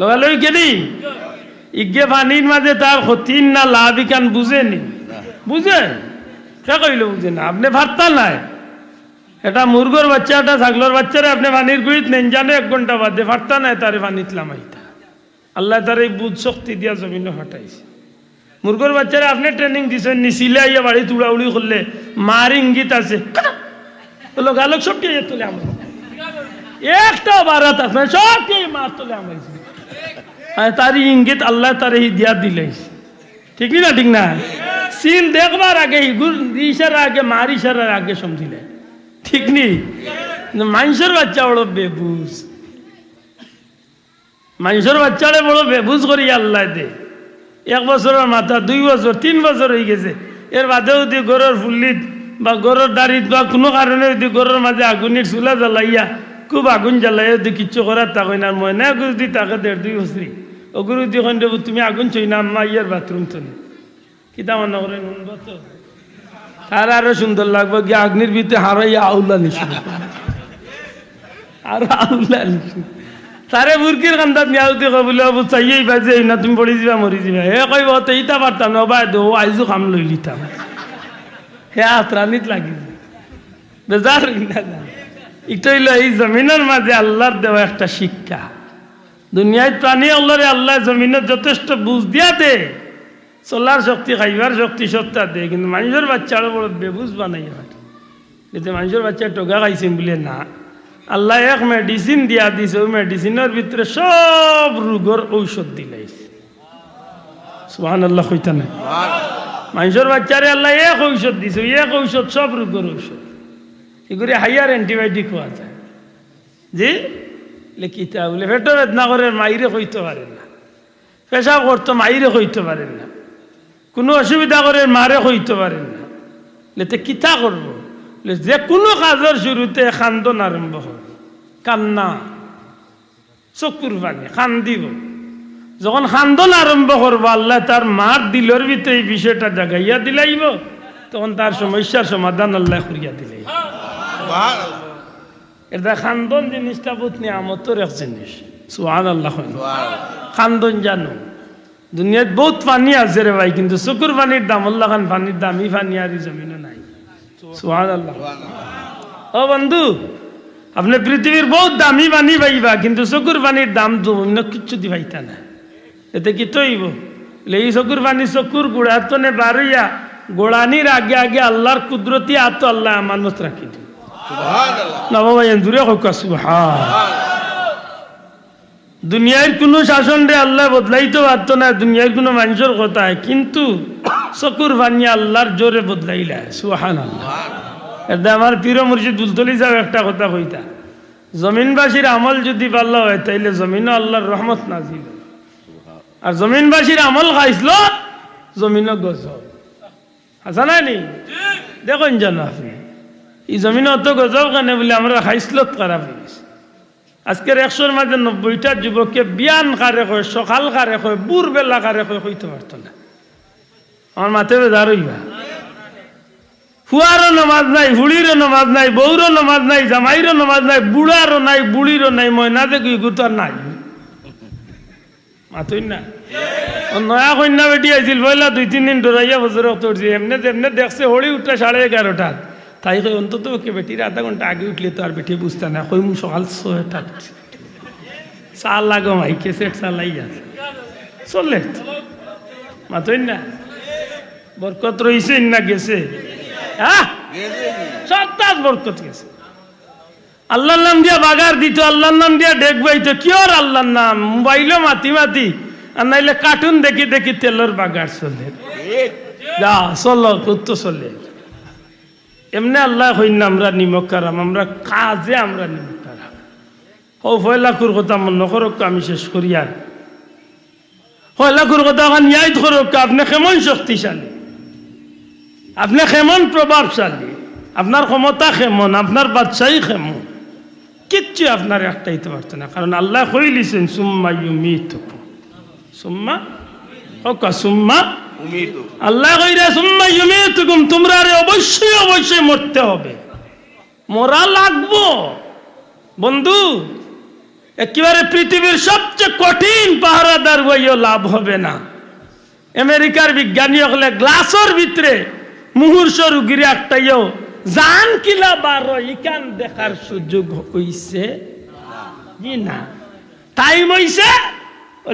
লোগালোই কেনি ইগে পানির মাঝে তার ক্ষতির না লাভ ইকান বুঝেনি বুঝে কে কইলে বুঝে না আপনি ভাবতা নাই এটা মুরগর বাচ্চা এটা ছাগলের বাচ্চারে আপনি পানির গুড়িত নেন জানে 1 ঘন্টা বাদে ভাবতা নাই তারে পানিত লামাইতা আল্লাহ তার এই বুধ শক্তি দিয়া জমিনে হটাইছে মুরগর বাচ্চারা আপনি ট্রেনিং দিচ্ছেন নিছিলে আইয়া বাড়ি তুড়াউড়ি করলে মার ইঙ্গিত আছে লোক আলোক সব কে তোলে আমার একটা বারাত আছে সব কে মার তোলে আমার তার ইঙ্গিত আল্লাহ তার এই দিয়া দিলাইছে ঠিক না ঠিক না সিল দেখবার আগে ইশারা আগে মার ইশারার আগে সমঝিলে ঠিক নি মানুষের বাচ্চা বড় বেবুজ মানুষের বাচ্চারে বড় বেবুজ করি আল্লাহ দে 1 বছরের মাথা 2 বছর 3 বছর হয়ে গেছে, এর বাদেও যদি গরুর ফুল্লিত বা গরুর দাড়িত বা কোনো কারণে যদি গরুর মাঝে আগুনের চুলা জ্বালাইয়া খুব আগুন জ্বালাইয়া যদি কিচ্ছু করার তাকই না, ময়না গুরু দি তাকে 1.5-2 বছরই ও গুরু দি এখন দেবো তুমি আগুন চই না আম্মা ইয়ার বাথরুম চলে কিতা মনে করেন তো তার আরো সুন্দর লাগবে গিয়ে আগ্নির ভিতরে হারাইয়া আউলা নিশু আর আউলা নিশু তারে মুরগির কান্দাত নিয়াউতে কবুলে অবু চাইয়েই বাজে না তুমি পড়ি যাবা মরি যাবা হে কইব তো ইটা পারতাম না বাই দো আইজু কাম লই লিতাম হে আত্রানিত লাগি বেজার না এটা হইলো এই জমিনের মাঝে আল্লাহর দেওয়া একটা শিক্ষা। দুনিয়ায় প্রাণী আল্লাহরে আল্লাহ জমিনের যথেষ্ট বুঝ দিয়া দে, চলার শক্তি খাইবার শক্তি সত্তা দে, কিন্তু মানুষের বাচ্চা আরো বড় বেবুজ বানাই যাতে মানুষের বাচ্চা টোকা খাইছেন বলে না, আল্লাহ এক মেডিসিন দিয়া দিছে, ওই মেডিসিনের ভিতরে সব রোগের ঔষধ দিলাইছে। সুবহানাল্লাহ কইতা না, মানুষের বাচ্চারে আল্লাহ এক ঔষধ দিছে, এক ঔষধ সব রোগের ঔষধ, এগুলি হাইয়ার অ্যান্টিবায়োটিক হওয়া যায়। জি লিখিতা বলে পেটো বেদনা করে মাইরে হইতে পারেন না, পেশাব করতো মাইরে হইতে পারেন না, কোনো অসুবিধা করে মারে হইতে পারেন না, লেতে কিতা করব, যে কোনো কাজের শুরুতে খান্দন আরম্ভ হবে, কান্না চকুর পানি কান্দিব, যখন খান্দন আরম্ভ করবো আল্লাহ তার মার দিলের ভিতরে এই বিষয়টা জাগাইয়া দিলাইব, তখন তার সমস্যার সমাধান আল্লাহ করিয়া দিলাই। এটা খান্দন জিনিসটা বহুত নিয়ামতের এক জিনিস। সুবহানাল্লাহ, খান্দন জানো দুনিয়াত বহুত পানি আছে রে ভাই, কিন্তু চকুর পানির দাম আল্লাহ খান পানির দামি পানি আর জমিনও নাই। সুবহানাল্লাহ। ও বন্ধু, আপনি পৃথিবীর বহুত দামি পানি পাইবা, কিন্তু চকুর পানির দাম তো অন্য কিচ্ছু দি পাইতা না। এতে কি তৈব এই চকুর পানি চকুর গুড়ার তো নে বারইয়া গোড়ানির আগে আগে আল্লাহর কুদরতি আতো আল্লাহ আমানত রাখি দিন। দুনিয়ার কোন শাসন রে আল্লাহ বদলাইতে পারতো না, দুনিয়ার কোন মানুষের কথায়, কিন্তু চকুর পানি আল্লাহর জোরে বদলাইলা। সুবহানাল্লাহ। এটা আমার প্রিয় মুর্শিদ বুলতলি সাহেব একটা কথা কইতা, জমিনবাসীর আমল যদি ভালো হয় তাইলে জমিনও আল্লাহর রহমত নাজিল, আর জমিনবাসীর আমল খাইছিল জমিনও গজব। আচ্ছা না নি দেখুন জানো আপনি এই জমিনে অত গজব কানে বলে আমরা খাইসলত খারাপ হয়ে গেছে। আজকের 100-র মাঝে 90টা যুবককে বিয়ান কারে কয়, সকাল কারে কয়, বুড়বেলা কারে কয় কইতে পারতো না। আমার মাথে বেজার হইবা, ফুয়ারও নমাজ নাই, হুড়িরও নমাজ নাই, বউরও নমাজ নাই, জামাইরও নমাজ নাই, বুড়ারও নাই, বুড়িরও নাই, ময়নাতে গুই গুতার নাই মাথই না। নয়া কন্যা বেটি আইছিল পয়লা 2-3 দিন ডরাইয়া বছর উঠছি, এমনি যেমনি দেখছে হলি উঠটা 11:30, তাই কই অন্তত ওকে বেটির আধা ঘন্টা আগে উঠলে তো আর বেটি বুঝতে না, কই মু সকাল 6টা চা লাগো মাইকে সেট চালাই আছে চলে মাথই না। বরকত রইছে না গেছে, হ্যাঁ সত্তাস বরকত গেছে। আল্লাহর নাম দিয়া বাগার দিত, আল্লাহর নাম দিয়া ডেক বাইতো, কি ওর আল্লাহর নাম, মোবাইলও মাতি মাতি, আর নাইলে কার্টুন দেখি দেখি তেলের বাগার চলে, যা চলো কত চলে। এমনি আল্লাহ হইন আমরা নিমক কারাম, আমরা কাজে আমরা নিমক কারাম। ও ফয়লাকুর কথা মনে করক, আমি শেষ করি আর ফয়লাকুর কথা এখন ইয়াদ করক, আপনি কেমন শক্তিশালী, আপনি কেমন প্রভাবশালী, আপনার ক্ষমতা কেমন, আপনার বাদশাহী কেমন, কিচ্ছু আপনার একটাইতে পারতো না, কারণ আল্লাহ কইলিছেন সুম্মা ইউমিতুকুম, সুম্মা ওকা সুম্মা আল্লাহ কইরা সুম্মা ইউমিতুকুম, তোমরা অবশ্যই অবশ্যই মরতে হবে, মরা লাগবো। বন্ধু, একেবারে পৃথিবীর সবচেয়ে কঠিন পাহারাদার হইও লাভ হবে না। আমেরিকার বিজ্ঞানী হলে গ্লাসের ভিতরে মুহূর্ষ রুগীর একটাইও জান কিলা বারো ইকান দেখার সুযোগ হইছে জি না, টাইম হইছে।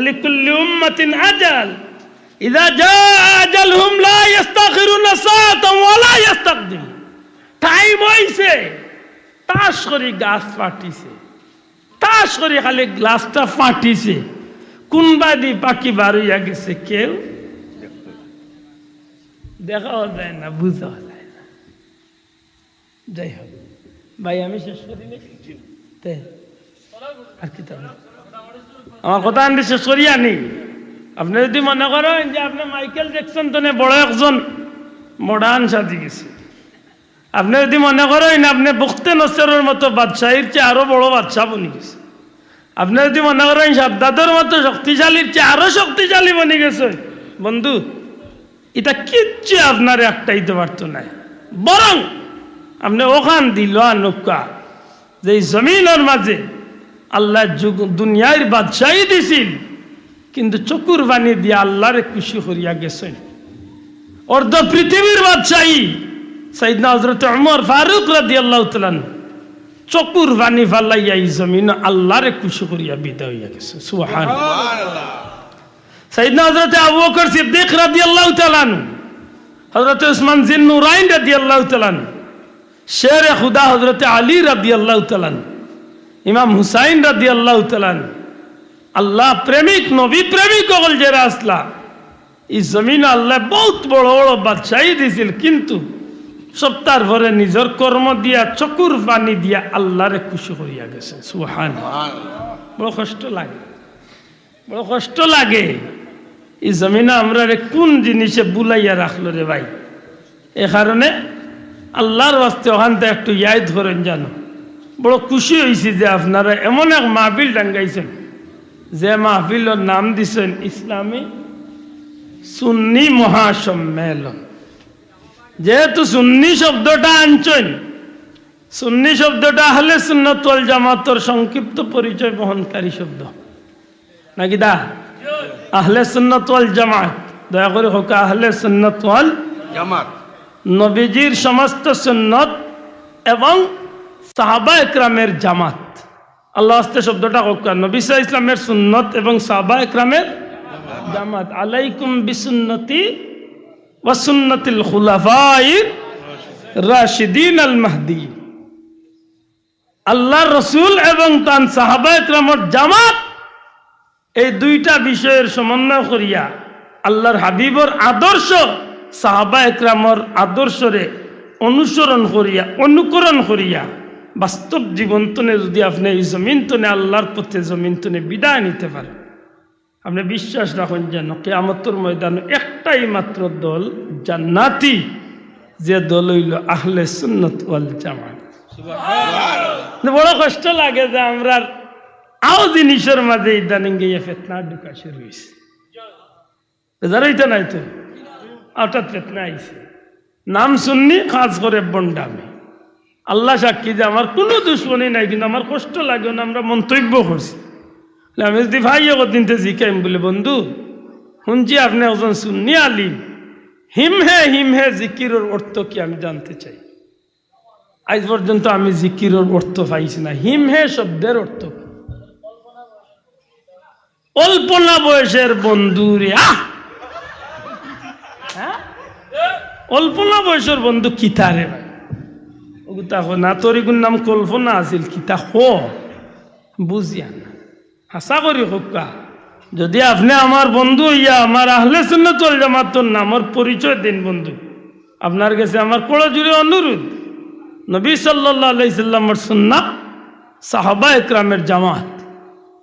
লিকুল্লি উম্মাতিন আজাল, ইযা জা আজালহুম লা ইস্তাখিরুনা সাআতান ওয়া লা ইস্তাকদিমুন। টাইম হইছে, তাস করে গাছ ফাটিছে, তাস করে খালি গ্লাসটা ফাটিছে, কোনবা দি পাখি বারইয়া গেছে কেউ দেখাও যায় না, বুঝাও যায় না। যাই হোক ভাই, আমি শেষ করি আর কি আমার কথা আমি শেষ করি আনি। আপনি যদি মনে করেন যে আপনি মাইকেল জ্যাকসন তো বড় একজন মডার্ন সাজি গেছে, আপনি যদি মনে করেন আপনি বখতে নসরের মতো বাদশাহীর চেয়ে আরো বড় বাদশাহ বনি গেছে, আপনি যদি মনে করেন সাদ্দাতের মতো শক্তিশালীর চেয়ে আরো শক্তিশালী বনি গেছে, বন্ধু এটা কিচ্ছু আপনার একটাইতে পারতো না। বরং আপনি ওখান দিল নৌকা যে জমিনের মাঝে আল্লাহ দুনিয়ার বাদশাহী দিছিল, কিন্তু চকুর বাণী দিয়ে আল্লাহরে খুশি করিয়া গেছেন। অর্ধ পৃথিবীর বাদশাহী সাইয়েদনা হযরত ওমর ফারুক রাদিয়াল্লাহু তাআলা চকুর বাণী ফালাইয়া এই জমিন আল্লাহরে খুশি করিয়া বিদায় হইয়া গেছে। সুবহানাল্লাহ। সুবহানাল্লাহ। সাইয়েদনা হযরত আবু বকর সিদ্দিক রাদিয়াল্লাহু তাআলা, হযরত উসমান জিন নুরাইন রাদিয়াল্লাহু তাআলা, শেরে খুদা হযরত আলী রাদিয়াল্লাহু তাআলা, ইমাম হুসাইন রাদিয়াল্লাহু তাআলা, আল্লাহ প্রেমিক নবী প্রেমিক হল যারা আসলা এই জমিন আল্লাহ বহুত বড় বড় বাদশাহী দিছিল, কিন্তু সপ্তাহ ভরে নিজের কর্ম দিয়া চকুর পানি দিয়া আল্লাহরে খুশি করিয়া গেছে। সুবহানাল্লাহ। বড় কষ্ট লাগে, বড় কষ্ট লাগে। এই জমিনে আমরা কোন জিনিসে বুলাইয়া রাখলো রে ভাই। এ কারণে আল্লাহর বাস্তে ওখান থেকে একটু ইয়াদ করেন, জানো বড় খুশি হয়েছি যে আপনারা এমন এক মাহফিল ডাঙ্গাইছেন, যে মাহফিলের নাম দিছেন ইসলামী সুন্নি মহাসম্মেলন। যেহেতু সুন্নি শব্দটা আনছেন, সুন্নি শব্দটা আহলে সুন্নাত ওয়াল জামাতের সংক্ষিপ্ত পরিচয় বহনকারী শব্দ নাকি দা? আহলে সুন্নাত ওয়াল জামাত, দয়া করে হোক আহলে সুন্নাত ওয়াল জামাত, নবীজির সমস্ত সুন্নত এবং সাহাবা একরামের জামাত। আল্লাহ আস্তে শব্দটা হোক নবী সাল্লাল্লাহু আলাইহি ইসলামের সুন্নত এবং সাহাবা একরামের জামাত। আলাইকুম বিসুন্নতি ওয়া সুন্নাতিল খুলাফায়ে রাশিদিন আল মাহদি। আল্লাহর রাসূল এবং তার সাহাবা একরামের জামাত, এই দুইটা বিষয়ের সমন্বয় করিয়া আল্লাহর হাবিবর আদর্শ সাহাবা একরামের আদর্শরে অনুসরণ করিয়া অনুকরণ করিয়া বাস্তব জীবন তনে যদি আপনি এই জমিন তনে আল্লাহর পথে জমিন তনে বিদায় নিতে পারেন, আপনি বিশ্বাস রাখুন যেন কিয়ামতের ময়দানে একটাই মাত্র দল জান্নাতি, যে দল হইল আহলে সুন্নাত ওয়াল জামাত। বড় কষ্ট লাগে যে আমরা আও জিনিসের মাঝে ইদানিং গিয়ে ফেতনা ঢুকা শুরু হয়েছে। বেজারইতে নাই তো হঠাৎ ফেতনা আইছে, নাম শুননি কাজ করে বন্ডামি। আল্লাহ সাক্ষী যে আমার কোনো দুশ্মনী নাই, কিন্তু আমার কষ্ট লাগে না, আমরা মন্তব্য করছি। আমি যদি ভাই দিনতে জিকাইম বলে, বন্ধু শুনছি আপনি একজন সুন্নি আলিম, হিমহে জিকিরের অর্থ কি আমি জানতে চাই। আজ পর্যন্ত আমি জিকিরের অর্থ পাইছি না। হিমহে শব্দের অর্থ কি? অল্পনা বয়সের বন্ধু রে। অল্পনা বয়সের বন্ধু কিতা রে ভাই? না তরিগুর নাম কল্পনা আছিল, কিতা হো বুঝিয়া না। আশা করি হোকা যদি আপনি আমার বন্ধু হইয়া আমার আহলে সুন্নাত ওয়াল জামাতের নামের পরিচয় দিন বন্ধু, আপনার কাছে আমার কোড়া জুড়ে অনুরোধ, নবী সাল্লাল্লাহু আলাইহি সাল্লামের সুন্নাত, সাহাবা একরামের জামাত,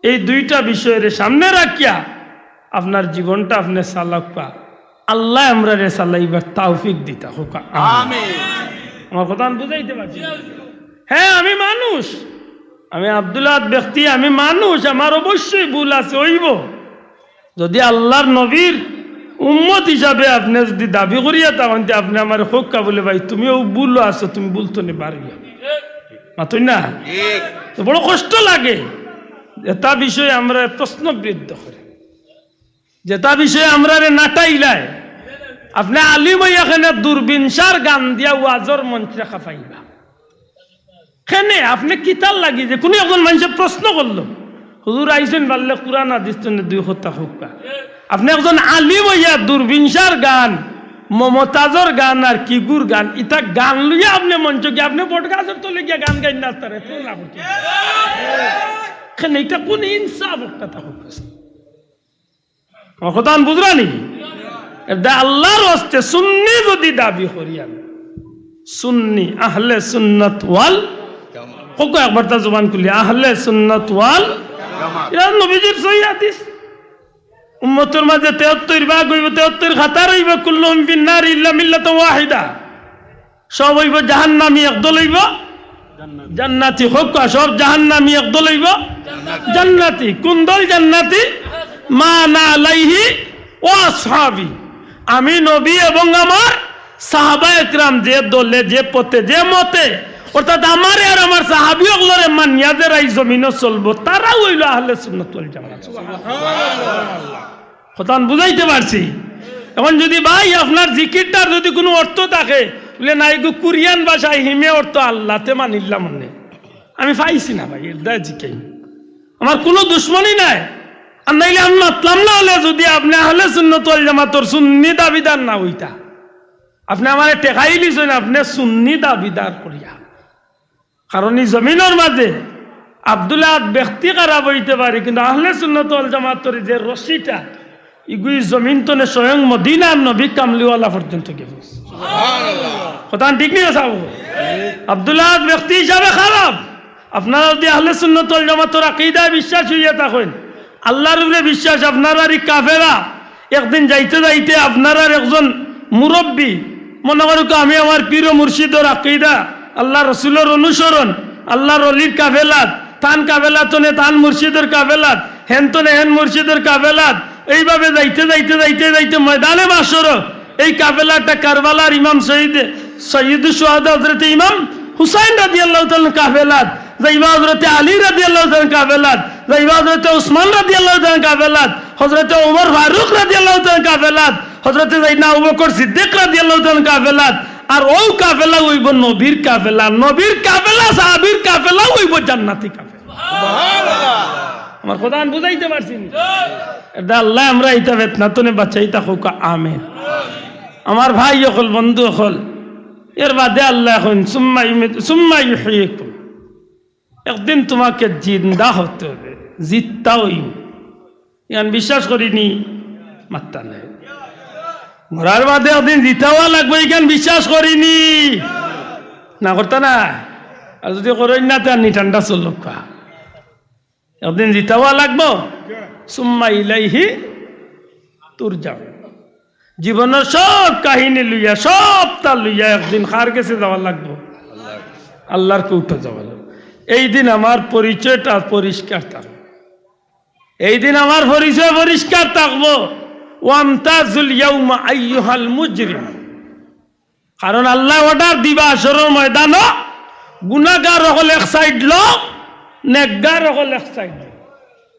এই দুইটা বিষয়ের সামনে রাখিয়া আপনার জীবনটা আপনি চালাকা। আল্লাহ আমরা রে চালাইবার তৌফিক দিতা হোক। আমিন। আমার কথা আমি বুঝাইতে পারছি? হ্যাঁ, আমি মানুষ, আমি আব্দুল্লাহ ব্যক্তি, আমি মানুষ, আমার অবশ্যই ভুল আছে হইব। যদি আল্লাহর নবীর উম্মত হিসাবে আপনি যদি দাবি করিয়া তখন আপনি আমার হোক্কা বলে ভাই তুমিও ভুল আছো, তুমি বলতো নি পারিয়া মাতই না, তো বড় কষ্ট লাগে। যেটা বিষয়ে আমরা প্রশ্নবৃদ্ধ করি, যেটা বিষয়ে আমরা নাটাইলাই, আপনি আলিম এখানে দূরবিনসার গান দিয়া ওয়াজর মঞ্চ রেখা পাইবা। কেনে আপনি কিতাল লাগি যে কোনো একজন মানুষের প্রশ্ন করলো, হুজুর আইসেন পারলে কোরআন হাদিস দুই কথা হোক্কা। আপনি একজন আলিম হইয়া দূরবিনসার গান, মমতাজর গান আর কিগুর গান, ইটা গান লইয়া আপনি মঞ্চ গিয়ে আপনি বটগাছের তলে গিয়া গান গাই না তারে এটা কোন ইনসাফ কথা হোক? কথা বুঝরানি? আল্লাহর হস্তে সুন্নি যদি দাবি করিয়া, সুন্নি আহলে সুন্নাত ওয়াল জামাত, একবার তা জবান খুলি, আহলে সুন্নাত ওয়াল জামাত, এরা নবীজির সহিহ হাদিস, উম্মতের মাঝে 73 ভাগ হইব, 73 খাতার হইব, কুল্লুহুম ফিন্নার ইল্লা মিল্লাতুন ওয়াহিদা, সব হইব জাহান্নামী, একদল হইব জান্নাতি। হোক সব জাহান্নামী, একদল হইব জান্নাতি। কোন দল জান্নাতি? মা না আলাইহি ওয়া আসহাবি, আমি নবী এবং আমার সাহাবা একরাম যে দলে, যে পথে, যে মতে, অর্থাৎ আমারে আর আমার সাহাবী ওগুলোরে মানিয়া যারা এই জমিনে চলবো, তারা হইল আহলে সুন্নাত ওয়াল জামাত। কথা বুঝাইতে পারছি? এখন যদি ভাই আপনার জিকিরটার যদি কোনো অর্থ থাকে, বলে না এগো কোরিয়ান ভাষায় হিমে অর্থ আল্লাহতে মানিলাম মনে, আমি পাইছি না ভাই, এটা জিকাই, আমার কোনো দুশ্মনী নাই। আর নাইলে আমি মাতলাম না হলে যদি আপনি আহলে সুন্নাত ওয়াল জামাতের সুন্নি দাবিদার না হইতা, আপনি আমার টেকাই লিছেন আপনি সুন্নি দাবিদার করিয়া। কারণ এই জমিনের মাঝে আব্দুল্লাহ ব্যক্তি খারাপ হইতে পারে, কিন্তু আহলে সুন্নাত ওয়াল জামাতের যে রশিটা, ইগুই জমিন তনে স্বয়ং মদিনার নবী কামলিওয়ালা পর্যন্ত গেছে। কথা ঠিক নিয়ে যাবো, আব্দুল্লাহ ব্যক্তি হিসাবে খারাপ। আপনারা যদি আহলে সুন্নাত ওয়াল জামাতের আকীদায় বিশ্বাস হইয়া থাকেন, আল্লাহর উপরে বিশ্বাস, আপনার আর কাফেরা একদিন যাইতে যাইতে আপনার আর একজন মুরব্বী মনে করুক আমি আমার পীর মুর্শিদর আকীদা, আল্লাহ রসুলের অনুসরণ, আল্লাহর অলির কাফেলাত, তান কাফেলাতনে তান মুর্শিদের কাফেলাত, হেনতনে হেন মুর্শিদের কাফেলাত, এইভাবে যাইতে যাইতে যাইতে যাইতে ময়দানে মাশর এই কাফেলাটা কারবালার ইমাম সৈয়দ শুহাদা হযরত ইমাম হুসাইন রাদিয়াল্লাহু তাআলা কাফেলাত, যাইবা হযরত আলী রাদিয়াল্লাহু তাআলা কাফেলাত, যাইবা হযরত উসমান রাদিয়াল্লাহু তাআলা কাফেলাত, হযরত ওমর ফারুক রাদিয়াল্লাহু তাআলা কাফেলাত, হযরত সাইয়েদনা আবু বকর সিদ্দিক রাদিয়াল্লাহু তাআলা কাফেলাত। আর ও কাফেলা হইব নবীর কাফেলা, নবীর কাফেলা, সাহাবীর কাফেলা হইব জান্নাতি কাফেলা। সুবহানাল্লাহ, আমার কথা বুঝাইতে পারছি? এটা আল্লাহ আমরা ইতা বেতনাতনে বাঁচাইতা হোক, আমিন। আমার ভাই হল, বন্ধু হল, এর বাদে আল্লাহ এখন সুম্মা ইউহয়িকুম, একদিন তোমাকে জিন্দা হতে হবে, জিততা হইব। ইয়ান বিশ্বাস করিনি মাত্তা নাই, মরার বাদে একদিন জিতাওয়া লাগবে, এখান বিশ্বাস করিনি না করতা না। আর যদি করেন না তার ঠান্ডা চলল, একদিন জিতাওয়া লাগবো। সুম্মা ইলাইহি তুরজাউন, জীবনের সব কাহিনী লইয়া, সব তা লইয়া একদিন কার কাছে যাওয়া লাগবো? আল্লাহর কৌটো যাওয়া লাগবে। এই দিন আমার পরিচয়টা পরিষ্কার থাকবে, এই দিন আমার পরিচয় পরিষ্কার থাকবো। ওয়ামতাজুল ইয়াউমা আইয়ুহাল মুজরিম, কারণ আল্লাহ অর্ডার দিবা আসরের ময়দান, গুনাহগার হল এক সাইড লো, নেকগার হল এক সাইড।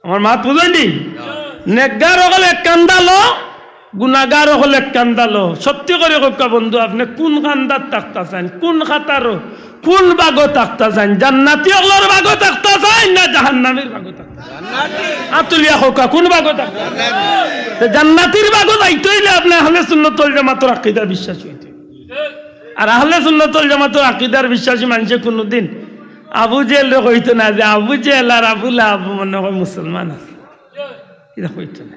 আমার মাত বুঝাইনি? নেকগার হল এক কান্দা লো, গুনাহগার হল এক কান্দা লো। সত্যি করে কক্কা বন্ধু, আপনি কোন কান্দার তাকতা চান, কোন খাতারও কোন বাগো তাকতা চান? জান্নাতি হলর বাগো তাকতা চান না জাহান্নামীর বাগো তাকতা? আতুলিয়া কক্কা কোন বাগো তাকতা? জান্নাতির বাগো যাইতে হইলে আপনি আহলে সুন্নাত ওয়াল জামাতের আকীদার বিশ্বাস হইতে। আর আহলে সুন্নাত ওয়াল জামাতের আকীদার বিশ্বাসী মানুষে কোনদিন আবু জেহেল রে কইতো না যে আবু জেহেল আর আবু লাহাব মনে হয় মুসলমান আছে, এটা কইতো না,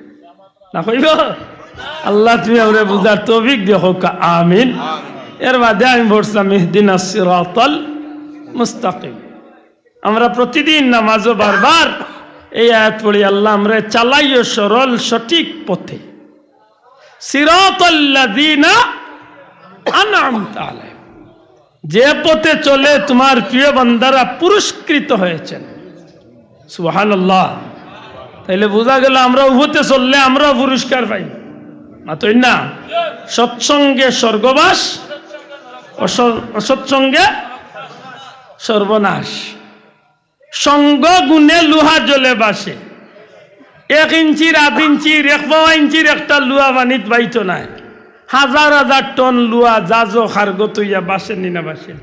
না কইব? আল্লাহ তুমি আমরা বুঝার তৌফিক দিও, আমিন। এর বাদে আমি বলছিলাম ইহদিনাস সিরাতাল মুস্তাকিম। আমরা প্রতিদিন নামাজও বারবার এই আয়াত পড়ি, আল্লাহ আমরা চালাইও সরল সঠিক পথে, সিরাতাল্লাযীনা আনআমতা আলাইহিম, যে পথে চলে তোমার প্রিয় বান্দারা পুরস্কৃত হয়েছেন। সুবহানাল্লাহ। তাইলে বোঝা গেল আমরা উভতে চললে আমরা পুরস্কার পাই, মাতই না? সৎসঙ্গে স্বর্গবাস, অসৎসঙ্গে সর্বনাশ। সঙ্গ গুণে লোহা জ্বলে বাসে, 1 ইঞ্চির 1/2 ইঞ্চির 1 ইঞ্চির একটা লুহা বানিত বাইতো নাই, হাজার হাজার টন লুহা জাজো খারগো তুইয়া বাসেননি না? বাসেন,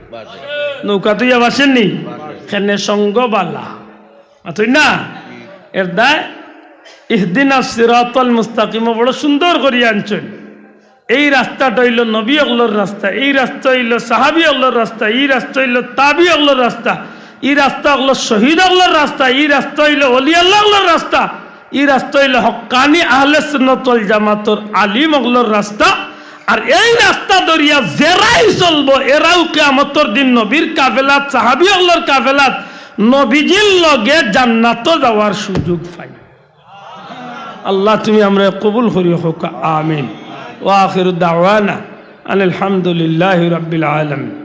নৌকা তুইয়া বাসেননি? খেনে সঙ্গ বালা, মাতই না? এর দায় ইহদিনাস সিরাতাল মুস্তাকিম বড় সুন্দর করিয়া আনছেন। এই রাস্তাটা হইল নবী আল্লাহর রাস্তা, এই রাস্তা হইল সাহাবী আল্লাহর রাস্তা, এই রাস্তা হইল তাবি আল্লাহর রাস্তা, এই রাস্তা হইল শহীদ আল্লাহর রাস্তা, এই রাস্তা হইল ওলি আল্লাহর রাস্তা, এই রাস্তা হইল হক্কানি আহলে সুন্নাত ওয়াল জামাতের আলিম আল্লাহর রাস্তা। আর এই রাস্তা দরিয়া জেরাই চলবো, এরাও কিয়ামতের দিন নবীর কাফেলাত, সাহাবী আল্লাহর কাফেলাত, নবীজির লগে জান্নাত যাওয়ার সুযোগ পাই। আল্লাহ তুমি আমরা কবুল করি হোক আমিন ওয়া আখিরু দাওয়ানা আলহামদুলিল্লাহি রাব্বিল আলামিন